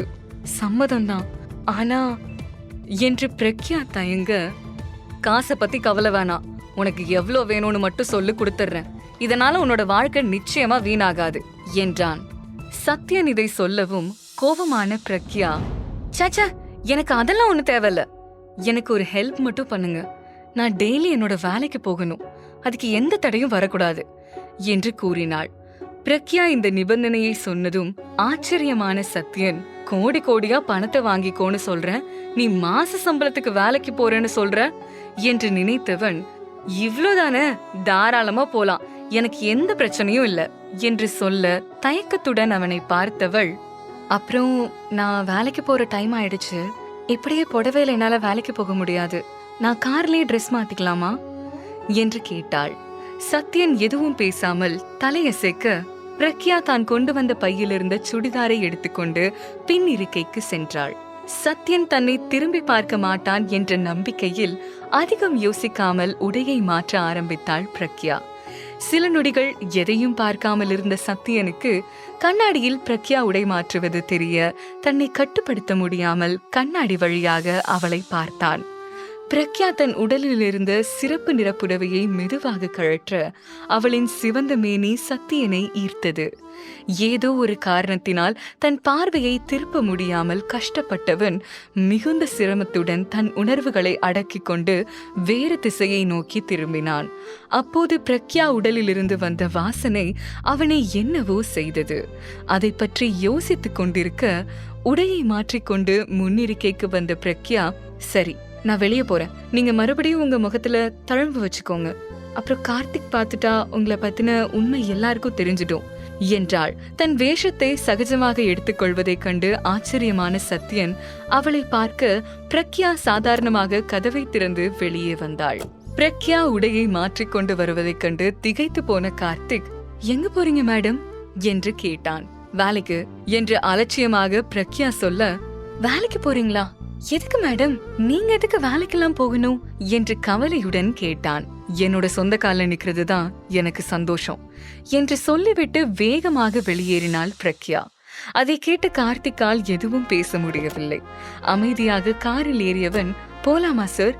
S8: சம்மதம்தான். ஆனா என்று பிரக்யா தயங்க, காசை பத்தி கவலை வேணாம், உனக்கு எவ்வளோ வேணும்னு மட்டும் சொல்லி கொடுத்துட்றேன், இதனால உன்னோட வாழ்க்கை நிச்சயமா வீணாகாது என்றான். சத்யன் இதை சொல்லவும் கோபமான பிரக்யா, சாச்சா, எனக்கு அதெல்லாம் ஒண்ணு தேவையில்ல, எனக்கு ஒரு ஹெல்ப் மட்டும் பண்ணுங்க, நான் டெய்லி என்னோட வேலைக்கு போகணும், அதுக்கு எந்த தடையும் வரக்கூடாது என்று கூறினாள். பிரக்யா இந்த நிபந்தனையை சொன்னதும் ஆச்சரியமான சத்யன், கோடி கோடியா பணத்தை வாங்கிக்கோன்னு சொல்ற, நீ மாச சம்பளத்துக்கு வேலைக்கு போறேன்னு சொல்ற என்று நினைத்தவன், இவ்ளோதானே, தாராளமா போலாம், எனக்கு எந்த பிரச்சனையும் இல்ல என்று சொல்ல தயக்கத்துடன் அவனை பார்த்தவள், அப்புறம் நான் வேலைக்கு போற டைம் ஆயிடுச்சு, இப்படியே புடவையில என்னால வேலைக்கு போக முடியாது, நான் கார்லயே ட்ரெஸ் மாத்திக்கலாமா என்று கேட்டாள். சத்யன் எதுவும் பேசாமல் தலையசைக்க பிரக்யா தான் கொண்டு வந்த பையிலிருந்த சுடிதாரை எடுத்துக்கொண்டு பின் இருக்கைக்கு சென்றாள். சத்யன் தன்னை திரும்பி பார்க்க மாட்டான் என்ற நம்பிக்கையில் அதிகம் யோசிக்காமல் உடையை மாற்ற ஆரம்பித்தாள் பிரக்யா. சில நொடிகள் எதையும் பார்க்காமல் இருந்த சத்யனுக்கு கண்ணாடியில் பிரக்யா உடை மாற்றுவது தெரிய தன்னை கட்டுப்படுத்த முடியாமல் கண்ணாடி வழியாக அவளை பார்த்தான். பிரக்யா தன் உடலில் இருந்த சிறப்பு நிற புடவையை மெதுவாக கழற்ற அவளின் சிவந்த மேனி சத்தியனை ஈர்த்தது. ஏதோ ஒரு காரணத்தினால் தன் பார்வையை திருப்ப முடியாமல் கஷ்டப்பட்டவன் மிகுந்த சிரமத்துடன் தன் உணர்வுகளை அடக்கிக் கொண்டு வேறு திசையை நோக்கி திரும்பினான். அப்போது பிரக்யா உடலிலிருந்து வந்த வாசனை அவனை என்னவோ செய்தது. அதை பற்றி யோசித்துக் கொண்டிருக்க உடையை மாற்றிக்கொண்டு முன்னிருக்கைக்கு வந்த பிரக்யா, சரி நான் வெளியே போறேன், நீங்க மறுபடியும் உங்க முகத்துல தழும்பு வச்சுக்கோங்க, அப்புறம் கார்த்திக் பார்த்துட்டா உங்களை பத்தின உண்மை எல்லாருக்கும் தெரிஞ்சிடும் என்றாள். தன் வேஷத்தை சகஜமாக எடுத்துக்கொள்வதைக் கண்டு ஆச்சரியமான சத்யன் அவளை பார்க்க பிரக்யா சாதாரணமாக கதவை திறந்து வெளியே வந்தாள். பிரக்யா உடையை மாற்றிக்கொண்டு வருவதைக் கண்டு திகைத்து போன கார்த்திக், எங்க போறீங்க மேடம் என்று கேட்டான். வேலைக்கு என்று அலட்சியமாக பிரக்யா சொல்ல, வேலைக்கு போறீங்களா? எதுக்கு மேடம்? நீங்க எதுக்கு வேலைக்கெல்லாம் போகணும் என்று கவலையுடன் கேட்டான். என்னோட சொந்த கால நிக்கிறது தான் எனக்கு சந்தோஷம் என்று சொல்லிவிட்டு வேகமாக வெளியேறினாள் பிரக்யா. அதை கேட்ட கார்த்திக்கால் எதுவும் பேச முடியவில்லை. அமைதியாக காரில் ஏறியவன், போலாமா சார்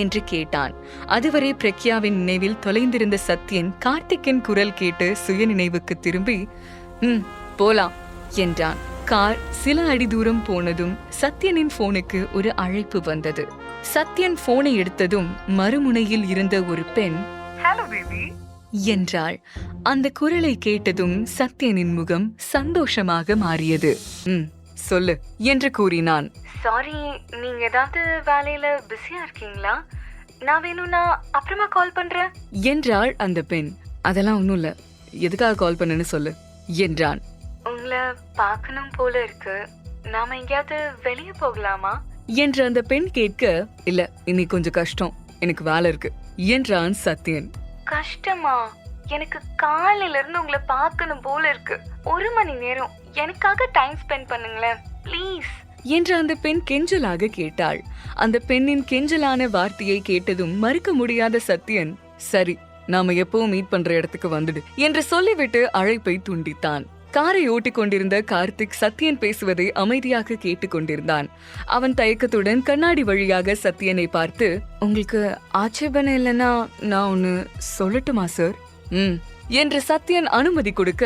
S8: என்று கேட்டான். அதுவரை பிரக்யாவின் நினைவில் தொலைந்திருந்த சத்யன் கார்த்திக்கின் குரல் கேட்டு சுய நினைவுக்கு திரும்பி, போலாம் என்றான். கார் சில அடி தூரம் போனதும் சத்யனின் போனுக்கு ஒரு அழைப்பு வந்தது. சத்யன் போனை எடுத்ததும் மறுமுனையில் இருந்த ஒரு பெண், ஹலோ பேபி என்றாள். அந்த குரலை கேட்டதும் சத்யனின் முகம் சந்தோஷமாக மாறியது. சொல்லு என்று கூறினான். சாரி, நீங்க ஏதாவது வேலையில பிஸியா இருக்கீங்களா? நான் வேணும்னா அப்புறமா கால் பண்றேன் என்றாள் அந்த பெண். அதெல்லாம் ஒண்ணும் இல்ல, எதுக்காக கால் பண்ணேன்னு சொல்லு என்றான். உங்களை பார்க்கணும் போல இருக்கு, நாம எங்கேயாவது வெளியே போகலாமா என்று அந்த பெண் கேட்க, இல்ல இன்னைக்கு கொஞ்சம் கஷ்டம், எனக்கு வேலை இருக்கு என்றான் சத்யன். கஷ்டமா? எனக்கு காலையில இருந்து உங்களை பார்க்கணும் போல இருக்கு, 1 மணி நேரம் எனக்காக டைம் ஸ்பெண்ட் பண்ணுங்களேன் ப்ளீஸ் என்று அந்த பெண் கெஞ்சலாக கேட்டாள். அந்த பெண்ணின் கெஞ்சலான வார்த்தையை கேட்டதும் மறுக்க முடியாத சத்யன், சரி நாம எப்பவும் மீட் பண்ற இடத்துக்கு வந்துடு என்று சொல்லிவிட்டு அழைப்பை துண்டித்தான். காரை ஓட்டிக் கொண்டிருந்த கார்த்திக் சத்யன் பேசுவதை அமைதியாக கேட்டுக் கொண்டிருந்தான். அவன் தயக்கத்துடன் கண்ணாடி வழியாக சத்யனை பார்த்து, உங்களுக்கு ஆட்சேபனை இல்லைன்னா நான் ஒன்னு சொல்லட்டுமா சார் என்று சத்யன் அனுமதி கொடுக்க,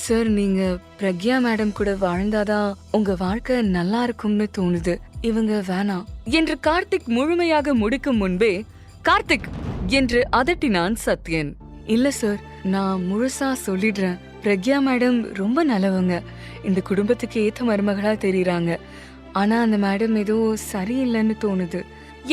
S8: சார் நீங்க பிரக்யா மேடம் கூட வாழ்ந்தாதான் உங்க வாழ்க்கை நல்லா இருக்கும்னு தோணுது, இவங்க வேணாம் என்று கார்த்திக் முழுமையாக முடிக்கும் முன்பே, கார்த்திக் என்று அதட்டினான் சத்யன். இல்ல சார், நான் முழுசா சொல்லிடுறேன், பிரக்யா மேடம் ரொம்ப நல்லவங்க, இந்த குடும்பத்துக்கு ஏத்த மருமகளா தெரியுறாங்க, ஆனா அந்த மேடம் ஏதோ சரியில்லைன்னு தோணுது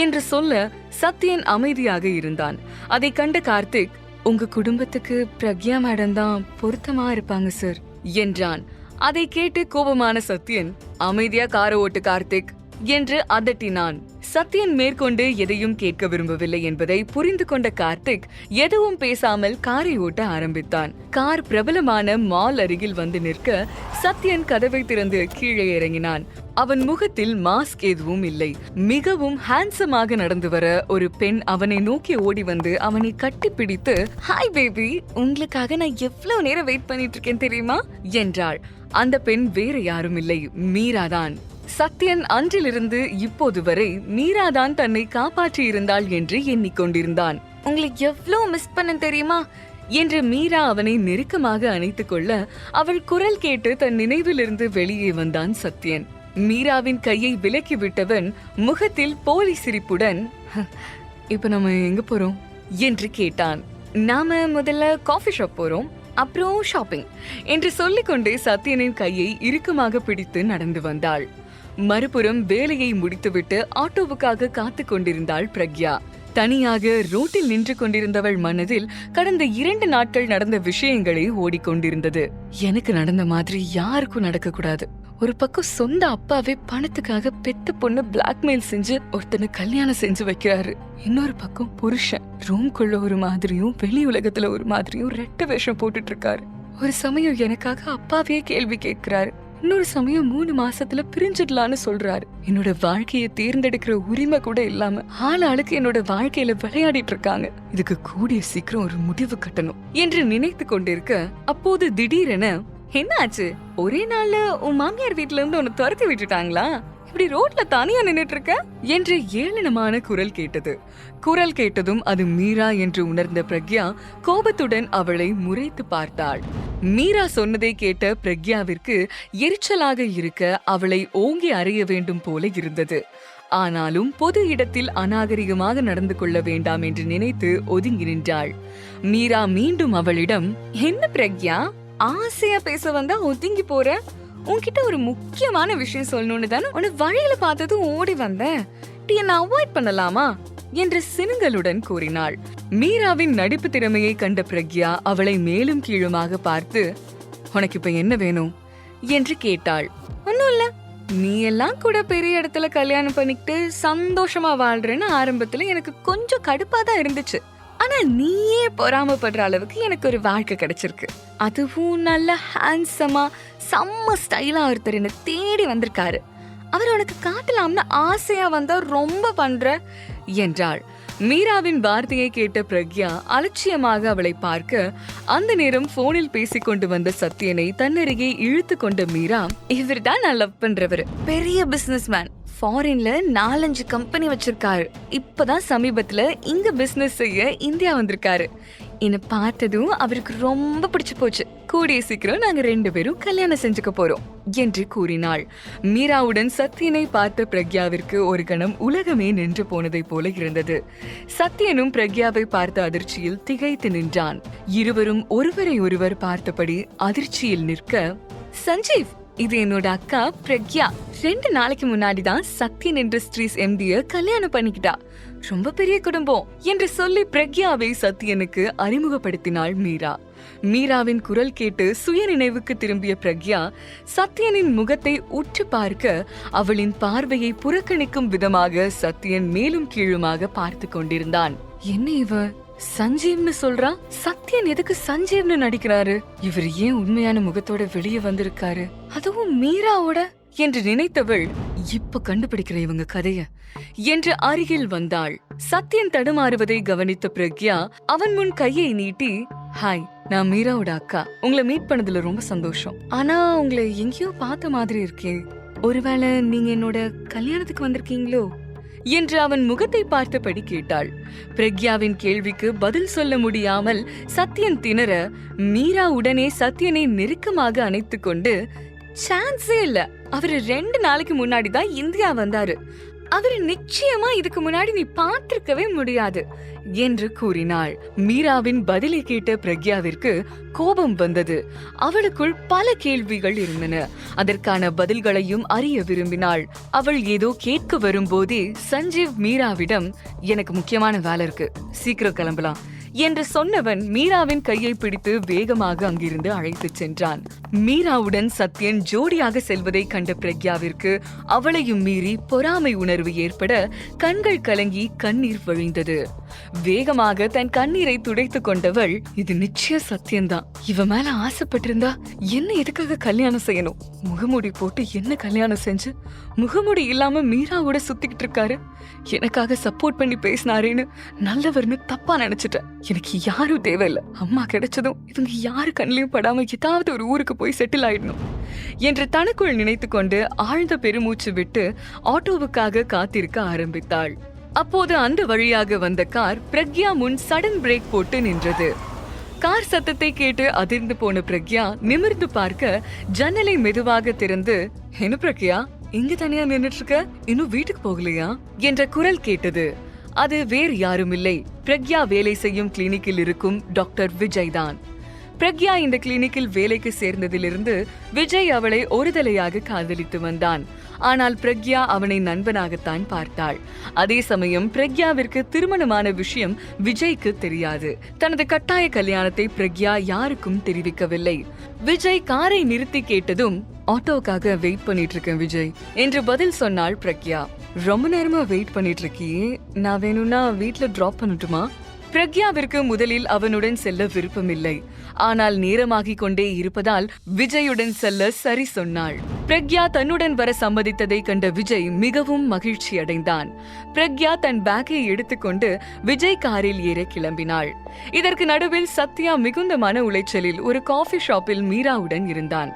S8: என்று சொல்ல சத்யன் அமைதியாக இருந்தான். அதை கண்ட கார்த்திக், உங்க குடும்பத்துக்கு பிரக்யா மேடம் தான் பொருத்தமா இருப்பாங்க சார் என்றான். அதை கேட்டு கோபமான சத்யன், அமைதியா காரை ஓட்டு கார்த்திக் என்று அதட்டினான். சத்யன் மேற்கொண்டு எதையும் கேட்க விரும்பவில்லை என்பதை புரிந்து கொண்ட கார்த்திக் எதுவும் பேசாமல் காரை ஓட்ட ஆரம்பித்தான். கார் பிரபலமான மால் அருகில் வந்து நிற்க சத்யன் கதவை திறந்து கீழே இறங்கினான். அவன் முகத்தில் மாஸ்க் எதுவும் இல்லை. மிகவும் ஹேண்ட்ஸமாக நடந்து வர ஒரு பெண் அவனை நோக்கி ஓடி வந்து அவனை கட்டிப்பிடித்து, ஹாய் பேபி, உங்களுக்காக நான் எவ்வளவு நேரம் வெயிட் பண்ணிட்டு இருக்கேன் தெரியுமா என்றாள். அந்த பெண் வேற யாரும் இல்லை, மீராதான். சத்யன் அன்றிலிருந்து இப்போது வரை மீராதான் தன்னை காப்பாற்றி இருந்தாள் என்று எண்ணிக்கொண்டிருந்தான். உங்களுக்கு எவ்வளவு மிஸ் பண்ண தெரியுமா என்று மீரா அவனை நெருக்கமாக அணைத்துக் கொள்ள அவள் குரல் கேட்டு தன் நினைவிலிருந்து வெளியே வந்தான் சத்யன். மீராவின் கையை விலக்கி விட்டவன் முகத்தில் போலி சிரிப்புடன், இப்ப நம்ம எங்க போறோம் என்று கேட்டான். நாம முதல்ல காஃபி ஷாப் போறோம், அப்புறம் ஷாப்பிங் என்று சொல்லிக்கொண்டே சத்யனின் கையை இறுக்கமாக பிடித்து நடந்து வந்தாள். மறுபுறம் வேலையை முடித்துவிட்டு ஆட்டோவுக்காக காத்து கொண்டிருந்தாள் பிரக்யா. தனியாக ரோட்டில் நின்று கொண்டிருந்தவள் மனதில் கடந்த 2 நாட்கள் நடந்த விஷயங்களே ஓடிக்கொண்டிருந்தது. எனக்கு நடந்த மாதிரி யாருக்கும் நடக்க கூடாது. ஒரு பக்கம் சொந்த அப்பாவே பணத்துக்காக பெத்த பொண்ணு பிளாக்மெயில் செஞ்சு ஒருத்தனை கல்யாணம் செஞ்சு வைக்கிறாரு. இன்னொரு பக்கம் புருஷன் ரூம்குள்ள ஒரு மாதிரியும் வெளி உலகத்துல ஒரு மாதிரியும் ரெட்ட வேஷம் போட்டுட்டு இருக்காரு. ஒரு சமயம் எனக்காக அப்பாவே கேள்வி கேட்கிறாரு, இன்னொரு சமயம் 3 மாசத்துல பிரிஞ்சிடலான்னு சொல்றாரு. என்னோட வாழ்க்கையை தேர்ந்தெடுக்கிற உரிமை கூட இல்லாம ஆளாளுக்கு என்னோட வாழ்க்கையில விளையாடிட்டு இருக்காங்க. இதுக்கு கூடிய சீக்கிரம் ஒரு முடிவு கட்டணும் என்று நினைத்து கொண்டிருக்க, அப்போது திடீரென, என்ன ஆச்சு? ஒரே நாள்ல உன் மாமியார் வீட்டுல இருந்து உன்னை துரத்தி விட்டுட்டாங்களா இப்படி ரோட்ல தனியா நின்னுட்டு இருக்க என்று ஏளனமான குரல் கேட்டது. குரல் கேட்டதும் அது மீரா என்று உணர்ந்த பிரக்யா கோபத்துடன் அவளை முறைத்து பார்த்தாள். மீரா சொன்னதை கேட்ட பிரக்யாவிற்கு எரிச்சலாக இருக்க அவளை ஓங்கி அறைய வேண்டும் போல இருந்தது. ஆனாலும் பொது இடத்தில் அநாகரிகமாக நடந்து கொள்ள வேண்டாம் என்று நினைத்து ஒதுங்கி நின்றாள். மீரா மீண்டும் அவளிடம், என்ன பிரக்யா, ஆசையா பேச வந்தா ஒதுங்கி போற? உன்கிட்ட ஒரு முக்கியமான விஷயம் சொல்லணும்னு தானே உன்னை வழியில பார்த்ததும் ஓடி வந்தேன். என்ன அவாய்ட் பண்ணலாமா என்று சினுங்களுடன் கூறினாள். மீராவின் நடிப்பு திறமையை கண்ட பிரக்யா அவளை மேலும் கீழுமாக பார்த்து, உனக்கு இப்ப என்ன வேணும் என்று கேட்டாள். ஒன்னும் இல்ல, நீ எல்லாம் கூட பெரிய இடத்துல கல்யாணம் பண்ணிக்கிட்டு சந்தோஷமா வாழ்றேன்னு ஆரம்பத்துல எனக்கு கொஞ்சம் கடுப்பா தான் இருந்துச்சு. ஆனா நீயே பொறாமப்படுற அளவுக்கு எனக்கு ஒரு வாழ்க்கை கிடைச்சிருக்கு. அதுவும் நல்ல ஹேண்ட்ஸமா செம்ம ஸ்டைலா ஒருத்தர் என்ன தேடி வந்திருக்காரு. அவர் உனக்கு காட்டலாம்னு ஆசையா வந்தா ரொம்ப பண்ற என்றாள். மீராவின் வார்த்தையை கேட்ட பிரக்யா அலட்சியமாக அவளை பார்க்க, அந்த நேரம் போனில் பேசிக்கொண்டு வந்த சத்யனை தன்னருகே இழுத்து கொண்ட மீரா, இவர்தான் நான் லவ் பண்றவரு, பெரிய பிசினஸ் மேன், ஃபாரின்ல 4-5 கம்பெனி வச்சிருக்காரு. இப்பதான் சமீபத்துல இங்க பிசினஸ் செய்ய இந்தியா வந்திருக்காரு. என்னை பார்த்ததும் அவருக்கு ரொம்ப பிடிச்சு போச்சு. கூடிய சீக்கிரம் நாங்க 2 பேரும் கல்யாணம் செஞ்சுக்க போறோம் என்று கூறினாள். மீராவுடன் சத்யனை பார்த்த பிரக்யாவிற்கு ஒரு கணம் உலகமே நின்று போனதை போல இருந்தது. சத்யனும் பிரக்யாவை பார்த்த அதிர்ச்சியில் திகைத்து நின்றான். இருவரும் ஒருவரை ஒருவர் பார்த்தபடி அதிர்ச்சியில் நிற்க, சஞ்சீவ், இது என்னோட அக்கா பிரக்யா. 2 நாளைக்கு முன்னாடிதான் சத்யன் இண்டஸ்ட்ரீஸ் MD கல்யாணம் பண்ணிக்கிட்டா. ரொம்ப பெரிய குடும்பம் என்று சொல்லி பிரக்யாவை சத்யனுக்கு அறிமுகப்படுத்தினாள் மீரா. மீராவின் குரல் கேட்டு சுய நினைவுக்கு திரும்பிய பிரக்யா சத்யனின் முகத்தை உற்று பார்க்க, அவளின் பார்வையை புறக்கணிக்கும் விதமாக சத்யன் மேலும் கீழுமாக பார்த்து கொண்டிருந்தான். என்ன இவ சஞ்சீவ்னு சொல்றா? சத்யன் எதுக்கு சஞ்சீவ்னு நடிக்கிறாரு? இவர் ஏன் உண்மையான முகத்தோட வெளியே வந்திருக்காரு, அதுவும் மீராவோட என்று நினைத்தவள், இப்ப கண்டுபிடிக்கிற இவங்க கதைய என்று அருகில் வந்தாள். சத்யன் தடுமாறுவதை கவனித்த பிரக்யா அவன் முன் கையை நீட்டி, ஹாய், நான் மீராவோட அக்கா. உங்களை மீட் பண்ணதுல ரொம்ப சந்தோஷம். ஆனா உங்களை எங்கேயோ பார்த்த மாதிரி இருக்கே. ஒருவேளை நீங்க என்னோட கல்யாணத்துக்கு வந்திருக்கீங்களோ என்று அவன் முகத்தை பார்த்தபடி கேட்டாள். பிரக்யாவின் கேள்விக்கு பதில் சொல்ல முடியாமல் சத்யன் திணற, மீரா உடனே சத்யனை நெருக்கமாக அணைத்துக் கொண்டு, சான்ஸே இல்ல, அவரு 2 நாளைக்கு முன்னாடி தான் இந்தியா வந்தாரு. அவரு நிச்சயமா இதுக்கு முன்னாடி நீ பார்த்திருக்கவே முடியாது என்று கூறினாள். மீராவின் பதிலை கேட்ட பிரக்யாவிற்கு கோபம் வந்தது. அவளுக்குள் பல கேள்விகள் இருந்தன. அதற்கான பதில்களையும் அறிய விரும்பினாள். அவள் ஏதோ கேட்க வரும்போதே சஞ்சீவ் மீராவிடம், எனக்கு முக்கியமான வேலை இருக்கு, சீக்கிரம் கிளம்பலாம் என்று சொன்னவன் மீராவின் கையை பிடித்து வேகமாக அங்கிருந்து அழைத்துச் சென்றான். மீராவுடன் சத்யன் ஜோடியாக செல்வதை கண்ட பிரக்யாவிற்கு அவளையும் மீறி பொறாமை உணர்வு ஏற்பட கண்கள் கலங்கி கண்ணீர் வழிந்தது. வேகமாக தன் கண்ணீரை துடைத்துக் கொண்டவள், இது நிச்சயம் சத்யன்தான். இவ மேல ஆசைப்பட்டிருந்தா என்ன எதுக்காக கல்யாணம் செய்யணும்? முகமூடி போட்டு என்ன கல்யாணம் செஞ்சு முகமூடி இல்லாம மீராவோட சுத்திக்கிட்டு இருக்காரு. எனக்காக சப்போர்ட் பண்ணி பேசினாரேன்னு நல்லவர்னு தப்பா நினைச்சிட்டேன். எனக்கு யாரும் தேவையில்லை. அம்மா கிடைச்சதும் இவங்க யாரு கண்ணிலையும் படாம ஏதாவது ஒரு ஊருக்கு போய் செட்டில் ஆயிடணும் என்று தனக்குள் நினைத்து கொண்டு ஆழ்ந்த பெருமூச்சு விட்டு ஆட்டோவுக்காக காத்திருக்க ஆரம்பித்தாள். அப்போது அந்த வழியாக வந்த கார் பிரக்யா முன் சடன் பிரேக் போட்டு நின்றது. கார் சத்தத்தை கேட்டு அதிர்ந்து போன பிரக்யா நிமிர்ந்து பார்க்க ஜன்னலை மெதுவாக திறந்து, என்ன பிரக்யா, இங்க தனியா நின்னுட்டு இருக்க, இன்னும் வீட்டுக்கு போகலையா என்ற குரல் கேட்டது. அது வேறு யாரும் இல்லை, பிரக்யா வேலை செய்யும் கிளினிக்கில் இருக்கும் டாக்டர் விஜய் தான். பிரக்யா இந்த கிளினிக்கில் வேலைக்கு சேர்ந்ததிலிருந்து விஜய் அவளை ஒருதலையாக காதலித்து வந்தான். ஆனால் பிரக்யா அவனை நண்பனாகத்தான் பார்த்தாள். அதே சமயம் பிரக்யாவிற்கு திருமணமான விஷயம் விஜய்க்கு தெரியாது. தனது கட்டாய கல்யாணத்தை பிரக்யா யாருக்கும் தெரிவிக்கவில்லை. விஜய் காரை நிறுத்தி கேட்டதும், ஆட்டோக்காக வெயிட் பண்ணிட்டு இருக்கேன் விஜய் என்று பதில் சொன்னாள் பிரக்யா. ரொம்ப நேரமா வெயிட் பண்ணிட்டு இருக்கியே, நான் வேணும்னா வீட்ல டிராப் பண்ணட்டுமா? பிரக்யாவிற்கு முதலில் அவனுடன் செல்ல விருப்பமில்லை. ஆனால் நேரமாகிக் கொண்டே இருப்பதால் விஜயுடன் செல்ல சரி சொன்னாள். பிரக்யா தன்னுடன் வர சம்மதித்ததை கண்ட விஜய் மிகவும் மகிழ்ச்சி அடைந்தான். பிரக்யா தன் பேக்கை எடுத்துக்கொண்டு விஜய் காரில் ஏற கிளம்பினாள். இதற்கு நடுவில் சத்யா மிகுந்த மன உளைச்சலில் ஒரு காஃபி ஷாப்பில் மீராவுடன் இருந்தான்.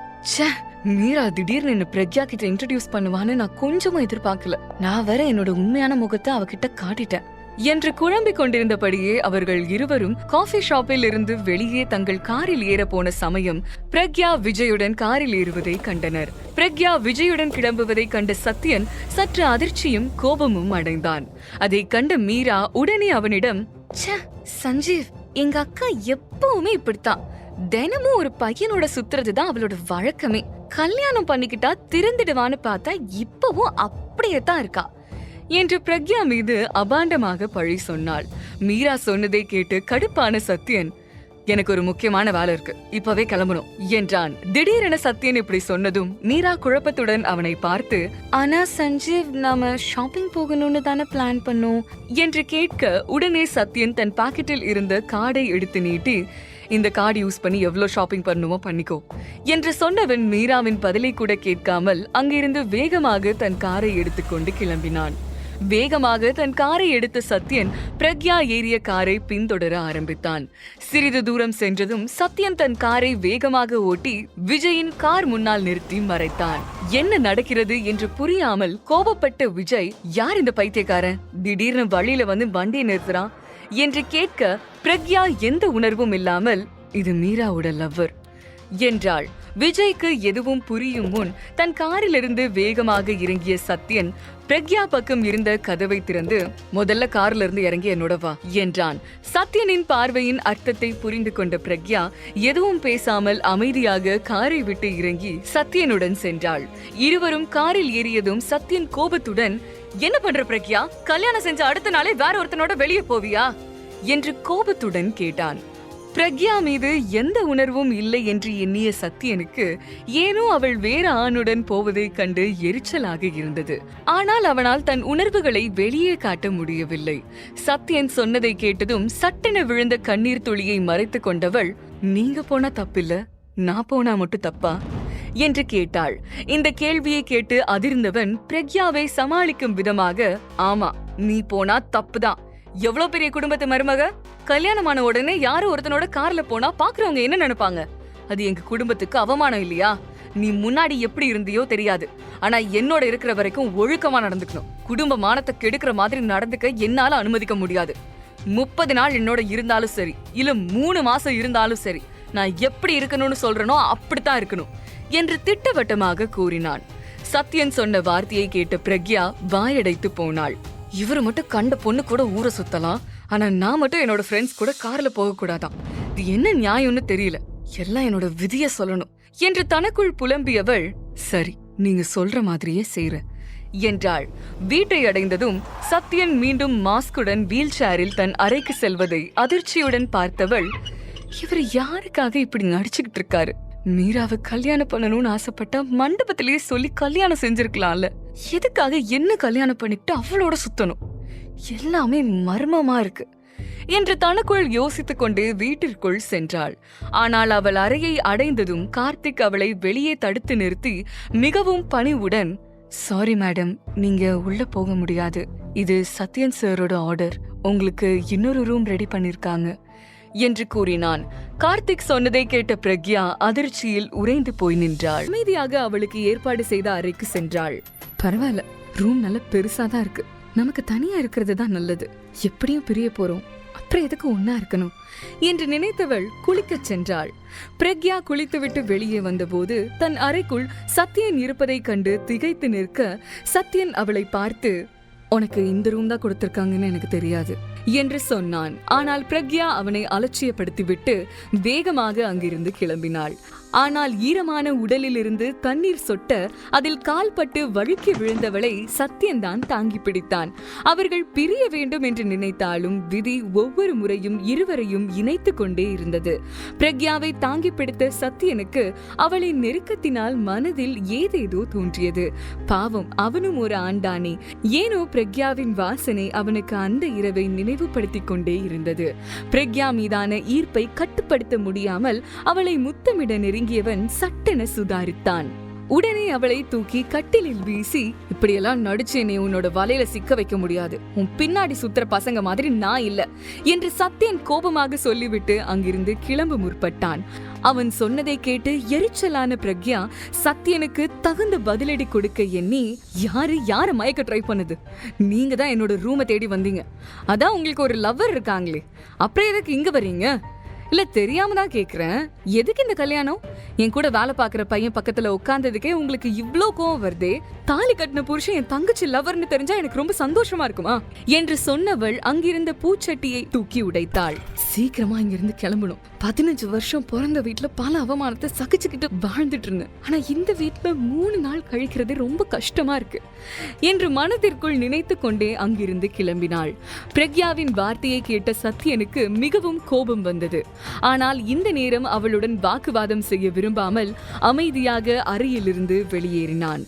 S8: மீரா திடீர்னு என்ன பிரக்யா கிட்ட இன்ட்ரடியூஸ் பண்ணுவான்னு நான் கொஞ்சமும் எதிர்பார்க்கல. நான் வேற என்னோட உண்மையான முகத்தை அவகிட்ட காட்டிட்டேன் என்று குழம்பிக் கொண்டிருந்தபடியே அவர்கள் இருவரும் காஃபி ஷாப்பில் இருந்து வெளியே தங்கள் காரில் ஏற போன சமயம் பிரக்யா விஜயுடன் காரில் ஏறுவதை கண்டனர். பிரக்யா விஜயுடன் கிளம்புவதை கண்ட சத்யன் சற்று அதிர்ச்சியும் கோபமும் அடைந்தான். அதை கண்ட மீரா உடனே அவனிடம், ச்சே சஞ்சீவ், எங்க அக்கா எப்பவுமே இப்படித்தான். தினமும் ஒரு பையனோட சுத்துறதுதான் அவளோட வழக்கமே. கல்யாணம் பண்ணிக்கிட்டா திருந்திடுவான்னு பார்த்தா இப்பவும் அப்படியே தான் இருக்கா என்று பிரக்யா மீது அபாண்டமாக பழி சொன்னாள். மீரா சொன்னதை கேட்டு கடுப்பான சத்யன், எனக்கு ஒரு முக்கியமான வேலை இருக்கு, இப்பவே கிளம்பணும் என்றான். திடீரென சத்யன் இப்படி சொன்னதும் மீரா குழப்பத்துடன் அவனை பார்த்து, ஆனா சஞ்சீவ், நாம ஷாப்பிங் போகணும்னு தானே பிளான் பண்ணோம் என்று கேட்க உடனே சத்யன் தன் பாக்கெட்டில் இருந்த கார்டை எடுத்து நீட்டி, இந்த கார்டு யூஸ் பண்ணி எவ்வளவு ஷாப்பிங் பண்ணுமோ பண்ணிக்கோ என்று சொன்னவன் மீராவின் பதிலை கூட கேட்காமல் அங்கிருந்து வேகமாக தன் காரை எடுத்துக்கொண்டு கிளம்பினான். வேகமாக தன் காரை எடுத்த சத்யன் பிரக்யா ஏறிய காரை பின்தொடர ஆரம்பித்தான். சிறிது தூரம் சென்றதும் சத்யன் தன் காரை வேகமாக ஓட்டி விஜயின் கார் முன்னால் நிறுத்தி மறைத்தான். என்ன நடக்கிறது என்று புரியாமல் கோபப்பட்ட விஜய், யார் இந்த பைத்தியக்காரன், திடீர்னு வழியில வந்து வண்டியை நிறுத்துறான் என்று கேட்க பிரக்யா எந்த உணர்வும் இல்லாமல், இது மீராவோட லவ்வர் என்றாள். விஜய்க்கு எதுவும் புரியும் முன் தன் காரிலிருந்து வேகமாக இறங்கிய சத்யன் பிரக்யா பக்கம் இருந்த கதவை திறந்து, முதல்ல கார்ல இருந்து இறங்கி என்னோட வா என்றான். சத்யனின் பார்வையின் அர்த்தத்தை புரிந்து கொண்ட பிரக்யா எதுவும் பேசாமல் அமைதியாக காரை விட்டு இறங்கி சத்யனுடன் சென்றாள். இருவரும் காரில் ஏறியதும் சத்யன் கோபத்துடன், என்ன பண்ற பிரக்யா, கல்யாணம் செஞ்ச அடுத்த நாளே வேற ஒருத்தனோட வெளியே போவியா என்று கோபத்துடன் கேட்டான். பிரக்யா மீது எந்த உணர்வும் இல்லை என்று எண்ணிய சத்யனுக்கு ஏனோ அவள் வேற ஆணுடன் போவதை கண்டு எரிச்சலாக இருந்தது. ஆனால் அவனால் தன் உணர்வுகளை வெளியே காட்ட முடியவில்லை. சத்யன் சொன்னதை கேட்டதும் சட்டென விழுந்த கண்ணீர் துளியை மறைத்து கொண்டவள், நீங்க போனா தப்பில்ல, நான் போனா மட்டும் தப்பா என்று கேட்டாள். இந்த கேள்வியை கேட்டு அதிர்ந்தவன் பிரக்யாவை சமாளிக்கும் விதமாக, ஆமா நீ போனா தப்புதான், எவ்வளவு பெரிய குடும்பத்து மருமக, கல்யாணமான உடனே யாரும் ஒருத்தனோட கார்ல போனா பாக்குறவங்க என்ன நினைப்பாங்க, அது எங்க குடும்பத்துக்கு அவமானம் இல்லையா, நீ முன்னாடி எப்படி இருந்தியோ தெரியாது, ஆனா என்னோட இருக்கிற வரைக்கும் ஒழுக்கமா நடந்துக்கணும், குடும்ப மானத்தை கெடுக்கிற மாதிரி நடந்துக்க என்னால அனுமதிக்க முடியாது, 30 நாள் என்னோட இருந்தாலும் சரி, இல்ல 3 மாசம் இருந்தாலும் சரி, நான் எப்படி இருக்கணும்னு சொல்றனோ அப்படித்தான் இருக்கணும் என்று திட்டவட்டமாக கூறினான். சத்யன் சொன்ன வார்த்தையை கேட்ட பிரக்யா வாயடைத்து போனாள். இவரு மட்டும் கண்ட பொண்ணு கூட ஊரை சுத்தலாம், ஆனா நான் மட்டும் என்னோட ஃப்ரெண்ட்ஸ் கூட கார்ல போக கூடாதான், இது என்ன நியாயம்னு தெரியல, எல்லாம் என்னோட விதிய சொல்லணும் என்று தனக்குள் புலம்பியவள், சரி நீங்க சொல்ற மாதிரியே செய்ற என்றாள். வீட்டை அடைந்ததும் சத்யன் மீண்டும் மாஸ்குடன் வீல் சேரில் தன் அறைக்கு செல்வதை அதிர்ச்சியுடன் பார்த்தவள், இவர் யாருக்காக இப்படி நடிச்சுக்கிட்டு இருக்காரு, மீராவை கல்யாணம் பண்ணணும்னு ஆசைப்பட்டா மண்டபத்திலேயே சொல்லி கல்யாணம் செஞ்சிருக்கலாம்ல, எதுக்காக என்ன கல்யாணம் பண்ணிட்டு அவளோட சுத்தணும், எல்லாமே மர்மமா இருக்கு என்று தனக்குள் யோசித்துக் கொண்டு வீட்டிற்குள் சென்றாள். ஆனால் அவள் அறையை அடைந்ததும் கார்த்திக் அவளை வெளியே தடுத்து நிறுத்தி மிகவும் பணிவுடன், சாரி மேடம், நீங்க உள்ள போக முடியாது, இது சத்யன் சாரோட ஆர்டர், உங்களுக்கு இன்னொரு ரூம் ரெடி பண்ணிருக்காங்க என்று கூறினான். கார்த்திக் சொன்னதை கேட்ட பிரக்யா அதிர்ச்சியில் உறைந்து போய் நின்றாள். அமைதியாக அவளுக்கு ஏற்பாடு செய்த அறைக்கு சென்றாள். பரவாயில்ல, ரூம் நல்ல பெருசாதான் இருக்கு, நமக்கு தனியா இருக்கிறது தான் நல்லது, எப்படியும் பிரிய போறோம், அப்புறம் எதுக்கு ஒன்னா இருக்கணும் என்று நினைத்தவள் குளிக்கச் சென்றாள். பிரக்யா குளித்துவிட்டு வெளியே வந்தபோது தன் அறைக்குள் சத்யன் இருப்பதை கண்டு திகைத்து நிற்க சத்யன் அவளை பார்த்து, உனக்கு இந்த ரூம் தான் கொடுத்திருக்காங்கன்னு எனக்கு தெரியாது என்று சொன்னான். ஆனால் பிரக்யா அவனை அலட்சியப்படுத்திவிட்டு வேகமாக அங்கிருந்து கிளம்பினாள். ஆனால் ஈரமான உடலில் இருந்து தண்ணீர் சொட்ட அதில் கால்பட்டு வழுக்கி விழுந்தவளை சத்யன்தான் தாங்கி பிடித்தான். அவர்கள் பிரிய வேண்டும் என்று நினைத்தாலும் விதி ஒவ்வொரு முறையும் இருவரையும் இணைத்து கொண்டே இருந்தது. பிரக்யாவை தாங்கி பிடித்த சத்யனுக்கு அவளின் நெருக்கத்தினால் மனதில் ஏதேதோ தோன்றியது. பாவம், அவனும் ஒரு ஆண்டானே. ஏனோ பிரக்யாவின் வாசனை அவனுக்கு அந்த இரவை நினைவுபடுத்திக் கொண்டே இருந்தது. பிரக்யா மீதான ஈர்ப்பை கட்டுப்படுத்த முடியாமல் அவளை முத்தமிட நெருங்கியவன் சட்டென சுதாரித்தான். உடனே அவளை தூக்கி கட்டிலில் வீசி, இப்படியெல்லாம் நடிச்சு என்னை உன்னோட வலையில சிக்க வைக்க முடியாது, உன் பின்னாடி சுத்துற பசங்க மாதிரி நான் இல்ல என்று சத்யன் கோபமாக சொல்லிவிட்டு அங்கிருந்து கிளம்ப முற்பட்டான். அவன் சொன்னதை கேட்டு எரிச்சலான பிரக்யா சத்யனுக்கு தகுந்த பதிலடி கொடுக்க எண்ணி, யார மயக்க ட்ரை பண்ணுது? நீங்க தான் என்னோட ரூமை தேடி வந்தீங்க, அதான் உங்களுக்கு ஒரு லவ்வர் இருக்காங்களே, அப்புறம் எதுக்கு இங்க வரீங்க? இல்ல தெரியாம தான் கேக்குறேன், எதுக்கு இந்த கல்யாணம்? என் கூட வேலை பாக்குற பையன் பக்கத்துல உட்கார்ந்ததுக்கே உங்களுக்கு இவ்ளோ கோவம் வருதே, தாலி கட்டின புருஷன் என் தங்கச்சி லவர்னு தெரிஞ்சா எனக்கு ரொம்ப சந்தோஷமா இருக்குமா என்று சொன்னவள் அங்கிருந்த பூச்சட்டியை தூக்கி உடைத்தாள். சீக்கிரமா இங்கிருந்து கிளம்பணும். 15 வருஷம் பிறந்த வீட்டுல பல அவமானத்தை சகிச்சுக்கிட்டு வாழ்ந்துட்டு இருந்தேன், ஆனா இந்த வீட்டுல 3 நாள் கழிக்கிறது ரொம்ப கஷ்டமா இருக்கு என்று மனதிற்குள் நினைத்து கொண்டே அங்கிருந்து கிளம்பினாள். பிரக்யாவின் வார்த்தையை கேட்ட சத்யனுக்கு மிகவும் கோபம் வந்தது. ஆனால் இந்த நேரம் அவளுடன் வாக்குவாதம் செய்ய விரும்பாமல் அமைதியாக அறையிலிருந்து வெளியேறினான்.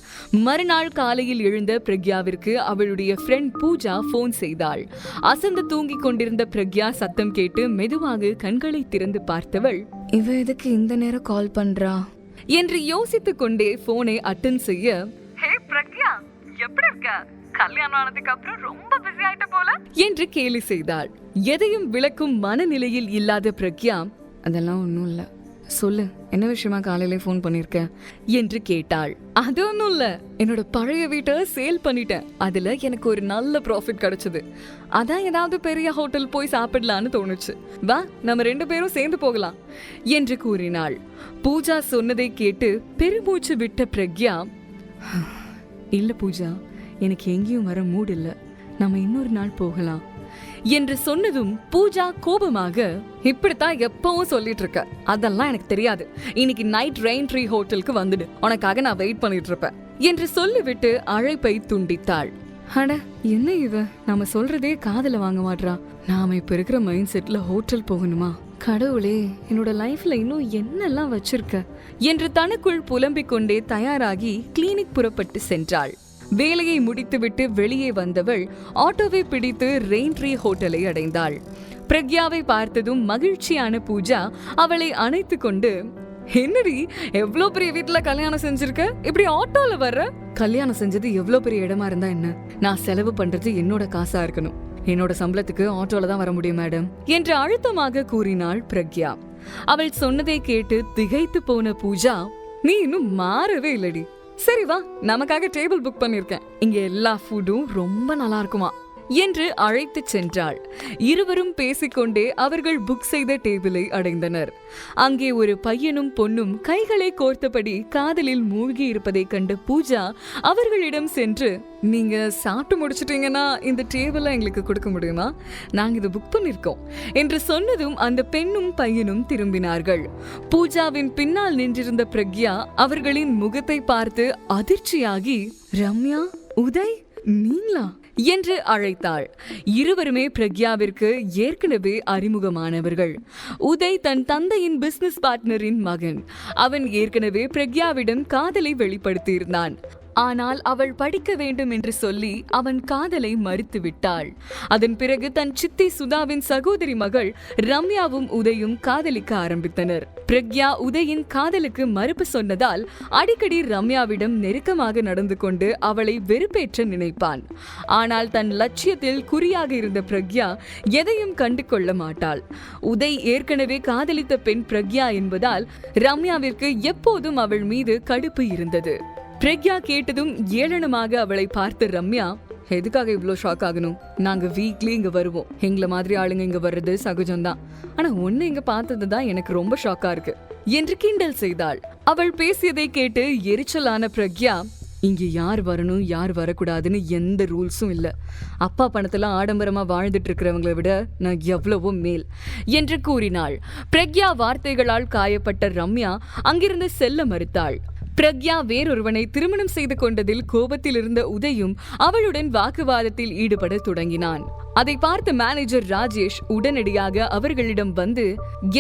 S8: மறுநாள் காலையில் எழுந்த பிரக்யாவிற்கு அவளுடைய ஃப்ரெண்ட் பூஜா போன் செய்தாள். அசந்து தூங்கிக் கொண்டிருந்த பிரக்யா சத்தம் கேட்டு மெதுவாக கண்களை திறந்து பார்த்தவள், இவ எதுக்கு இந்த நேரம் கால் பண்றா என்று யோசித்துக் கொண்டே போனை அட்டன் செய்ய, ஹே பிரக்யா, எப்படி இருக்க? கல்யாணம் ஆனதுக்கு அப்புறம் ரொம்ப பிஸி ஆயிட்ட போல என்று கேலி செய்தாள். எதையும் விளக்கும் மனநிலையில் இல்லாத பிரக்யா, அதெல்லாம் ஒண்ணும் இல்ல, சொல்லு என்ன விஷயமா காலையில போன் பண்ணிருக்க என்று கேட்டாள். அது ஒண்ணும் இல்ல, என்னோட பழைய வீட்டை சேல் பண்ணிட்டேன், அதுல எனக்கு ஒரு நல்ல ப்ராஃபிட் கிடைச்சது, அதான் ஏதாவது பெரிய ஹோட்டல் போய் சாப்பிடலான்னு தோணுச்சு, வா நம்ம 2 பேரும் சேர்ந்து போகலாம் என்று கூறினாள். பூஜா சொன்னதை கேட்டு பெருமூச்சு விட்ட பிரக்யா, இல்ல பூஜா, எனக்கு எங்கேயும் வர மூட் இல்ல, நம்ம இன்னொரு நாள் போகலாம் என்று சொன்னதும் பூஜா கோபமாக, இப்படித்தான் எப்பவும் சொல்லிட்டு இருக்க, அதெல்லாம் எனக்கு தெரியாது, இன்னைக்கு நைட் ரெயின் ட்ரீ ஹோட்டலுக்கு வந்துடு, உனக்காக நான் வெயிட் பண்ணிட்டு இருப்பேன் என்று சொல்லிவிட்டு அழைப்பை துண்டித்தாள். அட என்ன இவ, நாம சொல்றதே காதுல வாங்க மாட்றா, நாம இப்ப இருக்கிற மைண்ட் செட்ல ஹோட்டல் போகணுமா? கடவுளே, என்னோட லைஃப்ல இன்னும் என்னெல்லாம் வச்சிருக்க என்று தனக்குள் புலம்பிக் கொண்டே தயாராகி கிளினிக் புறப்பட்டு சென்றாள். வேலையை முடித்துவிட்டு வெளியே வந்தவள் ஆட்டோவை பிடித்து ரெயின் ட்ரீ ஹோட்டலை அடைந்தாள். பிரக்யாவை பார்த்ததும் மகிழ்ச்சியான பூஜா அவளை அணைத்து கொண்டு, என்னடி எவ்வளவு பெரிய வீட்டுல கல்யாணம் செஞ்சிருக்க, இப்படி ஆட்டோல வர்ற? கல்யாணம் செஞ்சது எவ்வளவு பெரிய இடமா இருந்தா என்ன, நான் செலவு பண்றது என்னோட காசா இருக்கணும், என்னோட சம்பளத்துக்கு ஆட்டோல தான் வர முடியும் மேடம் என்று அழுத்தமாக கூறினாள் பிரக்யா. அவள் சொன்னதை கேட்டு திகைத்து போன பூஜா, நீ இன்னும் மாறவே இல்லடி, சரி வா நமக்காக டேபிள் புக் பண்ணிருக்கேன், இங்க எல்லா ஃபுட்டும் ரொம்ப நல்லா இருக்குமா என்று அழைத்து சென்றாள். இருவரும் பேசிக்கொண்டே அவர்கள் புக் செய்த டேபிளை அடைந்தனர். அங்கே ஒரு பையனும் பொண்ணும் கைகளை கோர்த்தபடி காதலில் மூழ்கி இருப்பதை கண்ட பூஜா அவர்களிடம் சென்று, நீங்க சாப்பிட்டு முடிச்சிட்டீங்கன்னா இந்த டேபிளை எங்களுக்கு கொடுக்க முடியுமா, நாங்க இதை புக் பண்ணிருக்கோம் என்று சொன்னதும் அந்த பெண்ணும் பையனும் திரும்பினார்கள். பூஜாவின் பின்னால் நின்றிருந்த பிரக்யா அவர்களின் முகத்தை பார்த்து அதிர்ச்சியாகி, ரம்யா, உதய், நீங்களா என்று அழைத்தாள். இருவருமே பிரக்யாவிற்கு ஏற்கனவே அறிமுகமானவர்கள். உதய் தன் தந்தையின் பிசினஸ் பார்ட்னரின் மகன். அவன் ஏற்கனவே பிரக்யாவிடம் காதலை வெளிப்படுத்தியிருந்தான். ஆனால் அவள் படிக்க வேண்டும் என்று சொல்லி அவன் காதலை மறுத்து விட்டாள். அதன் பிறகு தன் சித்தி சுதாவின் சகோதரி மகள் ரம்யாவும் உதயும் காதலிக்க ஆரம்பித்தனர். பிரக்யா உதயின் காதலுக்கு மறுப்பு சொன்னதால் அடிக்கடி ரம்யாவிடம் நெருக்கமாக நடந்து கொண்டு அவளை வெறுப்பேற்ற நினைப்பான். ஆனால் தன் லட்சியத்தில் குறியாக இருந்த பிரக்யா எதையும் கண்டு கொள்ள மாட்டாள். உதய் ஏற்கனவே காதலித்த பெண் பிரக்யா என்பதால் ரம்யாவிற்கு எப்போதும் அவள் மீது கடுப்பு இருந்தது. பிரக்யா கேட்டதும் ஏளனமாக அவளை பார்த்த ரம்யா, எதுக்காக இவ்ளோ ஷாக் ஆகணும், நாங்க வீக்லி இங்க வருவோம், எங்களை மாதிரி ஆளுங்க இங்க வர்றது சகஜம்தான், ஆனா ஒன்னு இங்க பார்த்ததுதான் எனக்கு ரொம்ப ஷாக்கா இருக்கு என்று கிண்டல் செய்தாள். அவள் பேசியதை கேட்டு எரிச்சலான பிரக்யா, இங்க யார் வரணும் யார் வரக்கூடாதுன்னு எந்த ரூல்ஸும் இல்ல, அப்பா பணத்துல ஆடம்பரமா வாழ்ந்துட்டு இருக்கிறவங்களை விட நான் எவ்வளவோ மேல் என்று கூறினாள். பிரக்யா வார்த்தைகளால் காயப்பட்ட ரம்யா அங்கிருந்து செல்ல மறுத்தாள். பிரக்யா வேறொருவனை திருமணம் செய்து கொண்டதில் கோபத்தில் இருந்த உதயும் அவளுடன் வாக்குவாதத்தில் ஈடுபட தொடங்கினான். அதை பார்த்த மேனேஜர் ராஜேஷ் உடனடியாக அவர்களிடம் வந்து,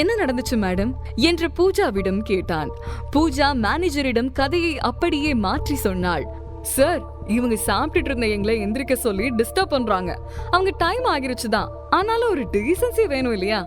S8: என்ன நடந்துச்சு மேடம் என்று பூஜாவிடம் கேட்டான். பூஜா மேனேஜரிடம் கதையை அப்படியே மாற்றி சொன்னாள். சார், இவங்க சாப்பிட்டுட்டு இருந்த எங்களை எந்திரிக்க சொல்லி டிஸ்டர்ப் பண்றாங்க, அவங்க டைம் ஆகிருச்சுதான், ஆனாலும் ஒரு டீசன்சி வேணும் இல்லையா,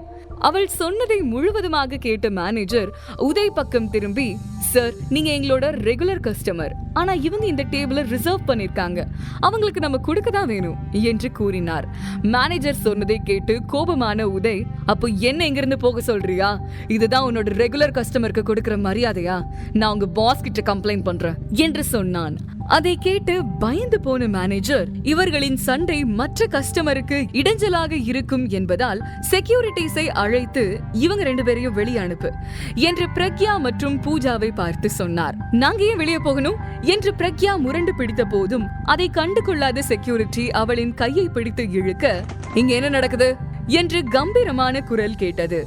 S8: அவள் சொன்னதை முழுவதுமாக கேட்ட மேனேஜர் உதய் பக்கம் திரும்பி, சார், நீங்க எங்களோட ரெகுலர் கஸ்டமர், ஆனா இவங்க இந்த டேபிள ரிசர்வ் பண்ணிருக்காங்க, அவங்களுக்கு நம்ம கொடுக்க தான் வேணும் என்று கூறினார். மேனேஜர் சொன்னதை கேட்டு கோபமான உதய், அப்போ என்ன இங்கிருந்து போக சொல்றியா? இதுதான் உன்னோட ரெகுலர் கஸ்டமருக்கு கொடுக்கிற மரியாதையா? நான் உங்க பாஸ் கிட்ட கம்ப்ளைண்ட் பண்றேன் என்று சொன்னான். அதை கேட்டு பயந்து போன மேனேஜர், இவர்களின் சண்டை மற்ற கஸ்டமருக்கு இடைஞ்சலாக இருக்கும் என்பதால் செக்யூரிட்டிஸை அழைத்து இவங்க 2 பேரையும் வெளியே அனுப்பு என்று பிரக்யா மற்றும் பூஜாவை பார்த்து சொன்னார். நாங்க ஏன் வெளியே போகணும் என்று பிரக்யா முரண்டு பிடித்த போதும் அதை கண்டு கொள்ளாத செக்யூரிட்டி அவளின் கையை பிடித்து இழுக்க, இங்க என்ன நடக்குது என்று கம்பீரமான குரல் கேட்டது.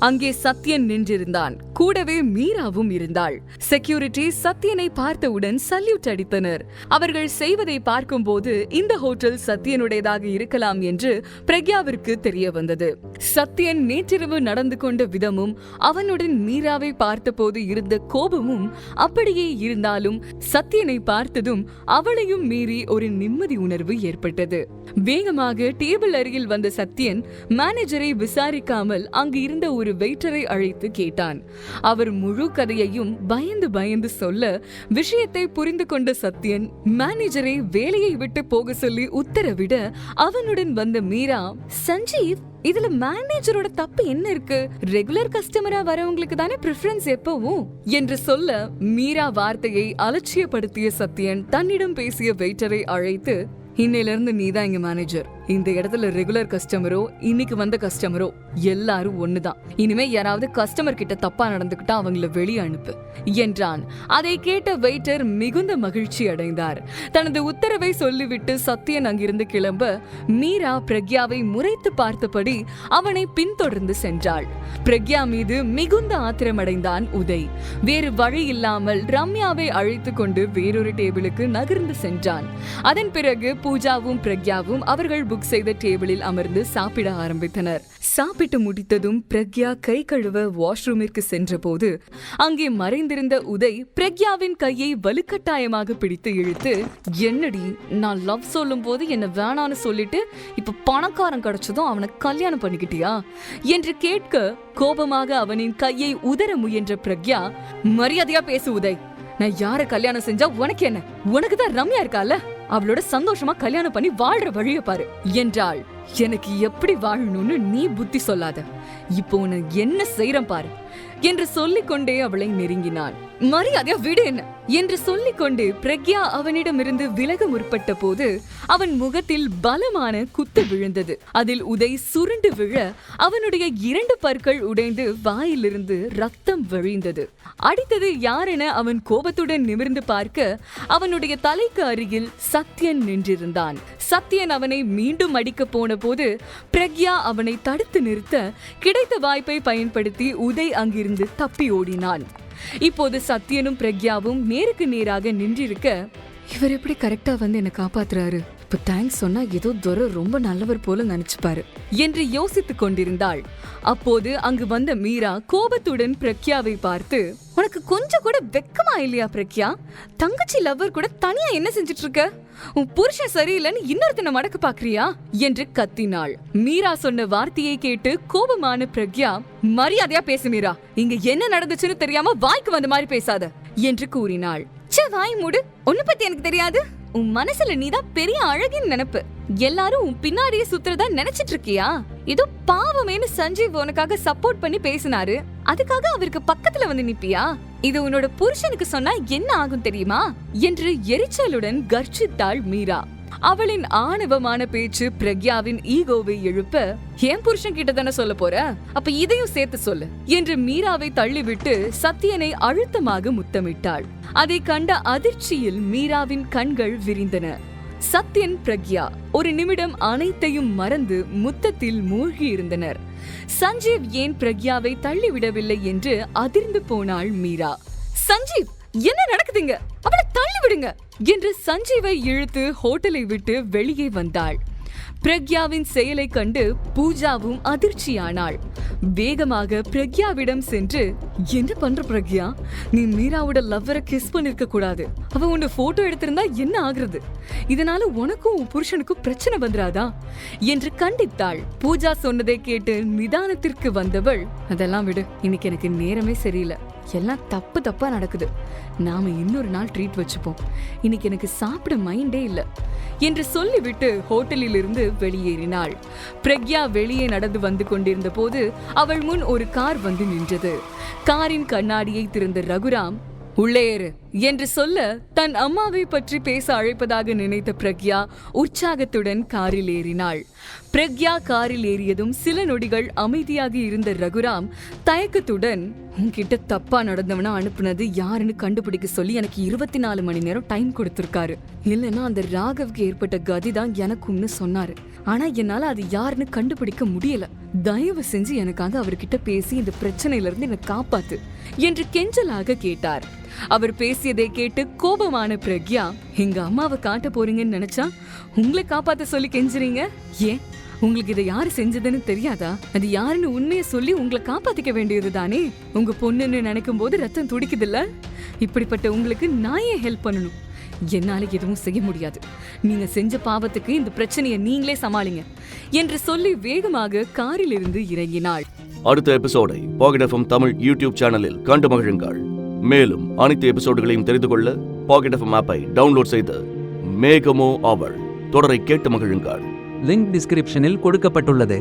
S8: அங்கே சத்யன் நின்றிருந்தான். கூடவே மீராவும் இருந்தாள். செக்யூரிட்டி சத்யனை பார்த்தவுடன் சல்யூட் அடித்தனர். அவர்கள் செய்வதை பார்க்கும்போது இந்த ஹோட்டல் சத்யனுடையதாக இருக்கலாம் என்று பிரக்யாவிற்கு தெரிய வந்தது. சத்யன் நேற்றிரவு நடந்து கொண்ட விதமும் அவனுடன் மீராவை பார்த்தபோது இருந்த கோபமும் அப்படியே இருந்தாலும் சத்யனை பார்த்ததும் அவளையும் மீறி ஒரு நிம்மதி உணர்வு ஏற்பட்டது. வேகமாக டேபிள் அருகில் வந்த சத்யன் மேனேஜரை விசாரிக்காமல் அங்கு இருந்த ஒரு வெயிட்டரை அழைத்து கேட்டான். அவர் முழு கதையையும் பயந்து சொல்ல விஷயத்தை புரிந்து கொண்ட சத்யன் மேனேஜரை வேலையை விட்டு போக சொல்லி உத்தரவிட அவனுடன் வந்த மீரா, சஞ்சீவ், இதுல மேனேஜரோட தப்பு என்ன இருக்கு? ரெகுலர் கஸ்டமரா வரவங்களுக்கு தானே பிரெஃபரன்ஸ் எப்பவும் என்று சொல்ல மீரா வார்த்தையை அலட்சியப்படுத்திய சத்யன் தன்னிடம் பேசிய வெயிட்டரை அழைத்து, இன்னையில இருந்து நீதான் இங்க மேனேஜர். இந்த இடத்துல ரெகுலர் கஸ்டமரோ இன்னைக்கு வந்த கஸ்டமரோ எல்லாரும் ஒண்ணுதான். இனிமே யாராவது கஸ்டமர் கிட்ட தப்பா நடந்துக்கிட்டா அவங்கள வெளியே அனுப்பு என்றான். அதை கேட்ட வெயிட்டர் மிகுந்த மகிழ்ச்சி அடைந்தார். தனது உத்தரவை சொல்லிவிட்டு சத்யன் அங்கிருந்து கிளம்ப மீரா பிரக்யாவை முறைத்து பார்த்தபடி அவனை பின்தொடர்ந்து சென்றாள். பிரக்யா மீது மிகுந்த ஆத்திரமடைந்தான் உதய். வேறு வழி இல்லாமல் ரம்யாவை அழைத்து கொண்டு வேறொரு டேபிளுக்கு நகர்ந்து சென்றான். அதன் பிறகு பூஜாவும் பிரக்யாவும் அவர்கள் புக் செய்த டேபிளில் அமர்ந்து சாப்பிட ஆரம்பித்தனர். சாப்பிட்டு முடித்ததும் பிரக்யா கை கழுவ வாஷ்ரூமிற்கு சென்ற போது அங்கே மறைந்திருந்த உதய் பிரக்யாவின் கையை வலுக்கட்டாயமாக பிடித்து இழுத்து, என்னடி, நான் லவ் சொல்லும் போது என்ன வேணான்னு சொல்லிட்டு இப்ப பணக்காரன் கிடைச்சதும் அவனை கல்யாணம் பண்ணிக்கிட்டியா என்று கேட்க கோபமாக அவனின் கையை உதற முயன்ற பிரக்யா, மரியாதையா பேசு உதய், நான் யார கல்யாணம் செஞ்சா உனக்கு என்ன? உனக்குதான் ரம்யா இருக்கால, அவளோட சந்தோஷமா கல்யாணம் பண்ணி வாழ்ற வழிய பாரு என்றாள். எனக்கு எப்படி வாழணும்னு நீ புத்தி சொல்லாத, இப்போ உனக்கு என்ன செய்யறேன் பாரு என்று சொல்லிக்கொண்டே அவளை நெருங்கினான். மரியாதையா விடு என்ன என்று சொல்லிக்கொண்டு பிரக்யா அவனிடமிருந்து விலக முற்பட்ட போது அவன் முகத்தில் பலமான குத்து விழுந்தது. அதில் உதய் சுருண்டு விழ அவனுடைய 2 பற்கள் உடைந்து வாயிலிருந்து ரத்தம் வழிந்தது. அடித்தது யாரென அவன் கோபத்துடன் நிமிர்ந்து பார்க்க அவனுடைய தலைக்கு அருகில் சத்யன் நின்றிருந்தான். சத்யன் அவனை மீண்டும் அடிக்க போன போது பிரக்யா அவனை தடுத்து நிறுத்த கிடைத்த வாய்ப்பை பயன்படுத்தி உதய் அங்கிருந்து தப்பி ஓடினான். இப்போது சத்யனும் பிரக்யாவும் நேருக்கு நேராக நின்றிருக்க, இவர் எப்படி கரெக்டா வந்து என்ன காப்பாத்துறாரு? இப்ப தேங்க்ஸ் சொன்னா ஏதோ துரை ரொம்ப நல்லவர் போல நினைச்சுப்பாரு என்று யோசித்துக் கொண்டிருந்தாள். அப்போது அங்கு வந்த மீரா கோபத்துடன் பிரக்யாவை பார்த்து, உனக்கு கொஞ்சம் கூட வெக்கமா இல்லையா பிரக்யா? தங்கச்சி லவ்வர் கூட தனியா என்ன செஞ்சிட்டு இருக்க? உன் புருஷன் சரியில்லைன்னு இன்னொருத்தனை மடக்க பாக்குறியா என்று கத்தினாள். மீரா சொன்ன வார்த்தையை கேட்டு கோபமான பிரக்யா, மரியாதையா பேசு மீரா, இங்க என்ன நடந்துச்சுன்னு தெரியாம வாய்க்கு வந்த மாதிரி பேசாத என்று கூறினாள். வாய் மூடு, உன்னை பத்தி எனக்கு தெரியாது. உன் மனசுல நீதான் பெரிய அழகின்னு நினைப்பு. எல்லாரும் உன் பின்னாடியே சுத்துறதா நினைச்சிட்டு இருக்கியா? ஏதோ பாவமேனு சஞ்சீவ் உனக்காக சப்போர்ட் பண்ணி பேசினாரு, அதுக்காக அவருக்கு பக்கத்துல வந்து நிப்பியா? இது உன்னோட புருஷனுக்கு சொன்னா என்ன ஆகும் தெரியுமா என்று எரிச்சலுடன் கர்ஜித்தாள் மீரா. அவளின் ஆணவமான பேச்சு பிரக்யாவின் ஈகோவை எழுப்ப, என் புருஷன் கிட்ட தானே சொல்ல போற, அப்ப இதையும் சேர்த்து சொல்லு என்று மீராவை தள்ளிவிட்டு சத்யனை அழுத்தமாக முத்தமிட்டாள். அதை கண்ட அதிர்ச்சியில் மீராவின் கண்கள் விரிந்தன. சத்யன், பிரக்யா ஒரு நிமிடம் அனைத்தையும் மறந்து முத்தத்தில் மூழ்கி இருந்தனர். சஞ்சீவ் ஏன் பிரக்யாவை தள்ளிவிடவில்லை என்று அதிர்ந்து போனாள் மீரா. சஞ்சீவ், என்ன நடக்குதுங்க? அவளை தள்ளி விடுங்க என்று சஞ்சீவை இழுத்து ஹோட்டலை விட்டு வெளியே வந்தாள். பிரக்யாவின் செயலை கண்டு பூஜாவும் அதிர்ச்சியானாள். வேகமாக பிரக்யாவிடம் சென்று, என்ன பண்ற பிரக்யா? நீ மீராவோட லவ்வரை கிஸ் பண்ணிருக்க கூடாது, அவ உன்னை போட்டோ எடுத்திருந்தா என்ன ஆகுறது? இதனால உனக்கும் உன் புருஷனுக்கும் பிரச்சனை வந்துராதா என்று கண்டித்தாள். பூஜா சொன்னதை கேட்டு நிதானத்திற்கு வந்தவள், அதெல்லாம் விடு, இன்னைக்கு எனக்கு நேரமே சரியில்லை, எல்லாம் தப்பா நடக்குது, நாம இன்னொரு நாள் ட்ரீட் வச்சுப்போம், இன்னைக்கு எனக்கு சாப்பிட மைண்டே இல்ல என்று சொல்லிவிட்டு ஹோட்டலில் இருந்து வெளியேறினாள். பிரக்யா வெளியே நடந்து வந்து கொண்டிருந்த போது அவள் முன் ஒரு கார் வந்து நின்றது. காரின் கண்ணாடியை திறந்த ரகுராம், உள்ளே ஏறு என்று சொல்ல தன் அம்மாவை பற்றி பேச அழைப்பதாக நினைத்த பிரக்யா உற்சாகத்துடன் காரில் ஏறினாள். பிரக்யா காரில் ஏறியதும் சில நொடிகள் அமைதியாக இருந்த ரகுராம் தயக்கத்துடன், உன்கிட்ட தப்பா நடந்தவனா அனுப்புனது யாருன்னு கண்டுபிடிக்க சொல்லி எனக்கு 24 மணி நேரம் டைம் கொடுத்திருக்காரு, இல்லைன்னா அந்த ராகவ்க்கு ஏற்பட்ட கதிதான் எனக்கும்னு சொன்னாரு, ஆனா என்னால அது யாருன்னு கண்டுபிடிக்க முடியல, தயவு செஞ்சு எனக்காக அவர்கிட்ட பேசி இந்த பிரச்சனையில இருந்து என்னை காப்பாத்து என்று கெஞ்சலாக கேட்டார். அவர் பேசியதை கேட்டு கோபமான பிரக்யா, எங்க அம்மாவை காட்ட போறீங்கன்னு நினைச்சா உங்களை காப்பாத்த சொல்லி கெஞ்சுறீங்க, ஏன் உங்களுக்கு இதை யாரு செஞ்சதுன்னு தெரியாதா? அது யாருன்னு உண்மையை சொல்லி உங்களை காப்பாத்திக்க வேண்டியது தானே. உங்க பொண்ணுன்னு நினைக்கும் போது ரத்தம் துடிக்குதுல்ல, இப்படிப்பட்ட உங்களுக்கு நான் ஏன் ஹெல்ப் பண்ணணும்? என்னால எதுவும் செய்ய முடியாது, நீங்க செஞ்ச பாவத்துக்கு இந்த பிரச்சனையை நீங்களே சமாளிங்க என்று சொல்லி வேகமாக காரில் இருந்து இறங்கினாள்.
S2: அடுத்த எபிசோடை பாக்கெட் எஃப்எம் தமிழ் யூடியூப் சேனலில் கண்டு மகிழுங்கள். மேலும் அனைத்து எபிசோடுகளையும் தெரிந்து கொள்ள பாக்கெட் எஃப்எம் ஆப்பை டவுன்லோட் செய்து மேகமோ அவள் தொடரை கேட்டு மகிழுங்கள்.
S9: லிங்க் டிஸ்கிரிப்ஷனில் கொடுக்கப்பட்டுள்ளது.